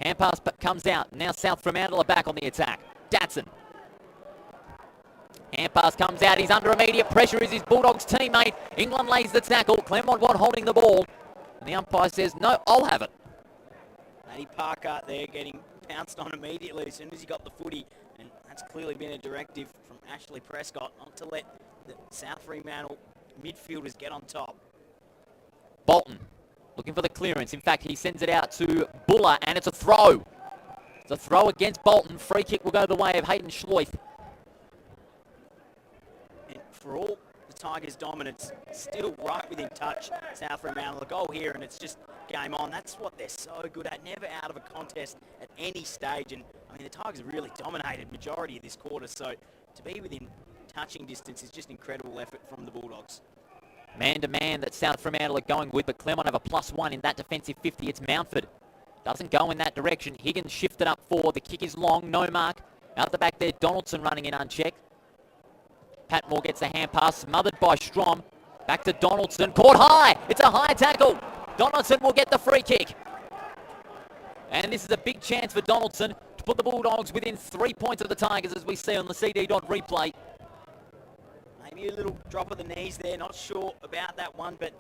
Hand pass comes out. Now South Fremantle are back on the attack. Datson. Hand pass comes out. He's under immediate pressure. Is his Bulldogs teammate. England lays the tackle. Claremont holding the ball. And the umpire says, no, I'll have it. Matty Parker there getting pounced on immediately as soon as he got the footy. And that's clearly been a directive from Ashley Prescott not to let the South Fremantle midfielders get on top. Bolton looking for the clearance. In fact, he sends it out to Buller, and it's a throw. It's a throw against Bolton. Free kick will go the way of Hayden Schleuf. And for all the Tigers' dominance, still right within touch, South Fremantle. A goal here, and it's just game on. That's what they're so good at. Never out of a contest at any stage. And, I mean, the Tigers really dominated majority of this quarter, so to be within touching distance is just incredible effort from the Bulldogs. Man-to-man that South Fremantle are going with, but Claremont have a +1 in that defensive 50. It's Mountford. Doesn't go in that direction. Higgins shifted up forward. The kick is long. No mark. Out the back there, Donaldson running in unchecked. Patmore gets the hand pass, smothered by Strom. Back to Donaldson. Caught high. It's a high tackle. Donaldson will get the free kick. And this is a big chance for Donaldson to put the Bulldogs within 3 points of the Tigers, as we see on the CD dot replay. Maybe a little drop of the knees there. Not sure about that one, but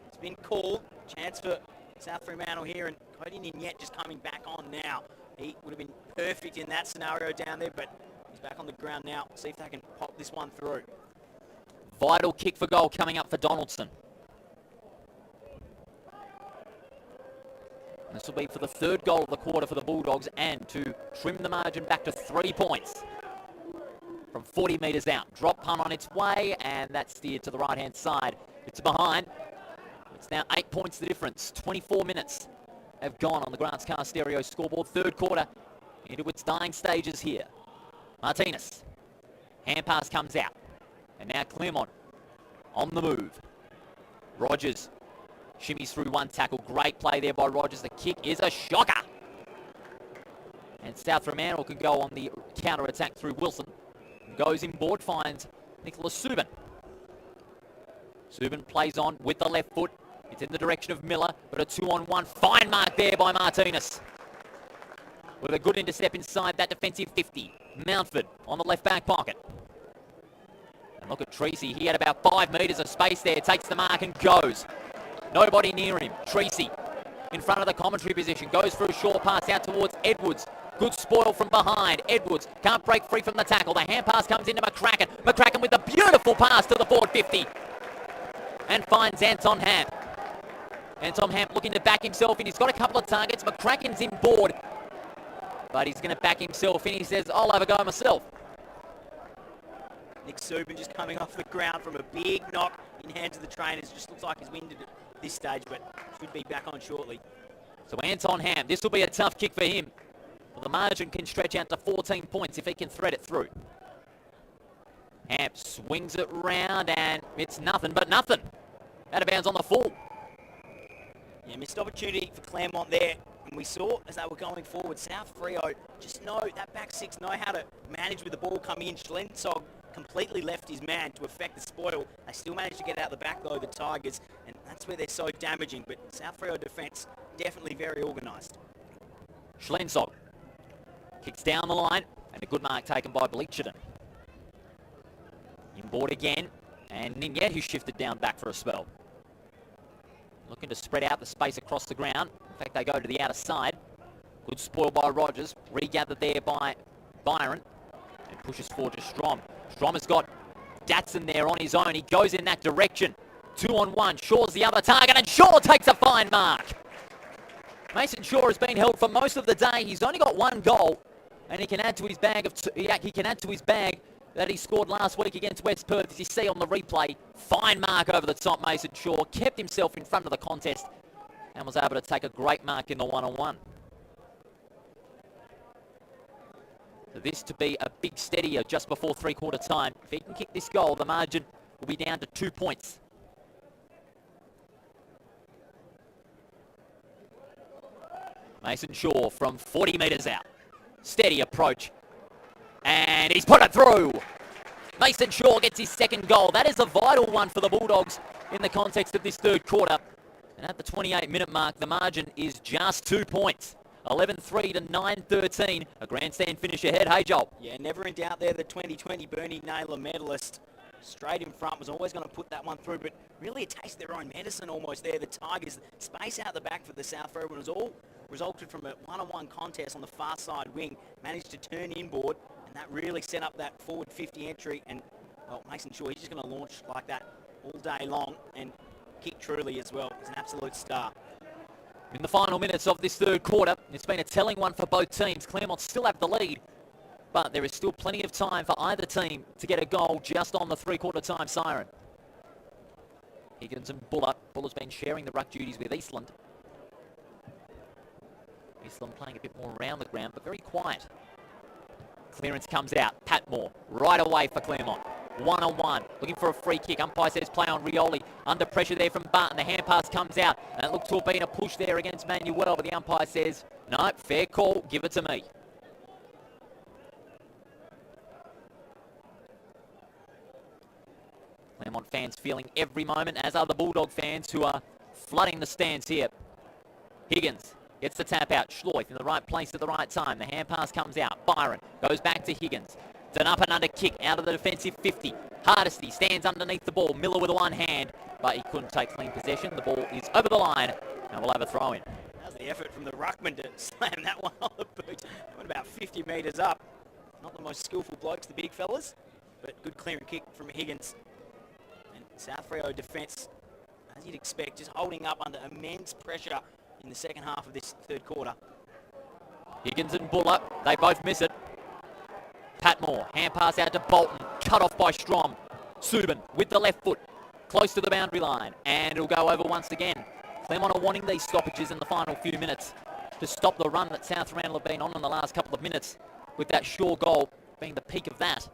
it's been called. Chance for South Fremantle here, and Cody Ninyet just coming back on now. He would have been perfect in that scenario down there, but he's back on the ground now. See if they can pop this one through. Vital kick for goal coming up for Donaldson. This will be for the third goal of the quarter for the Bulldogs, and to trim the margin back to 3 points from 40 metres out. Drop punt on its way, and that's steered to the right-hand side. It's behind. It's now 8 points the difference. 24 minutes have gone on the Grants Car Stereo scoreboard. Third quarter into its dying stages here. Martinez. Hand pass comes out. And now Claremont on the move. Rogers shimmies through one tackle. Great play there by Rogers. The kick is a shocker. And South Fremantle can go on the counter-attack through Wilson. Goes inboard, finds Nicholas Subin. Subin plays on with the left foot. It's in the direction of Miller, but a 2-on-1. Fine mark there by Martinez. With a good intercept inside that defensive 50. Mountford on the left back pocket. And look at Treacy. He had about 5 metres of space there. Takes the mark and goes. Nobody near him. Treacy in front of the commentary position. Goes for a short pass out towards Edwards. Good spoil from behind. Edwards can't break free from the tackle. The hand pass comes into McCracken. McCracken with a beautiful pass to the forward 50. And finds Anton Hamp. Anton Hamp looking to back himself in. He's got a couple of targets. McCracken's in board. But he's going to back himself in. He says, I'll have a go myself. Nick Subin just coming off the ground from a big knock in hands of the trainers. Just looks like he's winded at this stage, but should be back on shortly. So Anton Hamp, this will be a tough kick for him. Well, the margin can stretch out to 14 points if he can thread it through. Hamp swings it round, and it's nothing but nothing. Out of bounds on the full. Yeah, missed opportunity for Claremont there. And we saw as they were going forward, South Freo just know that back six know how to manage with the ball coming in. Schlensog completely left his man to affect the spoil. They still managed to get out the back though, the Tigers, and that's where they're so damaging. But South Freo defence definitely very organised. Schlensog kicks down the line, and a good mark taken by Bleacherton. Inboard again, and Ninyet, who shifted down back for a spell. Looking to spread out the space across the ground. In fact, they go to the outer side. Good spoil by Rogers. Regathered there by Byron. And pushes forward to Strom. Strom has got Datsun there on his own. He goes in that direction. 2-on-1. Shaw's the other target, and Shaw takes a fine mark. Mason Shaw has been held for most of the day. He's only got one goal, and he can add to his bag that he scored last week against West Perth, as you see on the replay. Fine mark over the top, Mason Shaw. Kept himself in front of the contest and was able to take a great mark in the one-on-one. So this to be a big steadier just before three-quarter time. If he can kick this goal, the margin will be down to 2 points. Mason Shaw from 40 metres out. Steady approach. And he's put it through. Mason Shaw gets his second goal. That is a vital one for the Bulldogs in the context of this third quarter. And at the 28-minute mark, the margin is just 2 points. 11-3 to 9-13. A grandstand finish ahead. Hey, Joel. Yeah, never in doubt there, the 2020 Bernie Naylor medalist. Straight in front, was always going to put that one through, but really a taste their own medicine almost there. The Tigers, space out the back for the South Freo, was all resulted from a one-on-one contest on the far side wing. Managed to turn inboard, and that really set up that forward 50 entry. And, well, Mason Shaw, he's just going to launch like that all day long and kick truly as well. He's an absolute star. In the final minutes of this third quarter, it's been a telling one for both teams. Claremont still have the lead, but there is still plenty of time for either team to get a goal just on the three-quarter time siren. Higgins and Buller. Buller's been sharing the ruck duties with Eastland. Eastland playing a bit more around the ground, but very quiet. Clearance comes out. Patmore right away for Claremont. 1-on-1. Looking for a free kick. Umpire says play on Rioli. Under pressure there from Barton. The hand pass comes out. And it looked to have been a push there against Manuel. But the umpire says, no, fair call. Give it to me. Claremont fans feeling every moment, as are the Bulldog fans who are flooding the stands here. Higgins gets the tap out. Schleuf in the right place at the right time. The hand pass comes out. Byron goes back to Higgins. It's an up and under kick out of the defensive 50. Hardesty stands underneath the ball. Miller with one hand, but he couldn't take clean possession. The ball is over the line, and we'll have a throw in. That was the effort from the ruckman to slam that one on the boot. Went about 50 metres up. Not the most skillful blokes, the big fellas, but good clearing kick from Higgins. And South Freo defence, as you'd expect, just holding up under immense pressure in the second half of this third quarter. Higgins and Buller, they both miss it. Patmore, hand pass out to Bolton, cut off by Strom. Subin with the left foot, close to the boundary line, and it'll go over once again. Claremont are wanting these stoppages in the final few minutes to stop the run that South Fremantle have been on in the last couple of minutes, with that sure goal being the peak of that.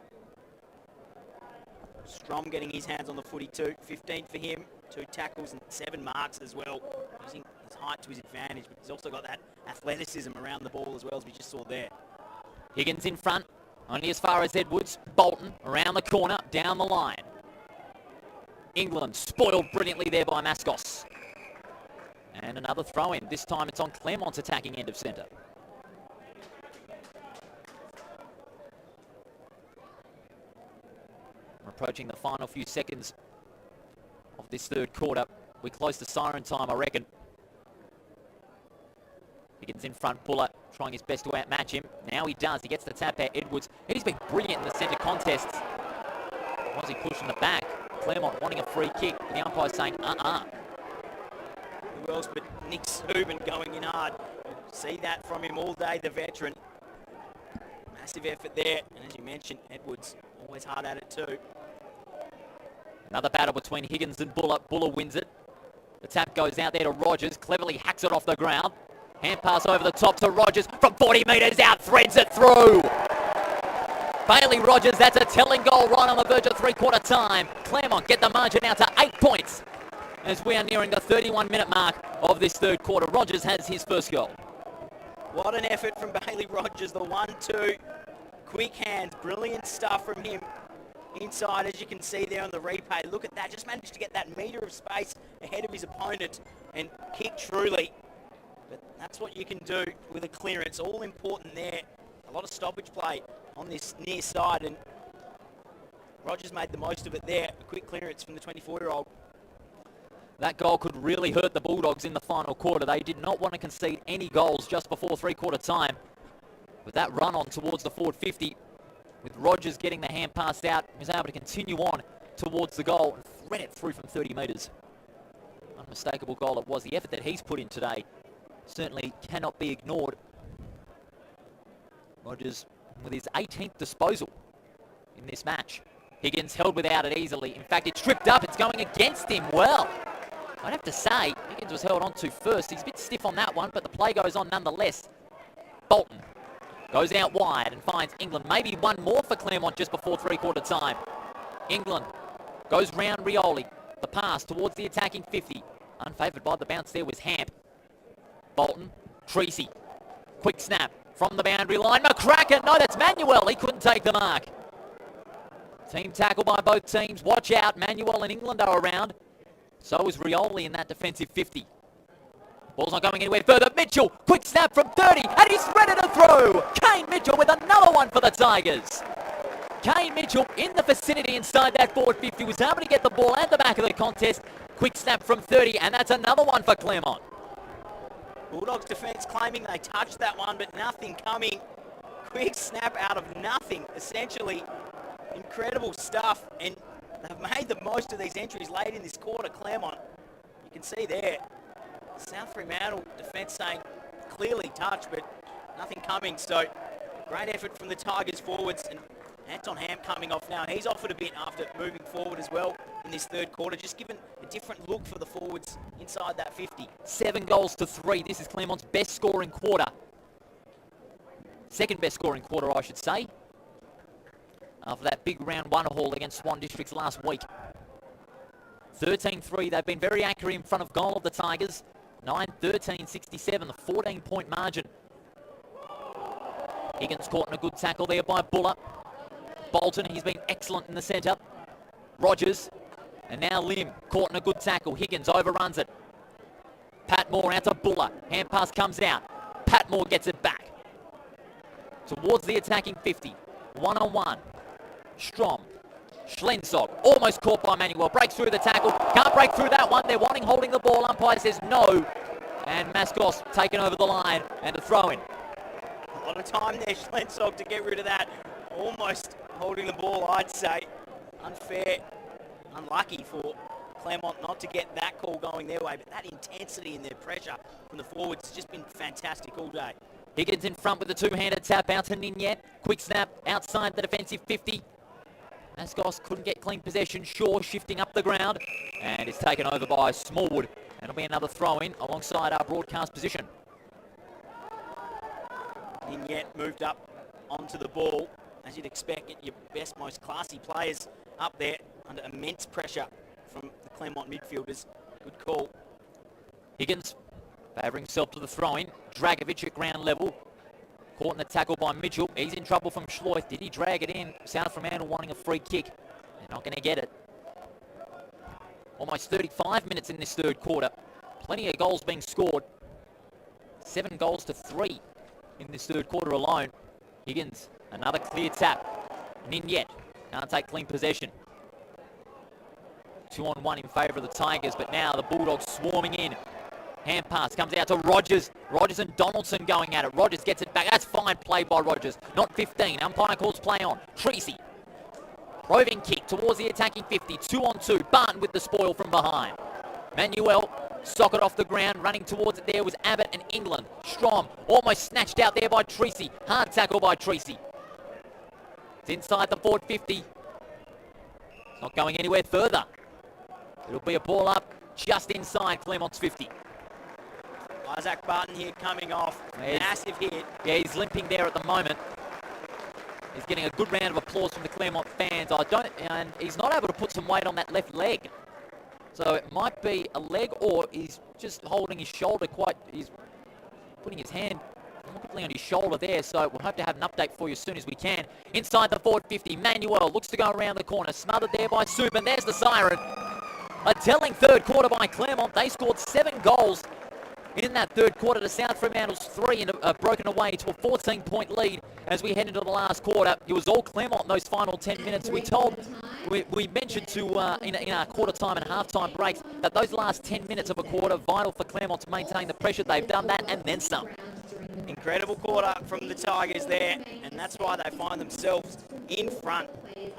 Strom getting his hands on the footy too. 15 for him, 2 tackles and 7 marks as well. Using his height to his advantage, but he's also got that athleticism around the ball as well, as we just saw there. Higgins in front, only as far as Edwards. Bolton around the corner, down the line. England spoiled brilliantly there by Mascos. And another throw in. This time it's on Claremont's attacking end of centre. We're approaching the final few seconds of this third quarter. We're close to siren time, I reckon. Higgins in front, Buller trying his best to outmatch him. Now he does. He gets the tap out, Edwards. And he's been brilliant in the centre contests. Was he pushing the back? Claremont wanting a free kick. The umpire saying, Who else but Nick Subin going in hard. See that from him all day, the veteran. Massive effort there. And as you mentioned, Edwards always hard at it too. Another battle between Higgins and Buller. Buller wins it. The tap goes out there to Rogers. Cleverly hacks it off the ground. Hand pass over the top to Rogers. From 40 metres out, threads it through. Bailey Rogers, that's a telling goal right on the verge of three-quarter time. Claremont get the margin out to 8 points as we are nearing the 31-minute mark of this third quarter. Rogers has his first goal. What an effort from Bailey Rogers, the 1-2. Quick hands, brilliant stuff from him. Inside, as you can see there on the replay. Look at that, just managed to get that metre of space ahead of his opponent and kick truly. But that's what you can do with a clearance. All important there. A lot of stoppage play on this near side, and Rogers made the most of it there. A quick clearance from the 24-year-old. That goal could really hurt the Bulldogs in the final quarter. They did not want to concede any goals just before three-quarter time. With that run on towards the forward 50, with Rogers getting the hand passed out, he was able to continue on towards the goal and thread it through from 30 metres. Unmistakable goal it was. The effort that he's put in today certainly cannot be ignored. Rogers with his 18th disposal in this match. Higgins held without it easily. In fact, it tripped up. It's going against him. Well, I'd have to say, Higgins was held on to first. He's a bit stiff on that one, but the play goes on nonetheless. Bolton goes out wide and finds England. Maybe one more for Claremont just before three-quarter time. England goes round Rioli. The pass towards the attacking 50. Unfavoured by the bounce there was Hamp. Bolton, Treacy. Quick snap from the boundary line. McCracken, no, that's Manuel. He couldn't take the mark. Team tackle by both teams. Watch out, Manuel and England are around. So is Rioli in that defensive 50. Ball's not going anywhere further. Mitchell, quick snap from 30, and he's ready to throw. Kane Mitchell with another one for the Tigers. Kane Mitchell in the vicinity inside that forward 50 was able to get the ball at the back of the contest. Quick snap from 30, and that's another one for Claremont. Bulldogs defence claiming they touched that one, but nothing coming. Quick snap out of nothing, essentially. Incredible stuff, and they've made the most of these entries late in this quarter, Claremont. You can see there, South Fremantle defence saying clearly touched, but nothing coming. So great effort from the Tigers forwards, and Anton Ham coming off now. He's offered a bit after moving forward as well in this third quarter, just given a different look for the forwards inside that 50. 7 goals to 3. This is Claremont's best scoring quarter. Second best scoring quarter, I should say. after that big round 1 haul against Swan Districts last week. 13-3, they've been very accurate in front of goal of the Tigers. 9-13-67, the 14-point margin. Higgins caught in a good tackle there by Buller. Bolton, he's been excellent in the centre. Rogers, and now Lim caught in a good tackle. Higgins overruns it. Patmore out to Buller. Hand pass comes out. Patmore gets it back towards the attacking 50. 1-on-1. Strom. Schlenzog almost caught by Manuel. Breaks through the tackle. Can't break through that one. They're wanting holding the ball. Umpire says no. And Mascos taken over the line and a throw in. A lot of time there, Schlenzog, to get rid of that. Almost holding the ball, I'd say. Unfair. Unlucky for Claremont not to get that call going their way, but that intensity and their pressure from the forwards has just been fantastic all day. Higgins in front with the two-handed tap out to Ninyet. Quick snap outside the defensive 50. Mascos couldn't get clean possession. Shaw shifting up the ground, and it's taken over by Smallwood. And it'll be another throw-in alongside our broadcast position. Ninyet moved up onto the ball. As you'd expect, get your best, most classy players up there under immense pressure from the Claremont midfielders. Good call. Higgins favouring himself to the throw-in. Dragovic at ground level. Caught in the tackle by Mitchell. He's in trouble from Schleuf. Did he drag it in? Sound Fremantle wanting a free kick. They're not going to get it. Almost 35 minutes in this third quarter. Plenty of goals being scored. 7 goals to 3 in this third quarter alone. Higgins, another clear tap. Ninyet can't take clean possession. 2-on-1 in favour of the Tigers, but now the Bulldogs swarming in. Hand pass comes out to Rogers. Rogers and Donaldson going at it. Rogers gets it back. That's fine play by Rogers. Not 15. Umpire calls play on. Treacy. Roving kick towards the attacking 50. 2-on-2. Barton with the spoil from behind. Manuel, socket off the ground. Running towards it there was Abbott and England. Strom almost snatched out there by Treacy. Hard tackle by Treacy. It's inside the forward 50. It's not going anywhere further. It'll be a ball up just inside Claremont's 50. Isaac Barton here coming off. Massive hit. Yeah, he's limping there at the moment. He's getting a good round of applause from the Claremont fans. And he's not able to put some weight on that left leg. So it might be a leg, or he's just holding his shoulder he's putting his hand quickly on his shoulder there. So we'll hope to have an update for you as soon as we can. Inside the forward 50, Manuel looks to go around the corner. Smothered there by Subin. There's the siren. A telling third quarter by Claremont. They scored 7 goals in that third quarter to South Fremantle's 3, and broken away to a 14-point lead as we head into the last quarter. It was all Claremont in those final 10 minutes. We mentioned in our quarter time and half-time breaks that those last 10 minutes of a quarter vital for Claremont to maintain the pressure. They've done that and then some. Incredible quarter from the Tigers there, and that's why they find themselves in front,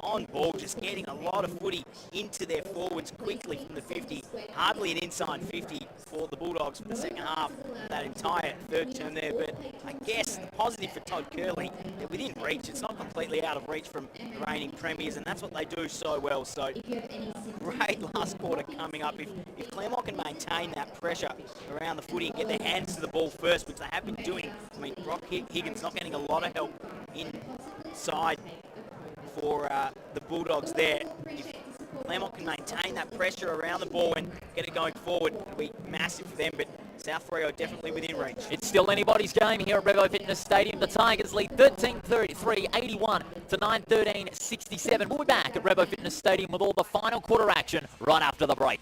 on ball, just getting a lot of footy into their forwards quickly from the 50. Hardly an inside 50 for the Bulldogs for the second half of that entire third term there, but I guess positive for Todd Curley, they're within reach. It's not completely out of reach from the reigning premiers, and that's what they do so well. So great last quarter coming up. If Claremont can maintain that pressure around the footy and get their hands to the ball first, which they have been doing. I mean, Brock Higgins not getting a lot of help inside for the Bulldogs there. If Claremont can maintain that pressure around the ball and get it going forward, it'll be massive for them, but South Freo definitely within reach. It's still anybody's game here at Revo Fitness Stadium. The Tigers lead 13-33, 81 to 9-13, 67. We'll be back at Revo Fitness Stadium with all the final quarter action right after the break.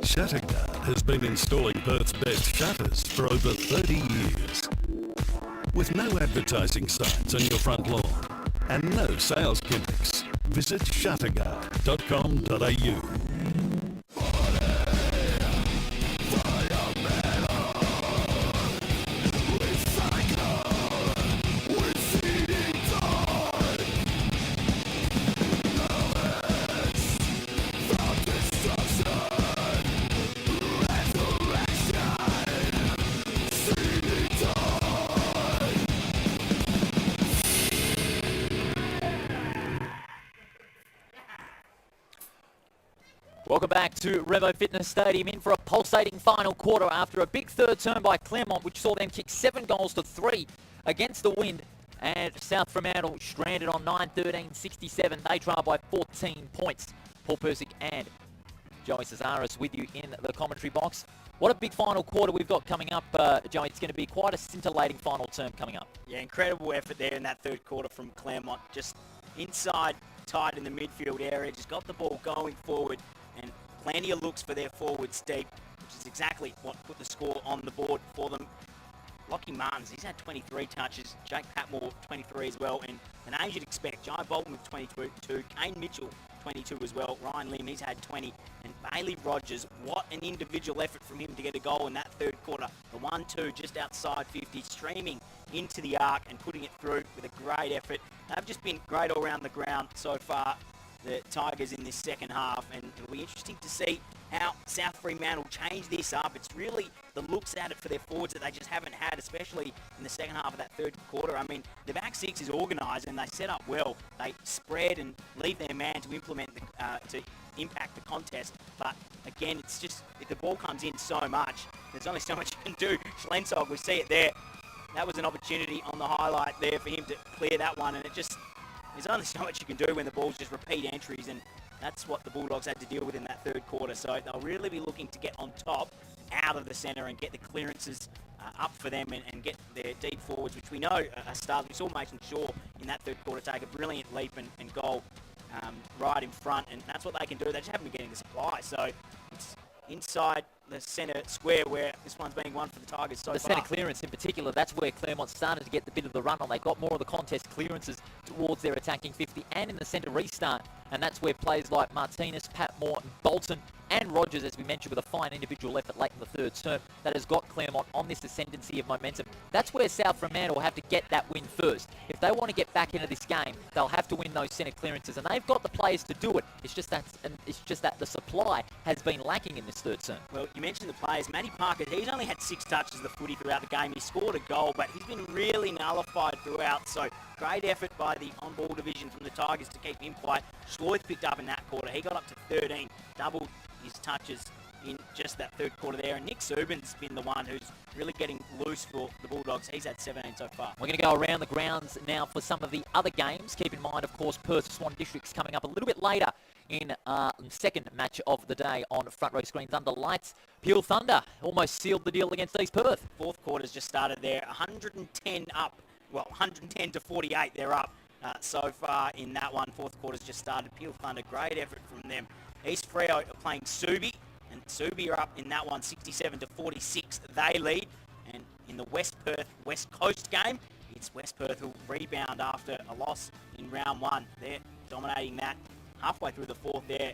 Shatterguard has been installing Perth's best shutters for over 30 years. With no advertising signs on your front lawn and no sales gimmicks, visit shatterguard.com.au. Welcome back to Remo Fitness Stadium, in for a pulsating final quarter after a big third term by Claremont, which saw them kick 7 goals to 3 against the wind. And South Fremantle stranded on 9-13-67. They trail by 14 points. Paul Persick and Joey Cesaris with you in the commentary box. What a big final quarter we've got coming up, Joey. It's going to be quite a scintillating final term coming up. Yeah, incredible effort there in that third quarter from Claremont. Just inside, tight in the midfield area, just got the ball going forward, and plenty of looks for their forwards deep, which is exactly what put the score on the board for them. Lockie Martins, he's had 23 touches. Jake Patmore, 23 as well. And the names you'd expect, Jai Bolton with 22, Kane Mitchell, 22 as well. Ryan Lim, he's had 20. And Bailey Rogers, what an individual effort from him to get a goal in that third quarter. The 1-2 just outside 50, streaming into the arc and putting it through with a great effort. They've just been great all around the ground so far, the Tigers, in this second half, and it'll be interesting to see how South Fremantle change this up. It's really the looks at it for their forwards that they just haven't had, especially in the second half of that third quarter. I mean, the back six is organised and they set up well. They spread and leave their man to implement to impact the contest. But again, it's just, if the ball comes in so much, there's only so much you can do. Schlensog, we see it there. That was an opportunity on the highlight there for him to clear that one, and there's only so much you can do when the ball's just repeat entries, and that's what the Bulldogs had to deal with in that third quarter. So they'll really be looking to get on top out of the centre and get the clearances up for them and get their deep forwards, which we know are stars. We saw Mason Shaw in that third quarter take a brilliant leap and goal right in front, and that's what they can do. They just haven't been getting the supply. So it's inside the centre square where this one's being won for the Tigers so far. The centre clearance in particular, that's where Claremont started to get the bit of the run on. They got more of the contest clearances towards their attacking 50 and in the centre restart, and that's where players like Martinez, Patmore, Bolton and Rogers, as we mentioned, with a fine individual effort late in the third term, that has got Claremont on this ascendancy of momentum. That's where South Fremantle will have to get that win first. If they want to get back into this game, they'll have to win those centre clearances, and they've got the players to do it. It's just that the supply has been lacking in this third term. Well, you mentioned the players. Matty Parker, he's only had 6 touches of the footy throughout the game. He scored a goal, but he's been really nullified throughout. So great effort by the on-ball division from the Tigers to keep him quiet. Schloith picked up in that quarter. He got up to 13, doubled his touches in just that third quarter there. And Nick Subin's been the one who's really getting loose for the Bulldogs. He's had 17 so far. We're going to go around the grounds now for some of the other games. Keep in mind, of course, Perth Swan District's coming up a little bit later in second match of the day on front row screens under lights. Peel Thunder almost sealed the deal against East Perth. Fourth quarter's just started there. 110 up. Well, 110 to 48 they're up so far in that one. Fourth quarter's just started. Peel Thunder, great effort from them. East Freo are playing Subi, and Subi are up in that one 67 to 46. They lead. And in the West Perth West Coast game, it's West Perth who rebound after a loss in round 1. They're dominating that halfway through the fourth there.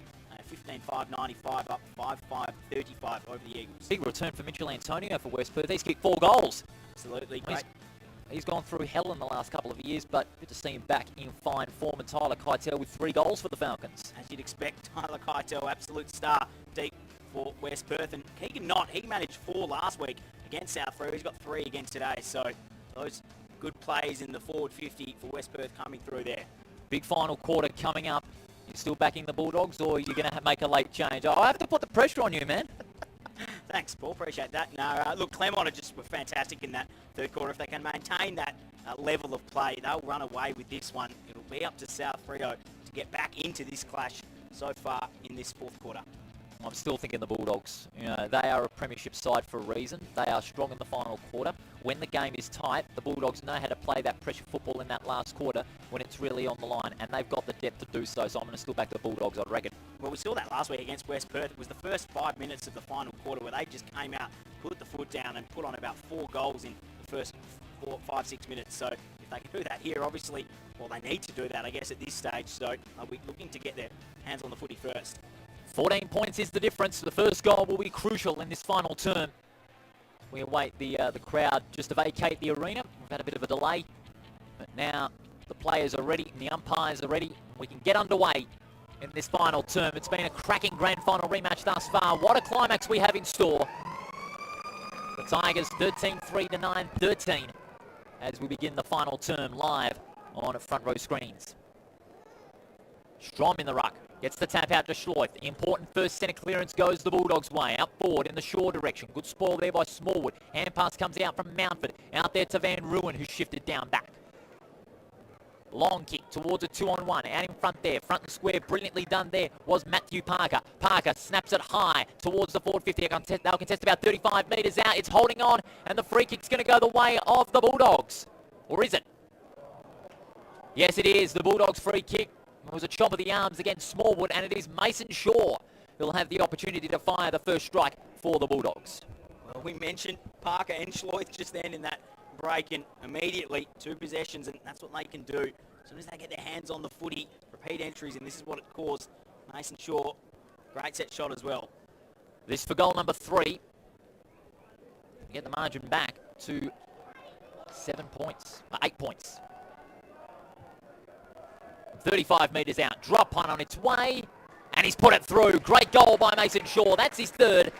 15-5-95 up 5-5-35 over the Eagles. Big return for Mitchell Antonio for West Perth. He's kicked 4 goals. Absolutely great. He's gone through hell in the last couple of years, but good to see him back in fine form. And Tyler Keitel with 3 goals for the Falcons. As you'd expect, Tyler Keitel, absolute star deep for West Perth. And Keegan Knott, he managed 4 last week against South Freo. He's got 3 again today. So those good plays in the forward 50 for West Perth coming through there. Big final quarter coming up. You still backing the Bulldogs, or you're going to make a late change? I have to put the pressure on you, man. Thanks, Paul. Appreciate that. No, look, Claremont were fantastic in that third quarter. If they can maintain that level of play, they'll run away with this one. It'll be up to South Freo to get back into this clash so far in this fourth quarter. I'm still thinking the Bulldogs. You know, they are a premiership side for a reason. They are strong in the final quarter. When the game is tight, the Bulldogs know how to play that pressure football in that last quarter when it's really on the line, and they've got the depth to do so. So I'm going to still back the Bulldogs, I reckon. Well, we saw that last week against West Perth. It was the first 5 minutes of the final quarter where they just came out, put the foot down, and put on about 4 goals in the first 5-6 minutes. So if they can do that here, obviously, well, they need to do that, I guess, at this stage. So they'll be looking to get their hands on the footy first. 14 points is the difference. The first goal will be crucial in this final term. We await the crowd just to vacate the arena. We've had a bit of a delay, but now the players are ready and the umpires are ready. We can get underway in this final term. It's been a cracking grand final rematch thus far. What a climax we have in store. The Tigers 13-3 to 9-13 as we begin the final term live on front row screens. Strom in the ruck. Gets the tap out to Schleuf. The important first centre clearance goes the Bulldogs' way. Out forward in the shore direction. Good spoil there by Smallwood. Hand pass comes out from Mountford. Out there to Van Ruin, who shifted down back. Long kick towards a 2-on-1. Out in front there. Front and square. Brilliantly done there was Matthew Parker. Parker snaps it high towards the forward 50. They'll contest about 35 metres out. It's holding on. And the free kick's going to go the way of the Bulldogs. Or is it? Yes, it is. The Bulldogs' free kick. It was a chop of the arms against Smallwood, and it is Mason Shaw who'll have the opportunity to fire the first strike for the Bulldogs. Well, we mentioned Parker and Schleuf just then in that break, and immediately 2 possessions, and that's what they can do. As soon as they get their hands on the footy, repeat entries, and this is what it caused. Mason Shaw, great set shot as well. This for goal number 3. Get the margin back to 8 points. 35 metres out, drop punt on its way, and he's put it through. Great goal by Mason Shaw. That's his third,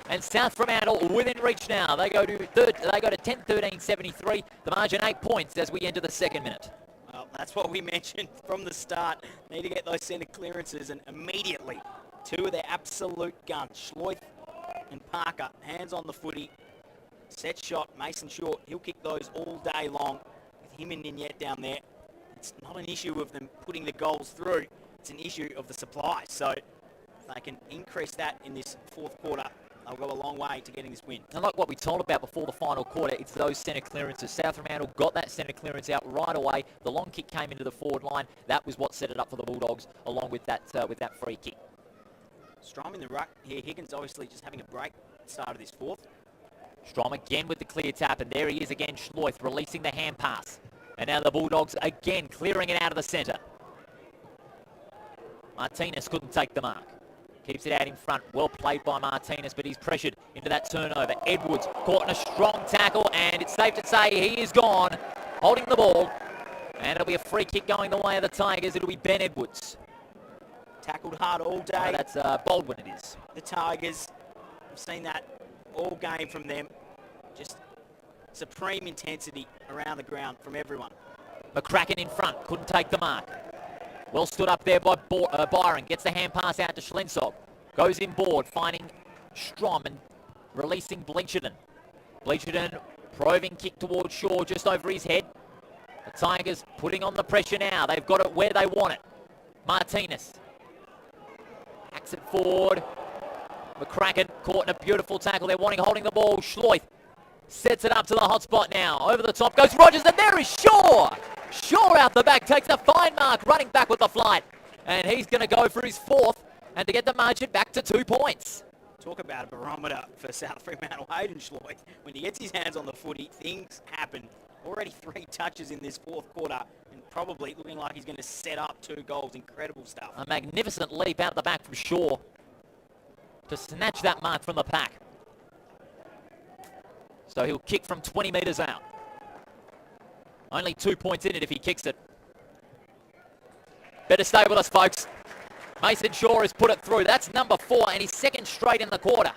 and South Fremantle within reach now. They go to 10-13, 73. The margin 8 points as we enter the second minute. Well, that's what we mentioned from the start. Need to get those centre clearances, and immediately 2 of their absolute guns, Schleuf and Parker, hands on the footy. Set shot, Mason Shaw, he'll kick those all day long with him and Ninyet down there. It's not an issue of them putting the goals through. It's an issue of the supply. So if they can increase that in this fourth quarter, they'll go a long way to getting this win. And like what we told about before the final quarter, it's those centre clearances. South Fremantle got that centre clearance out right away. The long kick came into the forward line. That was what set it up for the Bulldogs, along with that free kick. Strom in the ruck here. Higgins obviously just having a break at the start of this fourth. Strom again with the clear tap, and there he is again, Schleuf, releasing the hand pass. And now the Bulldogs again clearing it out of the centre. Martinez couldn't take the mark. Keeps it out in front. Well played by Martinez, but he's pressured into that turnover. Edwards caught in a strong tackle, and it's safe to say he is gone, holding the ball. And it'll be a free kick going the way of the Tigers. It'll be Ben Edwards. Tackled hard all day. Oh, that's Baldwin it is. The Tigers, I've seen that all game from them. Just supreme intensity around the ground from everyone. McCracken in front, couldn't take the mark. Well stood up there by Byron. Gets the hand pass out to Schlensog. Goes inboard, finding Strom and releasing Blincherton. Blincherton, probing kick towards Shaw just over his head. The Tigers putting on the pressure now. They've got it where they want it. Martinez hacks it forward. McCracken caught in a beautiful tackle. They're holding the ball. Schleuf sets it up to the hot spot now. Over the top goes Rogers, and there is Shaw. Shaw out the back, takes a fine mark, running back with the flight. And he's going to go for his fourth, and to get the margin back to 2 points. Talk about a barometer for South Fremantle. Hayden Schleuf, when he gets his hands on the footy, things happen. Already 3 touches in this fourth quarter, and probably looking like he's going to set up 2 goals. Incredible stuff. A magnificent leap out the back from Shaw to snatch that mark from the pack. So he'll kick from 20 metres out. Only 2 points in it if he kicks it. Better stay with us, folks. Mason Shaw has put it through. That's number 4, and he's second straight in the quarter.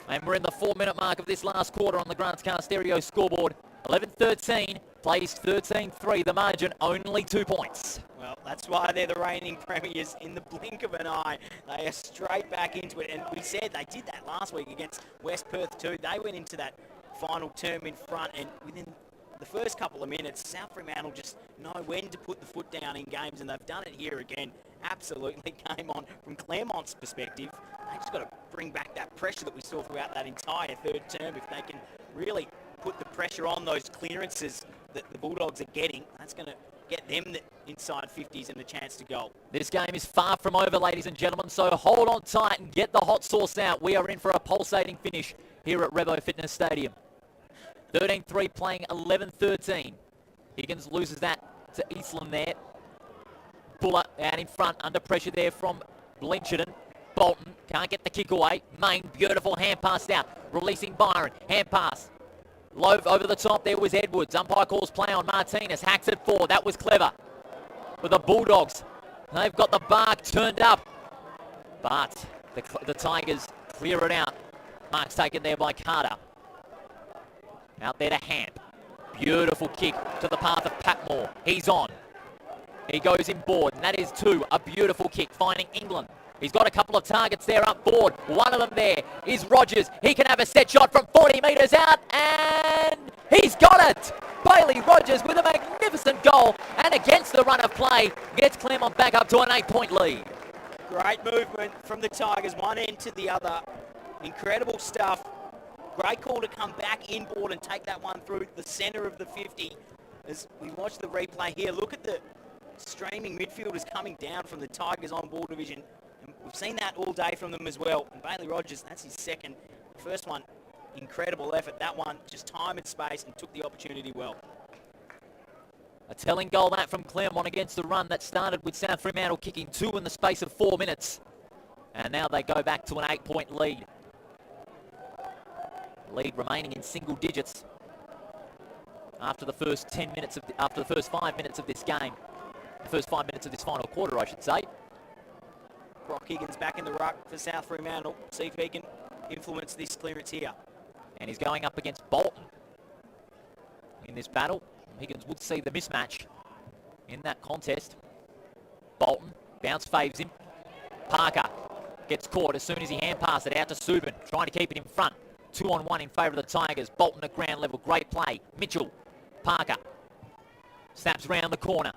And we're in the 4-minute mark of this last quarter on the Grants Car Stereo scoreboard. 11-13, plays 13-3. The margin, only 2 points. Well, that's why they're the reigning premiers in the blink of an eye. They are straight back into it. And we said they did that last week against West Perth too. They went into that final term in front, and within the first couple of minutes, South Fremantle just know when to put the foot down in games, and they've done it here again. Absolutely game on from Claremont's perspective. They just got to bring back that pressure that we saw throughout that entire third term. If they can really put the pressure on those clearances that the Bulldogs are getting, that's going to get them the inside 50s and a chance to goal. This game is far from over, ladies and gentlemen, so hold on tight and get the hot sauce out. We are in for a pulsating finish here at Revo Fitness Stadium. 13-3 playing 11-13. Higgins loses that to Eastland there. Buller out in front, under pressure there from Blincherton. Bolton can't get the kick away. Main, beautiful hand pass out, releasing Byron. Hand pass. Low over the top, there was Edwards. Umpire calls play on Martinez. Hacks it forward. That was clever. But the Bulldogs, they've got the bark turned up. But the Tigers clear it out. Mark's taken there by Carter. Out there to Hamp. Beautiful kick to the path of Patmore. He's on. He goes inboard, and that is 2. A beautiful kick, finding England. He's got a couple of targets there up board. One of them there is Rogers. He can have a set shot from 40 metres out, and he's got it! Bailey Rogers with a magnificent goal, and against the run of play, gets Claremont back up to an 8-point lead. Great movement from the Tigers, one end to the other. Incredible stuff. Great call to come back inboard and take that one through the centre of the 50. As we watch the replay here, look at the streaming midfielders coming down from the Tigers on ball division. And we've seen that all day from them as well. And Bailey Rogers, that's his second. First one, incredible effort. That one, just time and space and took the opportunity well. A telling goal that from Claremont against the run that started with South Fremantle kicking 2 in the space of 4 minutes. And now they go back to an 8-point lead. Lead remaining in single digits after the first 5 minutes of this game. The first 5 minutes of this final quarter, I should say. Brock Higgins back in the ruck for South Fremantle. See if he can influence this clearance here. And he's going up against Bolton in this battle. Higgins would see the mismatch in that contest. Bolton, bounce faves him. Parker gets caught as soon as he hand passes it out to Subin, trying to keep it in front. 2-on-1 in favour of the Tigers. Bolton at ground level, great play. Mitchell, Parker, snaps round the corner.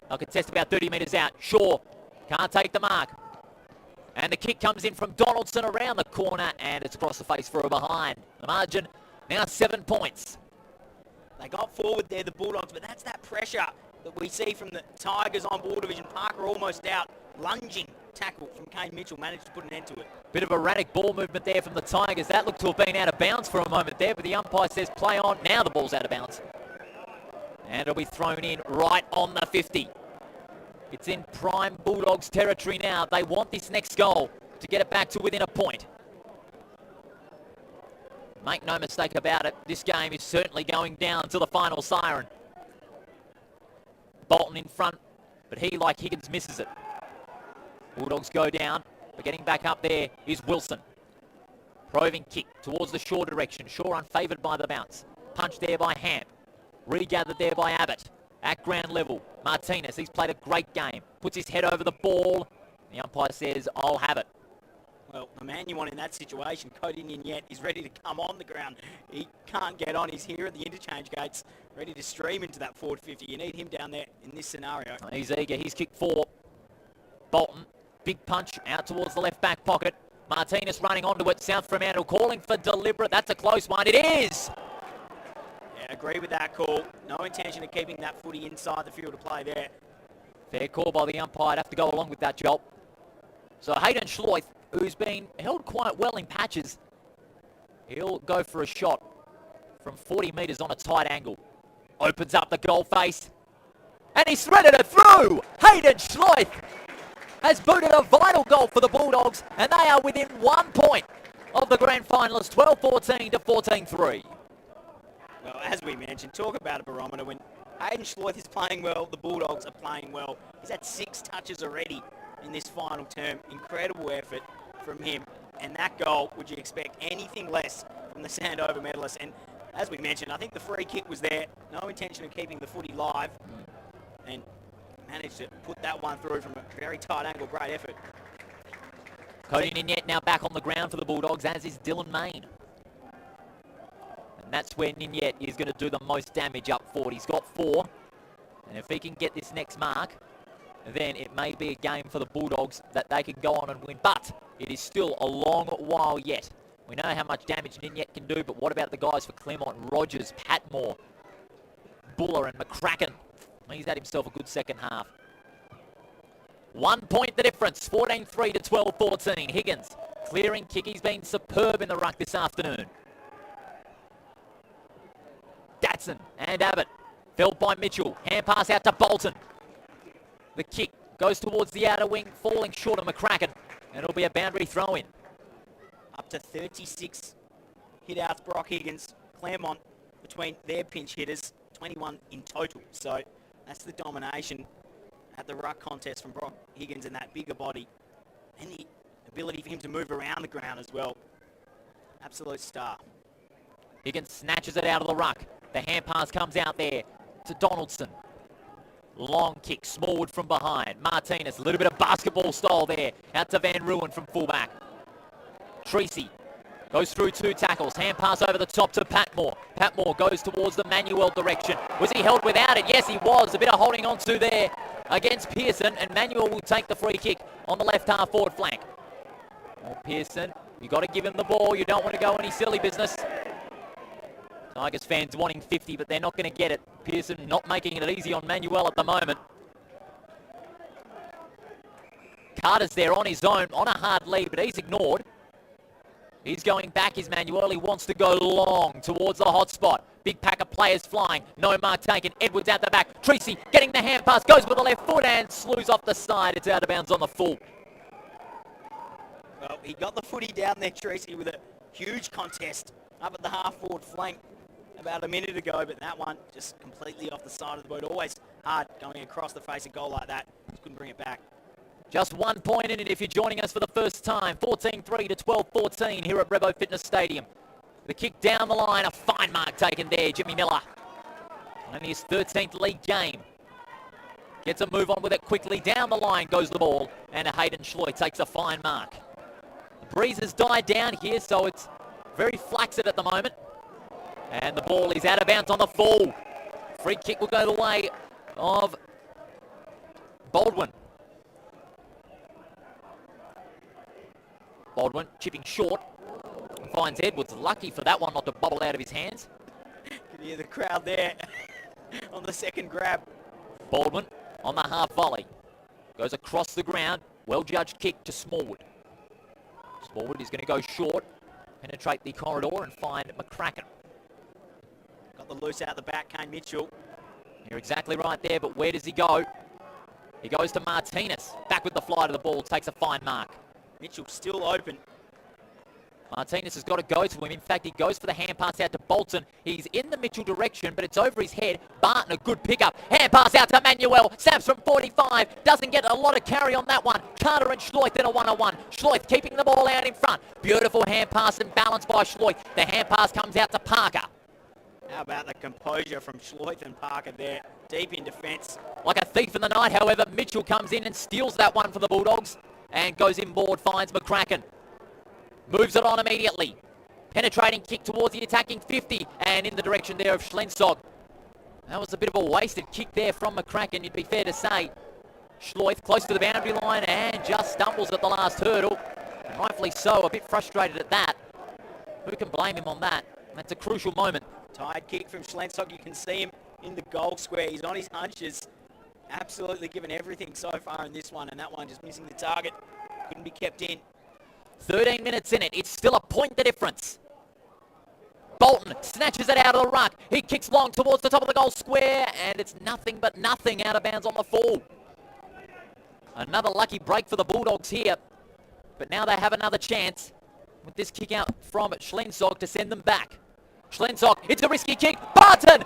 They'll contest about 30 metres out. Shaw can't take the mark. And the kick comes in from Donaldson around the corner, and it's across the face for a behind. The margin now 7 points. They got forward there, the Bulldogs, but that's that pressure that we see from the Tigers on ball division. Parker almost out, lunging tackle from Kane Mitchell, managed to put an end to it. Bit of erratic ball movement there from the Tigers. That looked to have been out of bounds for a moment there, but the umpire says play on. Now the ball's out of bounds. And it'll be thrown in right on the 50. It's in prime Bulldogs territory now. They want this next goal to get it back to within a point. Make no mistake about it, this game is certainly going down to the final siren. Bolton in front, but he, like Higgins, misses it. Bulldogs go down, but getting back up there is Wilson. Probing kick towards the Shaw direction. Shaw unfavoured by the bounce. Punched there by Hamp. Regathered there by Abbott. At ground level, Martinez, he's played a great game. Puts his head over the ball. The umpire says, I'll have it. Well, the man you want in that situation, Cody Ninyet, is ready to come on the ground. He can't get on. He's here at the interchange gates, ready to stream into that forward 50. You need him down there in this scenario. He's eager. He's kicked 4. Bolton, big punch out towards the left back pocket. Martinez running onto it. South Fremantle calling for deliberate. That's a close one. It is! Yeah, agree with that call. No intention of keeping that footy inside the field of play there. Fair call by the umpire. I'd have to go along with that, Joel. So Hayden Schloith, who's been held quite well in patches, he'll go for a shot from 40 metres on a tight angle. Opens up the goal face, and he's threaded it through! Hayden Schloith has booted a vital goal for the Bulldogs, and they are within 1 point of the grand finalists, 12-14 to 14-3. Well, as we mentioned, talk about a barometer. When Hayden Schloith is playing well, the Bulldogs are playing well. He's had 6 touches already in this final term. Incredible effort from him. And that goal, would you expect anything less from the Sandover medalist? And as we mentioned, I think the free kick was there. No intention of keeping the footy live. And managed to put that one through from a very tight angle. Great effort. Cody Ninyet now back on the ground for the Bulldogs, as is Dylan Main. And that's where Ninyet is going to do the most damage up forward. He's got 4. And if he can get this next mark, then it may be a game for the Bulldogs that they can go on and win. But it is still a long while yet. We know how much damage Ninyet can do, but what about the guys for Claremont? Rogers, Patmore, Buller and McCracken. He's had himself a good second half. 1 point the difference, 14-3 to 12-14. Higgins, clearing kick. He's been superb in the ruck this afternoon. Datson and Abbott, felled by Mitchell. Hand pass out to Bolton. The kick goes towards the outer wing, falling short of McCracken. And it'll be a boundary throw-in. Up to 36 hit-outs, Brock Higgins. Claremont, between their pinch hitters, 21 in total. So that's the domination at the ruck contest from Brock Higgins and that bigger body. And the ability for him to move around the ground as well. Absolute star. Higgins snatches it out of the ruck. The hand pass comes out there to Donaldson. Long kick, Smallwood from behind. Martinez, a little bit of basketball style there. Out to Van Ruin from fullback. Treacy goes through 2 tackles. Hand pass over the top to Patmore. Patmore goes towards the Manuel direction. Was he held without it? Yes, he was. A bit of holding on to there against Pearson. And Manuel will take the free kick on the left half forward flank. Oh, Pearson, you got to give him the ball. You don't want to go any silly business. Tigers fans wanting 50, but they're not going to get it. Pearson not making it easy on Manuel at the moment. Carter's there on his own, on a hard lead, but he's ignored. He's going back, is Manuel. He wants to go long towards the hot spot. Big pack of players flying. No mark taken. Edwards out the back. Treacy getting the hand pass. Goes with the left foot and slews off the side. It's out of bounds on the full. Well, he got the footy down there, Treacy, with a huge contest up at the half-forward flank about a minute ago, but that one just completely off the side of the boat. Always hard going across the face a goal like that. Just couldn't bring it back. Just 1 point in it if you're joining us for the first time. 14-3 to 12-14 here at Rebo Fitness Stadium. The kick down the line, a fine mark taken there, Jimmy Miller. Only his 13th league game. Gets a move on with it quickly. Down the line goes the ball, and Hayden Schloy takes a fine mark. The breeze has died down here, so it's very flaccid at the moment. And the ball is out of bounds on the full. Free kick will go the way of Baldwin. Baldwin chipping short. Finds Edwards. Lucky for that one not to bubble out of his hands. You can hear the crowd there on the second grab. Baldwin on the half volley. Goes across the ground. Well-judged kick to Smallwood. Smallwood is going to go short. Penetrate the corridor and find McCracken. Got the loose out the back, Kane Mitchell. You're exactly right there, but where does he go? He goes to Martinez. Back with the flight of the ball. Takes a fine mark. Mitchell still open. Martinez has got to go to him. In fact, he goes for the hand pass out to Bolton. He's in the Mitchell direction, but it's over his head. Barton, a good pickup. Hand pass out to Manuel. Snaps from 45. Doesn't get a lot of carry on that one. Carter and Schloith in a one-on-one. Schloith keeping the ball out in front. Beautiful hand pass and balance by Schloith. The hand pass comes out to Parker. How about the composure from Schloith and Parker there? Deep in defence. Like a thief in the night, however, Mitchell comes in and steals that one for the Bulldogs. And goes inboard, finds McCracken. Moves it on immediately. Penetrating kick towards the attacking 50 and in the direction there of Schlensog. That was a bit of a wasted kick there from McCracken, you'd be fair to say. Schloith close to the boundary line and just stumbles at the last hurdle. And rightfully so, a bit frustrated at that. Who can blame him on that? That's a crucial moment. Tired kick from Schlensog. You can see him in the goal square. He's on his hunches. Absolutely given everything so far in this one, and that one just missing the target. Couldn't be kept in. 13 minutes in it. It's still a point the difference. Bolton snatches it out of the ruck. He kicks long towards the top of the goal square, and it's nothing but nothing out of bounds on the full. Another lucky break for the Bulldogs here, but now they have another chance with this kick out from Schlensog to send them back. Schlensog, it's a risky kick. Barton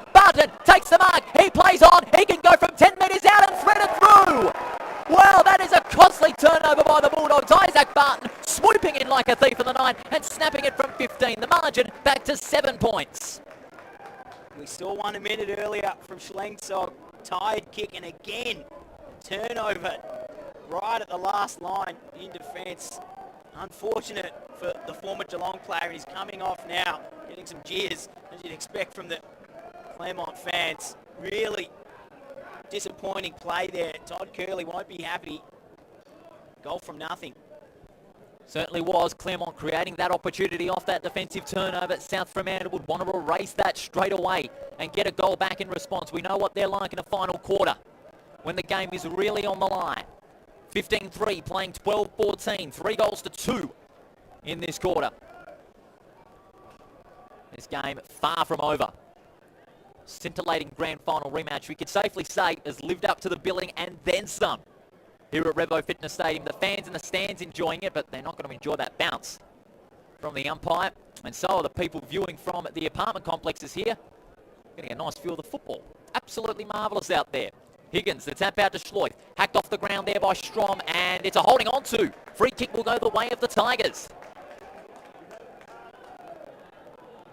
takes the mark. He plays on. He can go from 10 metres out and thread it through. Well, that is a costly turnover by the Bulldogs. Isaac Barton swooping in like a thief in the night and snapping it from 15. The margin back to 7 points. We saw one a minute earlier from Schlensog. Tired kick, and again, turnover right at the last line in defence. Unfortunate for the former Geelong player, and he's coming off now, getting some jeers, as you'd expect from the Claremont fans. Really disappointing play there. Todd Curley won't be happy. Goal from nothing. Certainly was. Claremont creating that opportunity off that defensive turnover. South Fremantle would want to erase that straight away and get a goal back in response. We know what they're like in the final quarter when the game is really on the line. 15-3, playing 12-14, 3 goals to 2 in this quarter. This game far from over. Scintillating grand final rematch, we could safely say, has lived up to the billing and then some here at Rebo Fitness Stadium. The fans in the stands enjoying it, but they're not going to enjoy that bounce from the umpire. And so are the people viewing from the apartment complexes here. Getting a nice view of the football. Absolutely marvellous out there. Higgins, the tap out to Schloith. Hacked off the ground there by Strom, and it's a holding on to. Free kick will go the way of the Tigers.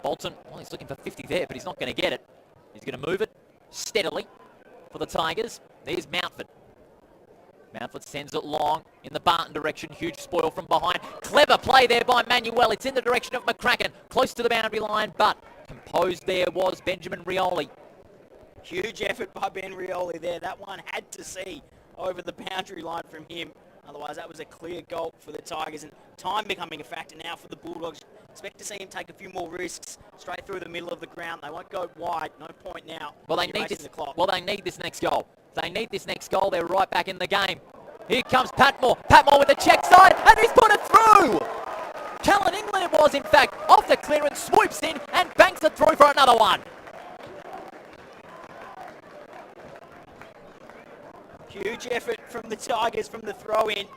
Bolton, well, he's looking for 50 there, but he's not going to get it. He's going to move it steadily for the Tigers. There's Mountford. Mountford sends it long in the Barton direction. Huge spoil from behind. Clever play there by Manuel. It's in the direction of McCracken. Close to the boundary line, but composed there was Benjamin Rioli. Huge effort by Ben Rioli there. That one had to see over the boundary line from him. Otherwise, that was a clear goal for the Tigers. And time becoming a factor now for the Bulldogs. Expect to see him take a few more risks straight through the middle of the ground. They won't go wide. No point now. Well, they need this. Well, they need this next goal. They need this next goal. They're right back in the game. Here comes Patmore. Patmore with the check side, and he's put it through. Callan England it was, in fact, off the clearance, swoops in and banks it through for another one. Huge effort from the Tigers from the throw-in.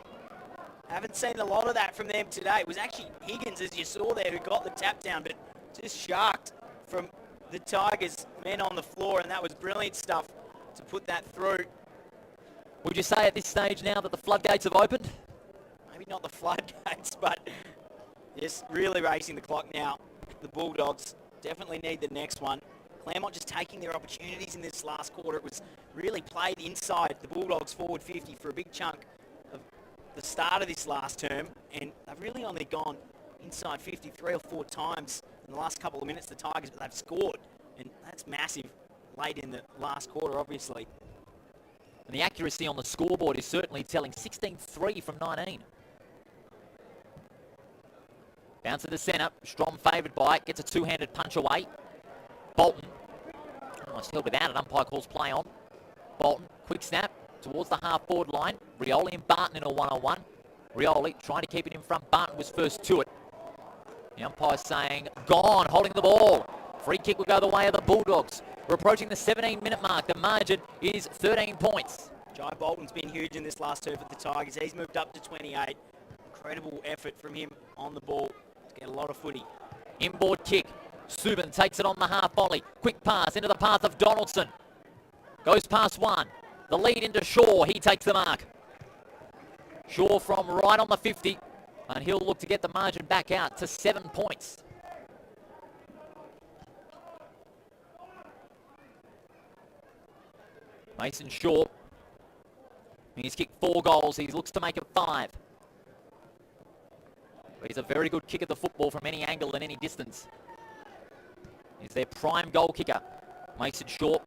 Haven't seen a lot of that from them today. It was actually Higgins, as you saw there, who got the tap down, but just sharked from the Tigers men on the floor, and that was brilliant stuff to put that through. Would you say at this stage now that the floodgates have opened? Maybe not the floodgates, but just really racing the clock now. The Bulldogs definitely need the next one. Claremont just taking their opportunities in this last quarter. It was really played inside the Bulldogs forward 50 for a big chunk of the start of this last term, and they've really only gone inside 50 3 or 4 times in the last couple of minutes, the Tigers, but they've scored, and that's massive late in the last quarter, obviously. And the accuracy on the scoreboard is certainly telling. 16-3 from 19. Bounce to the centre. Strom favoured by it. Gets a two-handed punch away. Bolton. Almost held without it. Umpire calls play on. Bolton. Quick snap towards the half-forward line. Rioli and Barton in a one-on-one. Rioli trying to keep it in front. Barton was first to it. The umpire saying, gone, holding the ball. Free kick will go the way of the Bulldogs. We're approaching the 17-minute mark. The margin is 13 points. Jai Bolton's been huge in this last term for the Tigers. He's moved up to 28. Incredible effort from him on the ball to get a lot of footy. Inboard kick. Subin takes it on the half volley. Quick pass into the path of Donaldson. Goes past one. The lead into Shaw. He takes the mark. Shaw from right on the 50. And he'll look to get the margin back out to 7 points. Mason Shaw. He's kicked 4 goals. He looks to make it 5. But he's a very good kick at the football from any angle and any distance. He's their prime goal kicker. Mason Shaw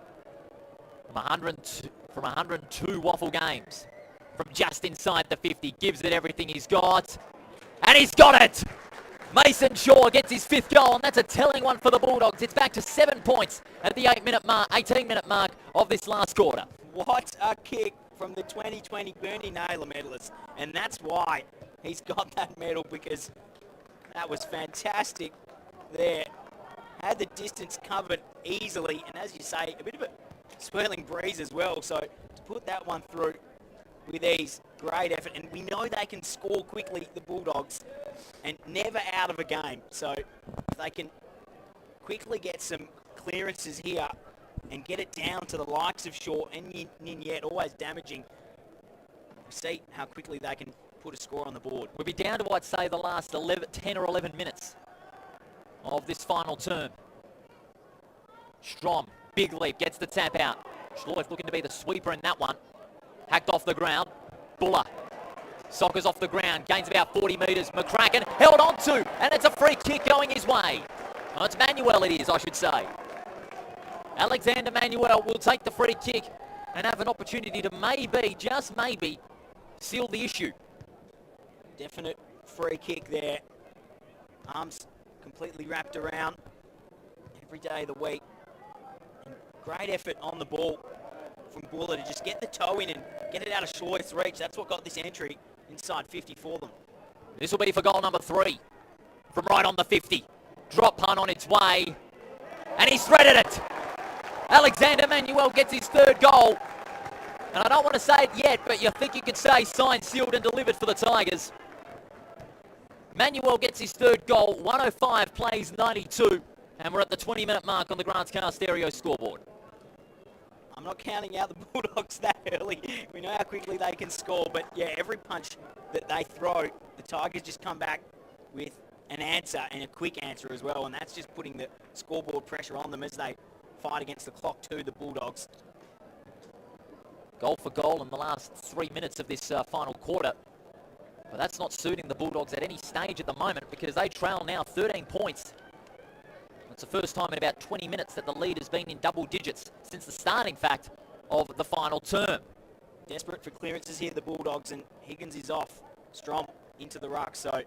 from 102 waffle games. From just inside the 50. Gives it everything he's got. And he's got it! Mason Shaw gets his 5th goal, and that's a telling one for the Bulldogs. It's back to 7 points at the 18-minute mark of this last quarter. What a kick from the 2020 Bernie Naylor medalist. And that's why he's got that medal, because that was fantastic there. Had the distance covered easily, and as you say, a bit of a swirling breeze as well. So to put that one through with ease, great effort. And we know they can score quickly, the Bulldogs, and never out of a game. So if they can quickly get some clearances here and get it down to the likes of Shaw and Ninyet, always damaging, we'll see how quickly they can put a score on the board. We'll be down to, I'd say, the last 10 or 11 minutes of this final term. Strom, big leap, gets the tap out. Schleif looking to be the sweeper in that one. Hacked off the ground. Buller. Sockers off the ground. Gains about 40 metres. McCracken held on to. And it's a free kick going his way. Oh, it's Manuel it is, I should say. Alexander Manuel will take the free kick and have an opportunity to maybe, just maybe, seal the issue. Definite free kick there. Arms completely wrapped around every day of the week. And great effort on the ball from Buller to just get the toe in and get it out of Schleif's reach. That's what got this entry inside 50 for them. This will be for goal number 3 from right on the 50. Drop punt on its way, and he's threaded it. Alexander Manuel gets his 3rd goal, and I don't want to say it yet, but you think you could say signed, sealed and delivered for the Tigers. Manuel gets his 3rd goal. 105 plays 92, and we're at the 20-minute mark on the Grants Car Stereo scoreboard. I'm not counting out the Bulldogs that early. We know how quickly they can score, but yeah, every punch that they throw, the Tigers just come back with an answer, and a quick answer as well, and that's just putting the scoreboard pressure on them as they fight against the clock too, the Bulldogs. goal for goal in the last 3 minutes of this final quarter. But that's not suiting the Bulldogs at any stage at the moment because they trail now 13 points. It's the first time in about 20 minutes that the lead has been in double digits since the start, in fact, of the final term. Desperate for clearances here, the Bulldogs, and Higgins is off. Strom into the ruck, so...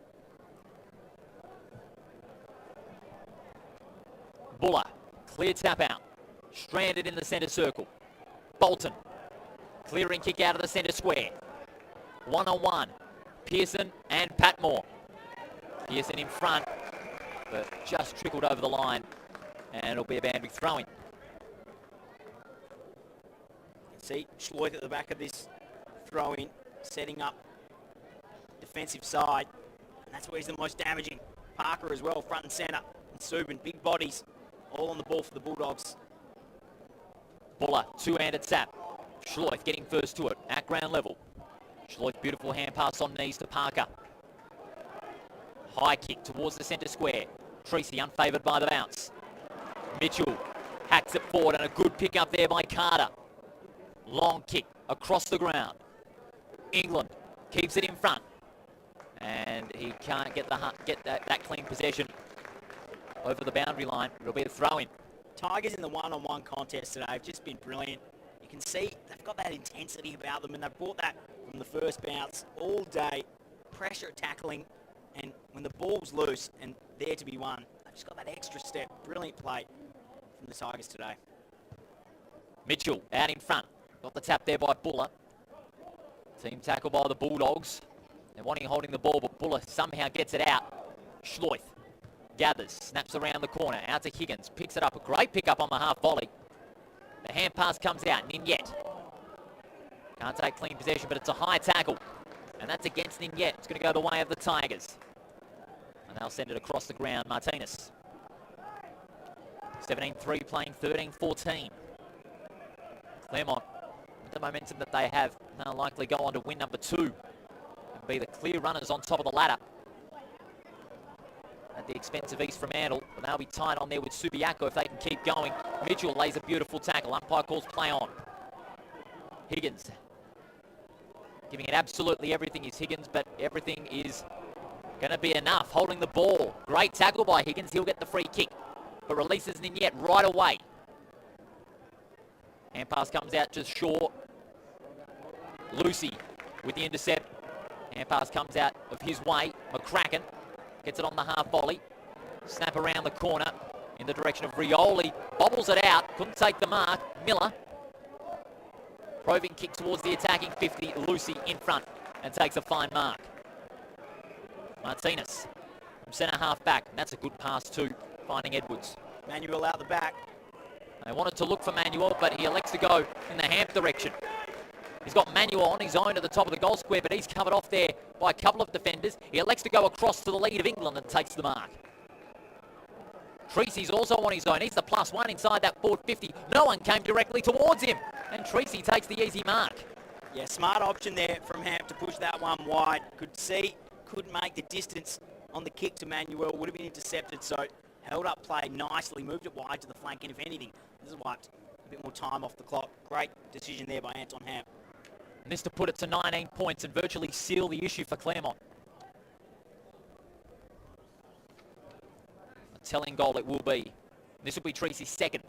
Buller, clear tap out. Stranded in the centre circle. Bolton, clearing kick out of the centre square. One-on-one, Pearson and Patmore. Pearson in front, but just trickled over the line, and it'll be a Banbury throw-in. See, Schloith at the back of this throw-in, setting up defensive side, and that's where he's the most damaging. Parker as well, front and centre, and Subin, big bodies, all on the ball for the Bulldogs. Buller, two-handed tap. Schloith getting first to it at ground level. Schloith, beautiful hand pass on knees to Parker. High kick towards the centre square. Treacy unfavoured by the bounce. Mitchell hacks it forward and a good pick up there by Carter. Long kick across the ground. England keeps it in front. And he can't get that clean possession over the boundary line. It'll be a throw-in. Tigers in the one-on-one contest today have just been brilliant. You can see they've got that intensity about them, and they've brought that from the first bounce all day. Pressure tackling, and when the ball's loose and there to be won, they've just got that extra step. Brilliant play from the Tigers today. Mitchell out in front. Got the tap there by Buller. Team tackle by the Bulldogs. They're wanting holding the ball, but Buller somehow gets it out. Schloith gathers, snaps around the corner, out to Higgins, picks it up. A great pick up on the half volley. The hand pass comes out. Ninyet can't take clean possession, but it's a high tackle. And that's against Ninyet. It's going to go the way of the Tigers. And they'll send it across the ground. Martinez. 17-3 playing 13-14. Claremont, with the momentum that they have, they'll likely go on to win number 2 and be the clear runners on top of the ladder at the expense of East Fremantle. But they'll be tied on there with Subiaco if they can keep going. Mitchell lays a beautiful tackle. Umpire calls play on. Higgins giving it absolutely everything is Higgins, but everything is going to be enough. Holding the ball. Great tackle by Higgins. He'll get the free kick, but releases Ninyet right away. Hand pass comes out just short. Lucy with the intercept. Hand pass comes out of his way. McCracken gets it on the half volley. Snap around the corner in the direction of Rioli. Bobbles it out. Couldn't take the mark. Miller. Proving kick towards the attacking 50. Lucy in front and takes a fine mark. Martinez from centre half back. And that's a good pass too, finding Edwards. Manuel out the back. They wanted to look for Manuel, but he elects to go in the Hamp direction. He's got Manuel on his own at the top of the goal square, but he's covered off there by a couple of defenders. He elects to go across to the lead of England and takes the mark. Treacy's also on his own. He's the +1 inside that forward 50. No one came directly towards him, and Treacy takes the easy mark. Yeah, smart option there from Hamp to push that one wide. Could see, couldn't make the distance on the kick to Manuel. Would have been intercepted, so held up play nicely, moved it wide to the flank, and if anything, this has wiped a bit more time off the clock. Great decision there by Anton Hamp. And this to put it to 19 points and virtually seal the issue for Claremont. A telling goal it will be. This will be Treacy's second.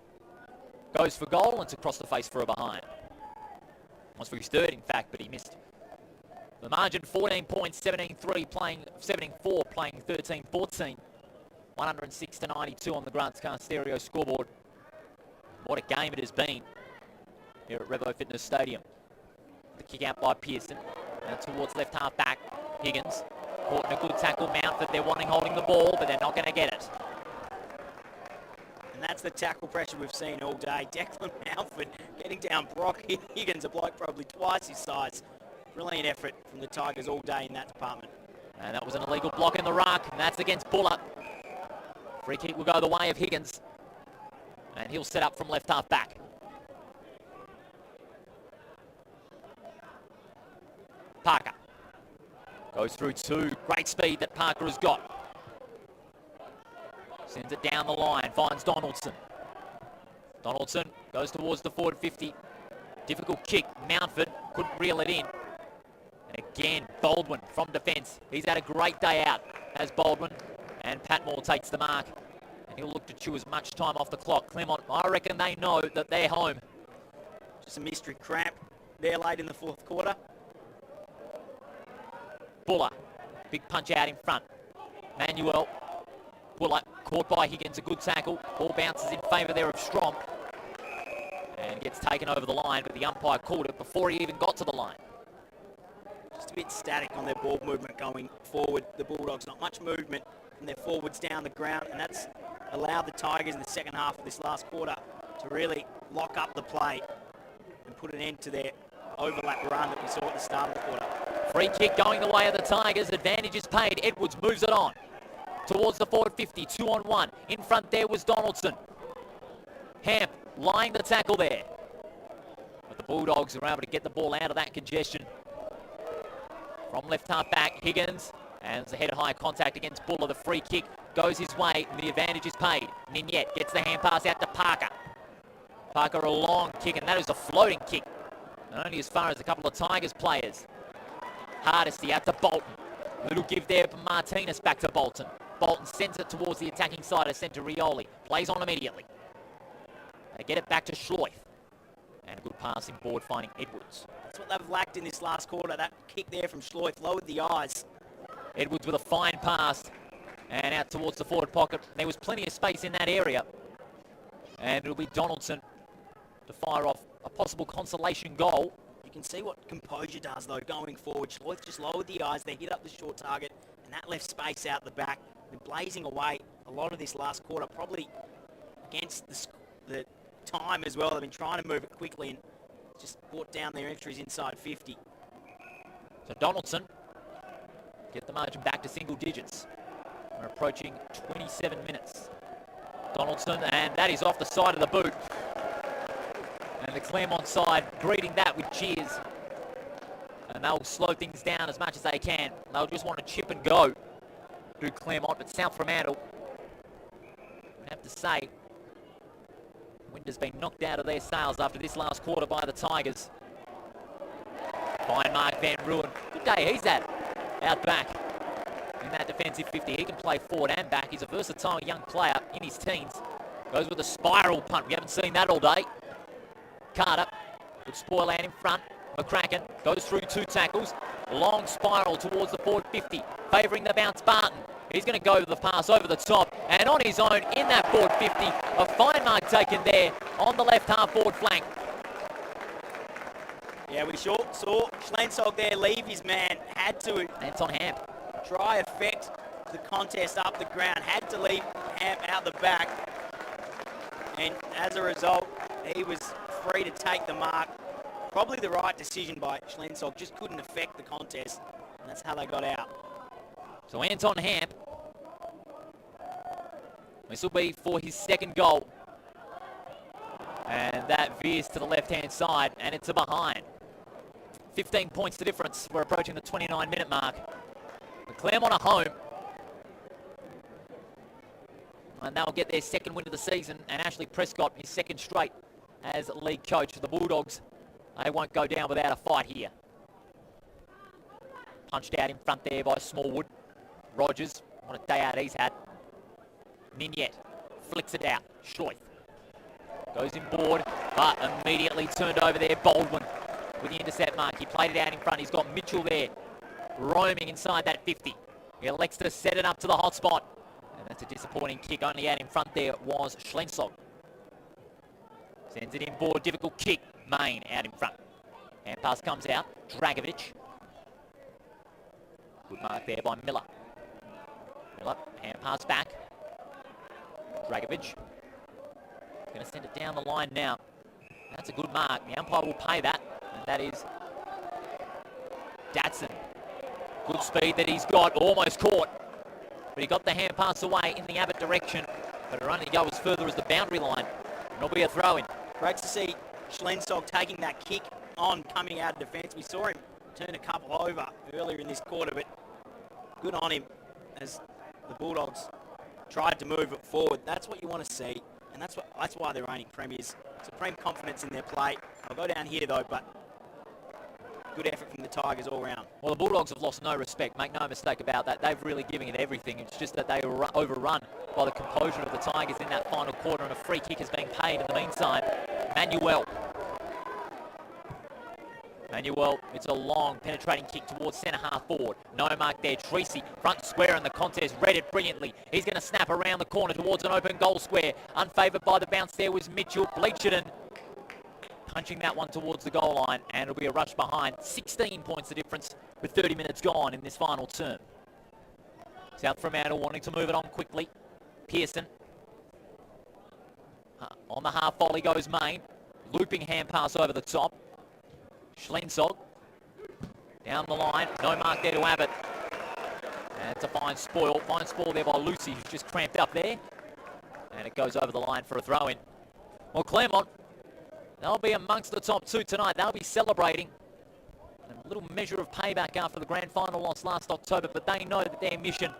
Goes for goal and it's across the face for a behind. Was for his third, in fact, but he missed. The margin 14 points, 17-3 playing 17-4 playing 13-14. 106 to 92 on the Grants Car Stereo scoreboard. What a game it has been here at Revo Fitness Stadium. The kick out by Pearson. Now towards left half back. Higgins. Caught in a good tackle. Mountford, they're wanting holding the ball, but they're not going to get it. And that's the tackle pressure we've seen all day. Declan Mountford getting down Brock Higgins, a bloke probably twice his size. Brilliant effort from the Tigers all day in that department. And that was an illegal block in the ruck, and that's against Buller. Free kick will go the way of Higgins. And he'll set up from left half back. Parker goes through 2. Great speed that Parker has got. Sends it down the line. Finds Donaldson. Donaldson goes towards the forward 50. Difficult kick. Mountford couldn't reel it in. And again, Baldwin from defence. He's had a great day out, as Baldwin. And Patmore takes the mark. And he'll look to chew as much time off the clock. Claremont, I reckon they know that they're home. Just a mystery cramp there late in the fourth quarter. Buller, big punch out in front. Manuel, Buller caught by Higgins, a good tackle. Ball bounces in favour there of Strom. And gets taken over the line, but the umpire called it before he even got to the line. Just a bit static on their ball movement going forward. The Bulldogs, not much movement from their forwards down the ground, and that's allowed the Tigers in the second half of this last quarter to really lock up the play and put an end to their overlap run that we saw at the start of the quarter. Free kick going the way of the Tigers. Advantage is paid. Edwards moves it on towards the forward 50. 2-on-1. In front there was Donaldson. Hamp lying the tackle there. But the Bulldogs are able to get the ball out of that congestion. From left half back, Higgins. And there's a head-high contact against Buller. The free kick goes his way. And the advantage is paid. Ninyette gets the hand pass out to Parker. Parker a long kick, and that is a floating kick. Not only as far as a couple of Tigers players. Hardesty out to Bolton. Little give there from Martinez back to Bolton. Bolton sends it towards the attacking side of centre Rioli. Plays on immediately. They get it back to Schleuf. And a good passing board finding Edwards. That's what they've lacked in this last quarter. That kick there from Schleuf lowered the eyes. Edwards with a fine pass. And out towards the forward pocket. There was plenty of space in that area. And it'll be Donaldson to fire off a possible consolation goal. You can see what composure does, though, going forward. Schleuf just lowered the eyes. They hit up the short target, and that left space out the back. They're blazing away a lot of this last quarter, probably against the time as well. They've been trying to move it quickly and just brought down their entries inside 50. So Donaldson get the margin back to single digits. We're approaching 27 minutes. Donaldson, and that is off the side of the boot. And the Claremont side greeting that with cheers. And they'll slow things down as much as they can. They'll just want to chip and go, do Claremont, but South Fremantle, I have to say, wind has been knocked out of their sails after this last quarter by the Tigers. Fine mark, Van Ruin. Good day he's had out back in that defensive 50. He can play forward and back. He's a versatile young player in his teens. Goes with a spiral punt. We haven't seen that all day. Carter, good spoil out in front. McCracken goes through two tackles. Long spiral towards the forward 50, favouring the bounce Barton. He's going to go the pass over the top, and on his own in that forward 50. A fine mark taken there on the left half forward flank. Yeah, we saw Schlensog there leave his man. Had to. Anton Hamp. Try effect the contest up the ground. Had to leave Hamp out the back. And as a result, he was free to take the mark. Probably the right decision by Schlensog. Just couldn't affect the contest. And that's how they got out. So Anton Hamp. This will be for his second goal. And that veers to the left-hand side, and it's a behind. 15 points the difference. We're approaching the 29-minute mark. But Claremont are home. And they'll get their second win of the season, and Ashley Prescott, his second straight as league coach for the Bulldogs. They won't go down without a fight here. Punched out in front there by Smallwood. Rogers, what a day out he's had. Ninyette flicks it out. Schleuf goes in board, but immediately turned over there. Baldwin with the intercept mark. He played it out in front. He's got Mitchell there, roaming inside that 50. He elects to set it up to the hot spot. And that's a disappointing kick. Only out in front there was Schlensog. Sends it in board. Difficult kick. Main out in front. Hand pass comes out. Dragovic. Good mark there by Miller. Miller, hand pass back. Dragovic. Going to send it down the line now. That's a good mark. The umpire will pay that. And that is Datsun. Good speed that he's got. Almost caught. But he got the hand pass away in the Abbott direction. But it'll only go as further as the boundary line. It'll be a throw-in. Great to see Schlensog taking that kick on, coming out of defence. We saw him turn a couple over earlier in this quarter, but good on him as the Bulldogs tried to move it forward. That's what you want to see, and that's why they're reigning premiers supreme confidence in their play. I'll go down here though, but good effort from the Tigers all round. Well, the Bulldogs have lost no respect, make no mistake about that. They've really given it everything. It's just that they were overrun by the composure of the Tigers in that final quarter, and a free kick is being paid in the meantime. Manuel, it's a long penetrating kick towards centre half forward. No mark there. Treacy, front square in the contest, read it brilliantly. He's going to snap around the corner towards an open goal square. Unfavoured by the bounce there was Mitchell Bleacherton, punching that one towards the goal line, and it'll be a rush behind. 16 points the difference with 30 minutes gone in this final term. South Fremantle wanting to move it on quickly. Pearson. On the half volley goes Main. Looping hand pass over the top. Schlensog down the line, no mark there to Abbott. And it's a fine spoil there by Lucy, who's just cramped up there. And it goes over the line for a throw-in. Well, Claremont, they'll be amongst the top two tonight. They'll be celebrating a little measure of payback after the grand final loss last October, but they know that their mission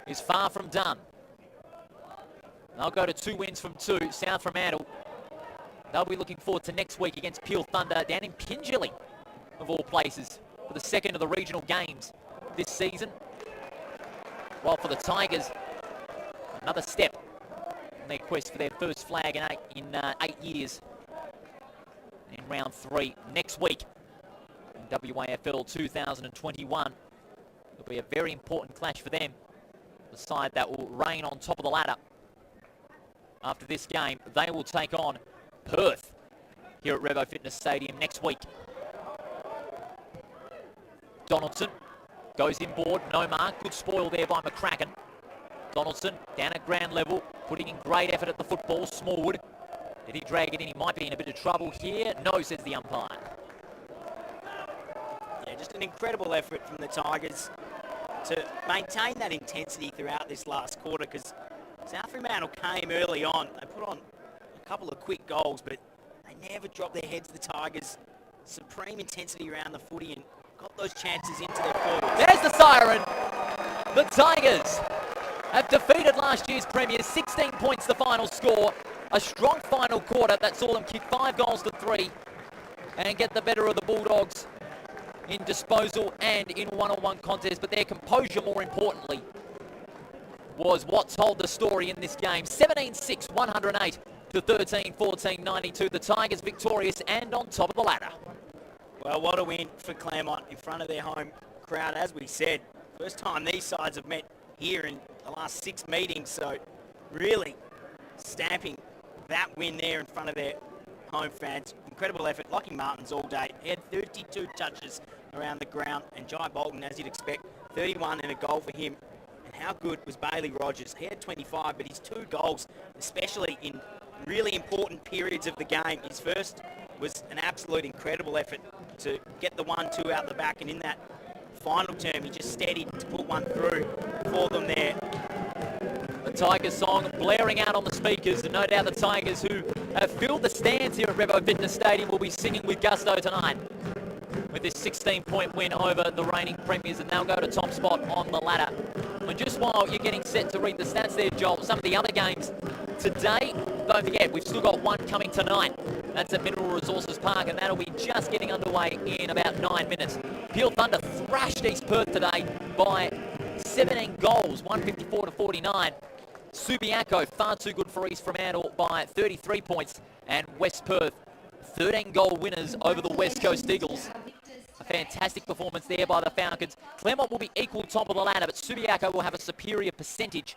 is far from done. They'll go to 2 wins from 2. South Fremantle, they'll be looking forward to next week against Peel Thunder down in Pingelly, of all places, for the second of the regional games this season. While for the Tigers, another step on their quest for their first flag in eight years. In round 3 next week in WAFL 2021. It'll be a very important clash for them. The side that will reign on top of the ladder. After this game, they will take on Perth here at Revo Fitness Stadium next week. Donaldson goes inboard, no mark. Good spoil there by McCracken. Donaldson down at ground level, putting in great effort at the football. Smallwood, did he drag it in? He might be in a bit of trouble here. No, says the umpire. Yeah, just an incredible effort from the Tigers to maintain that intensity throughout this last quarter, because South Fremantle came early on. They put on a couple of quick goals, but they never dropped their heads, the Tigers. Supreme intensity around the footy and got those chances into their forwards. There's the siren. The Tigers have defeated last year's premiers. 16 points the final score. A strong final quarter that saw them kick 5 goals to 3 and get the better of the Bulldogs in disposal and in one-on-one contests. But their composure, more importantly, was what told the story in this game. 17-6, 108 to 13-14, 92. The Tigers victorious and on top of the ladder. Well, what a win for Claremont in front of their home crowd. As we said, first time these sides have met here in the last 6 meetings. So really stamping that win there in front of their home fans. Incredible effort. Lockie Martins all day. He had 32 touches around the ground. And Jai Bolton, as you'd expect, 31 and a goal for him. And how good was Bailey Rogers? He had 25, but his 2 goals, especially in really important periods of the game. His first was an absolute incredible effort to get the 1-2 out the back, and in that final term he just steadied to put one through for them there. The Tigers song blaring out on the speakers, and no doubt the Tigers, who have filled the stands here at Revo Fitness Stadium, will be singing with gusto tonight with this 16-point win over the reigning premiers, and they'll go to top spot on the ladder. And just while you're getting set to read the stats there, Joel, some of the other games today, don't forget, we've still got one coming tonight. That's at Mineral Resources Park, and that'll be just getting underway in about 9 minutes. Peel Thunder thrashed East Perth today by 17 goals, 154 to 49. Subiaco, far too good for East Fremantle by 33 points. And West Perth, 13-goal winners over the West Coast Eagles. A fantastic performance there by the Falcons. Claremont will be equal top of the ladder, but Subiaco will have a superior percentage.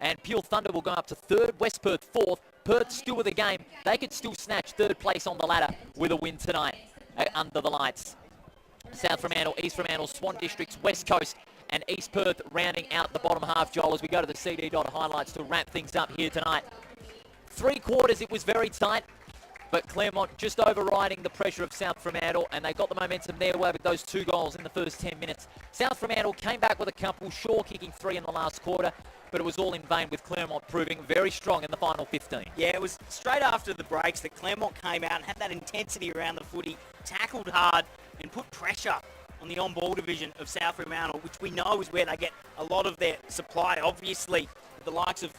And Peel Thunder will go up to 3rd, West Perth 4th. Perth still with a game. They could still snatch 3rd place on the ladder with a win tonight under the lights. South Fremantle, East Fremantle, Swan Districts, West Coast, and East Perth rounding out the bottom half, Joel, as we go to the CD dot highlights to wrap things up here tonight. 3 quarters, it was very tight, but Claremont just overriding the pressure of South Fremantle, and they got the momentum their way with those 2 goals in the first 10 minutes. South Fremantle came back with a couple, Shaw kicking 3 in the last quarter, but it was all in vain, with Claremont proving very strong in the final 15. Yeah, it was straight after the breaks that Claremont came out and had that intensity around the footy, tackled hard and put pressure on the on-ball division of South Fremantle, which we know is where they get a lot of their supply, obviously, with the likes of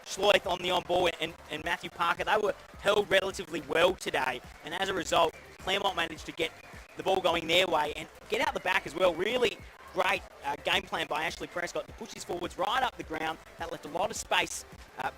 Schleith on the on-ball and Matthew Parker, they were held relatively well today. And as a result, Claremont managed to get the ball going their way and get out the back as well. Really great game plan by Ashley Prescott to push his forwards right up the ground. That left a lot of space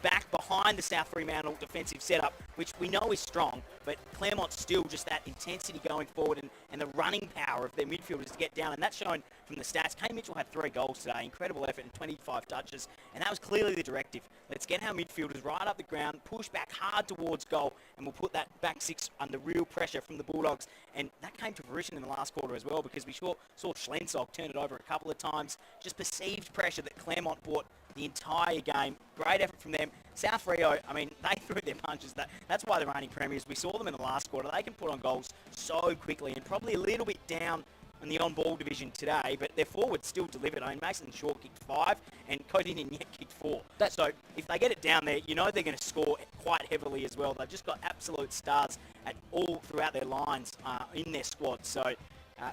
back behind the South Fremantle defensive setup, which we know is strong, but Claremont's still just that intensity going forward and the running power of their midfielders to get down, and that's shown from the stats. Kane Mitchell had 3 goals today, incredible effort and 25 touches, and that was clearly the directive. Let's get our midfielders right up the ground, push back hard towards goal, and we'll put that back 6 under real pressure from the Bulldogs, and that came to fruition in the last quarter as well, because we saw Schlensog turn it over a couple of times. Just perceived pressure that Claremont brought the entire game. Great effort from them. South Freo, I mean, they threw their punches. That's why they're reigning premiers. We saw them in the last quarter. They can put on goals so quickly and probably a little bit down in the on-ball division today, but their forwards still delivered. I mean, Mason Shaw kicked 5 and Cody Ninyet kicked 4. So if they get it down there, you know they're going to score quite heavily as well. They've just got absolute stars at all throughout their lines in their squad. So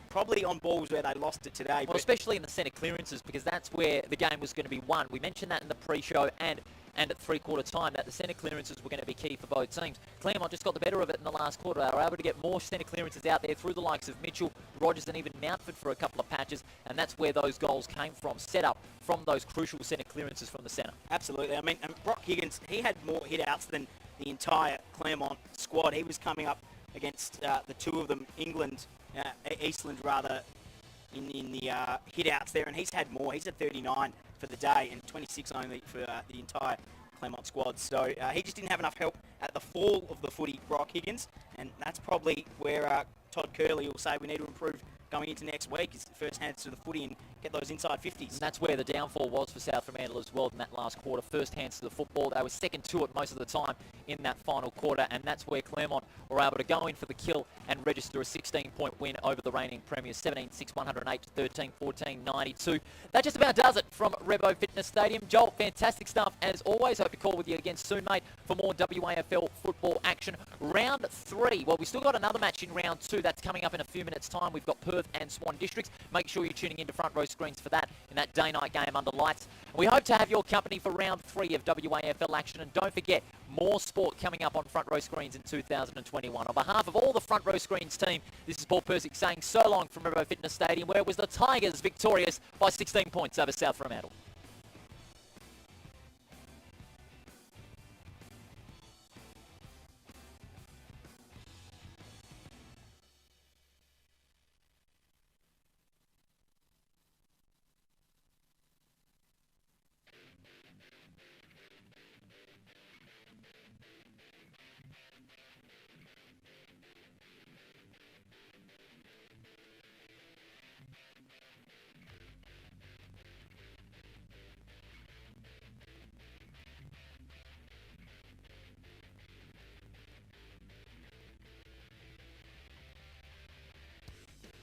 probably on balls where they lost it today. Well, especially in the centre clearances, because that's where the game was going to be won. We mentioned that in the pre-show and at three-quarter time, that the centre clearances were going to be key for both teams. Claremont just got the better of it in the last quarter. They were able to get more centre clearances out there through the likes of Mitchell, Rogers and even Mountford for a couple of patches, and that's where those goals came from, set up from those crucial centre clearances from the centre. Absolutely. I mean, and Brock Higgins, he had more hit-outs than the entire Claremont squad. He was coming up against the two of them, Eastland rather, in the hit-outs there, and he's had more. He's had 39 for the day and 26 only for the entire Claremont squad. So he just didn't have enough help at the fall of the footy, Brock Higgins, and that's probably where Todd Curley will say we need to improve going into next week, is first hands to the footy and get those inside 50s. And that's where the downfall was for South Fremantle as well in that last quarter. First hands to the football. They were second to it most of the time in that final quarter, and that's where Claremont were able to go in for the kill and register a 16-point win over the reigning premiers, 17-6, 108 to 13-14, 92. That just about does it from Rebo Fitness Stadium. Joel, fantastic stuff as always. Hope to call with you again soon, mate, for more WAFL football action. Round 3. Well, we still got another match in round 2. That's coming up in a few minutes' time. We've got Perth and Swan Districts. Make sure you're tuning into Front Row Screens for that in that day-night game under lights. And we hope to have your company for round 3 of WAFL action. And don't forget, more sport coming up on Front Row Screens in 2021. On behalf of all the Front Row Screens team, this is Paul Persick saying so long from Rebo Fitness Stadium, where it was the Tigers victorious by 16 points over South Fremantle.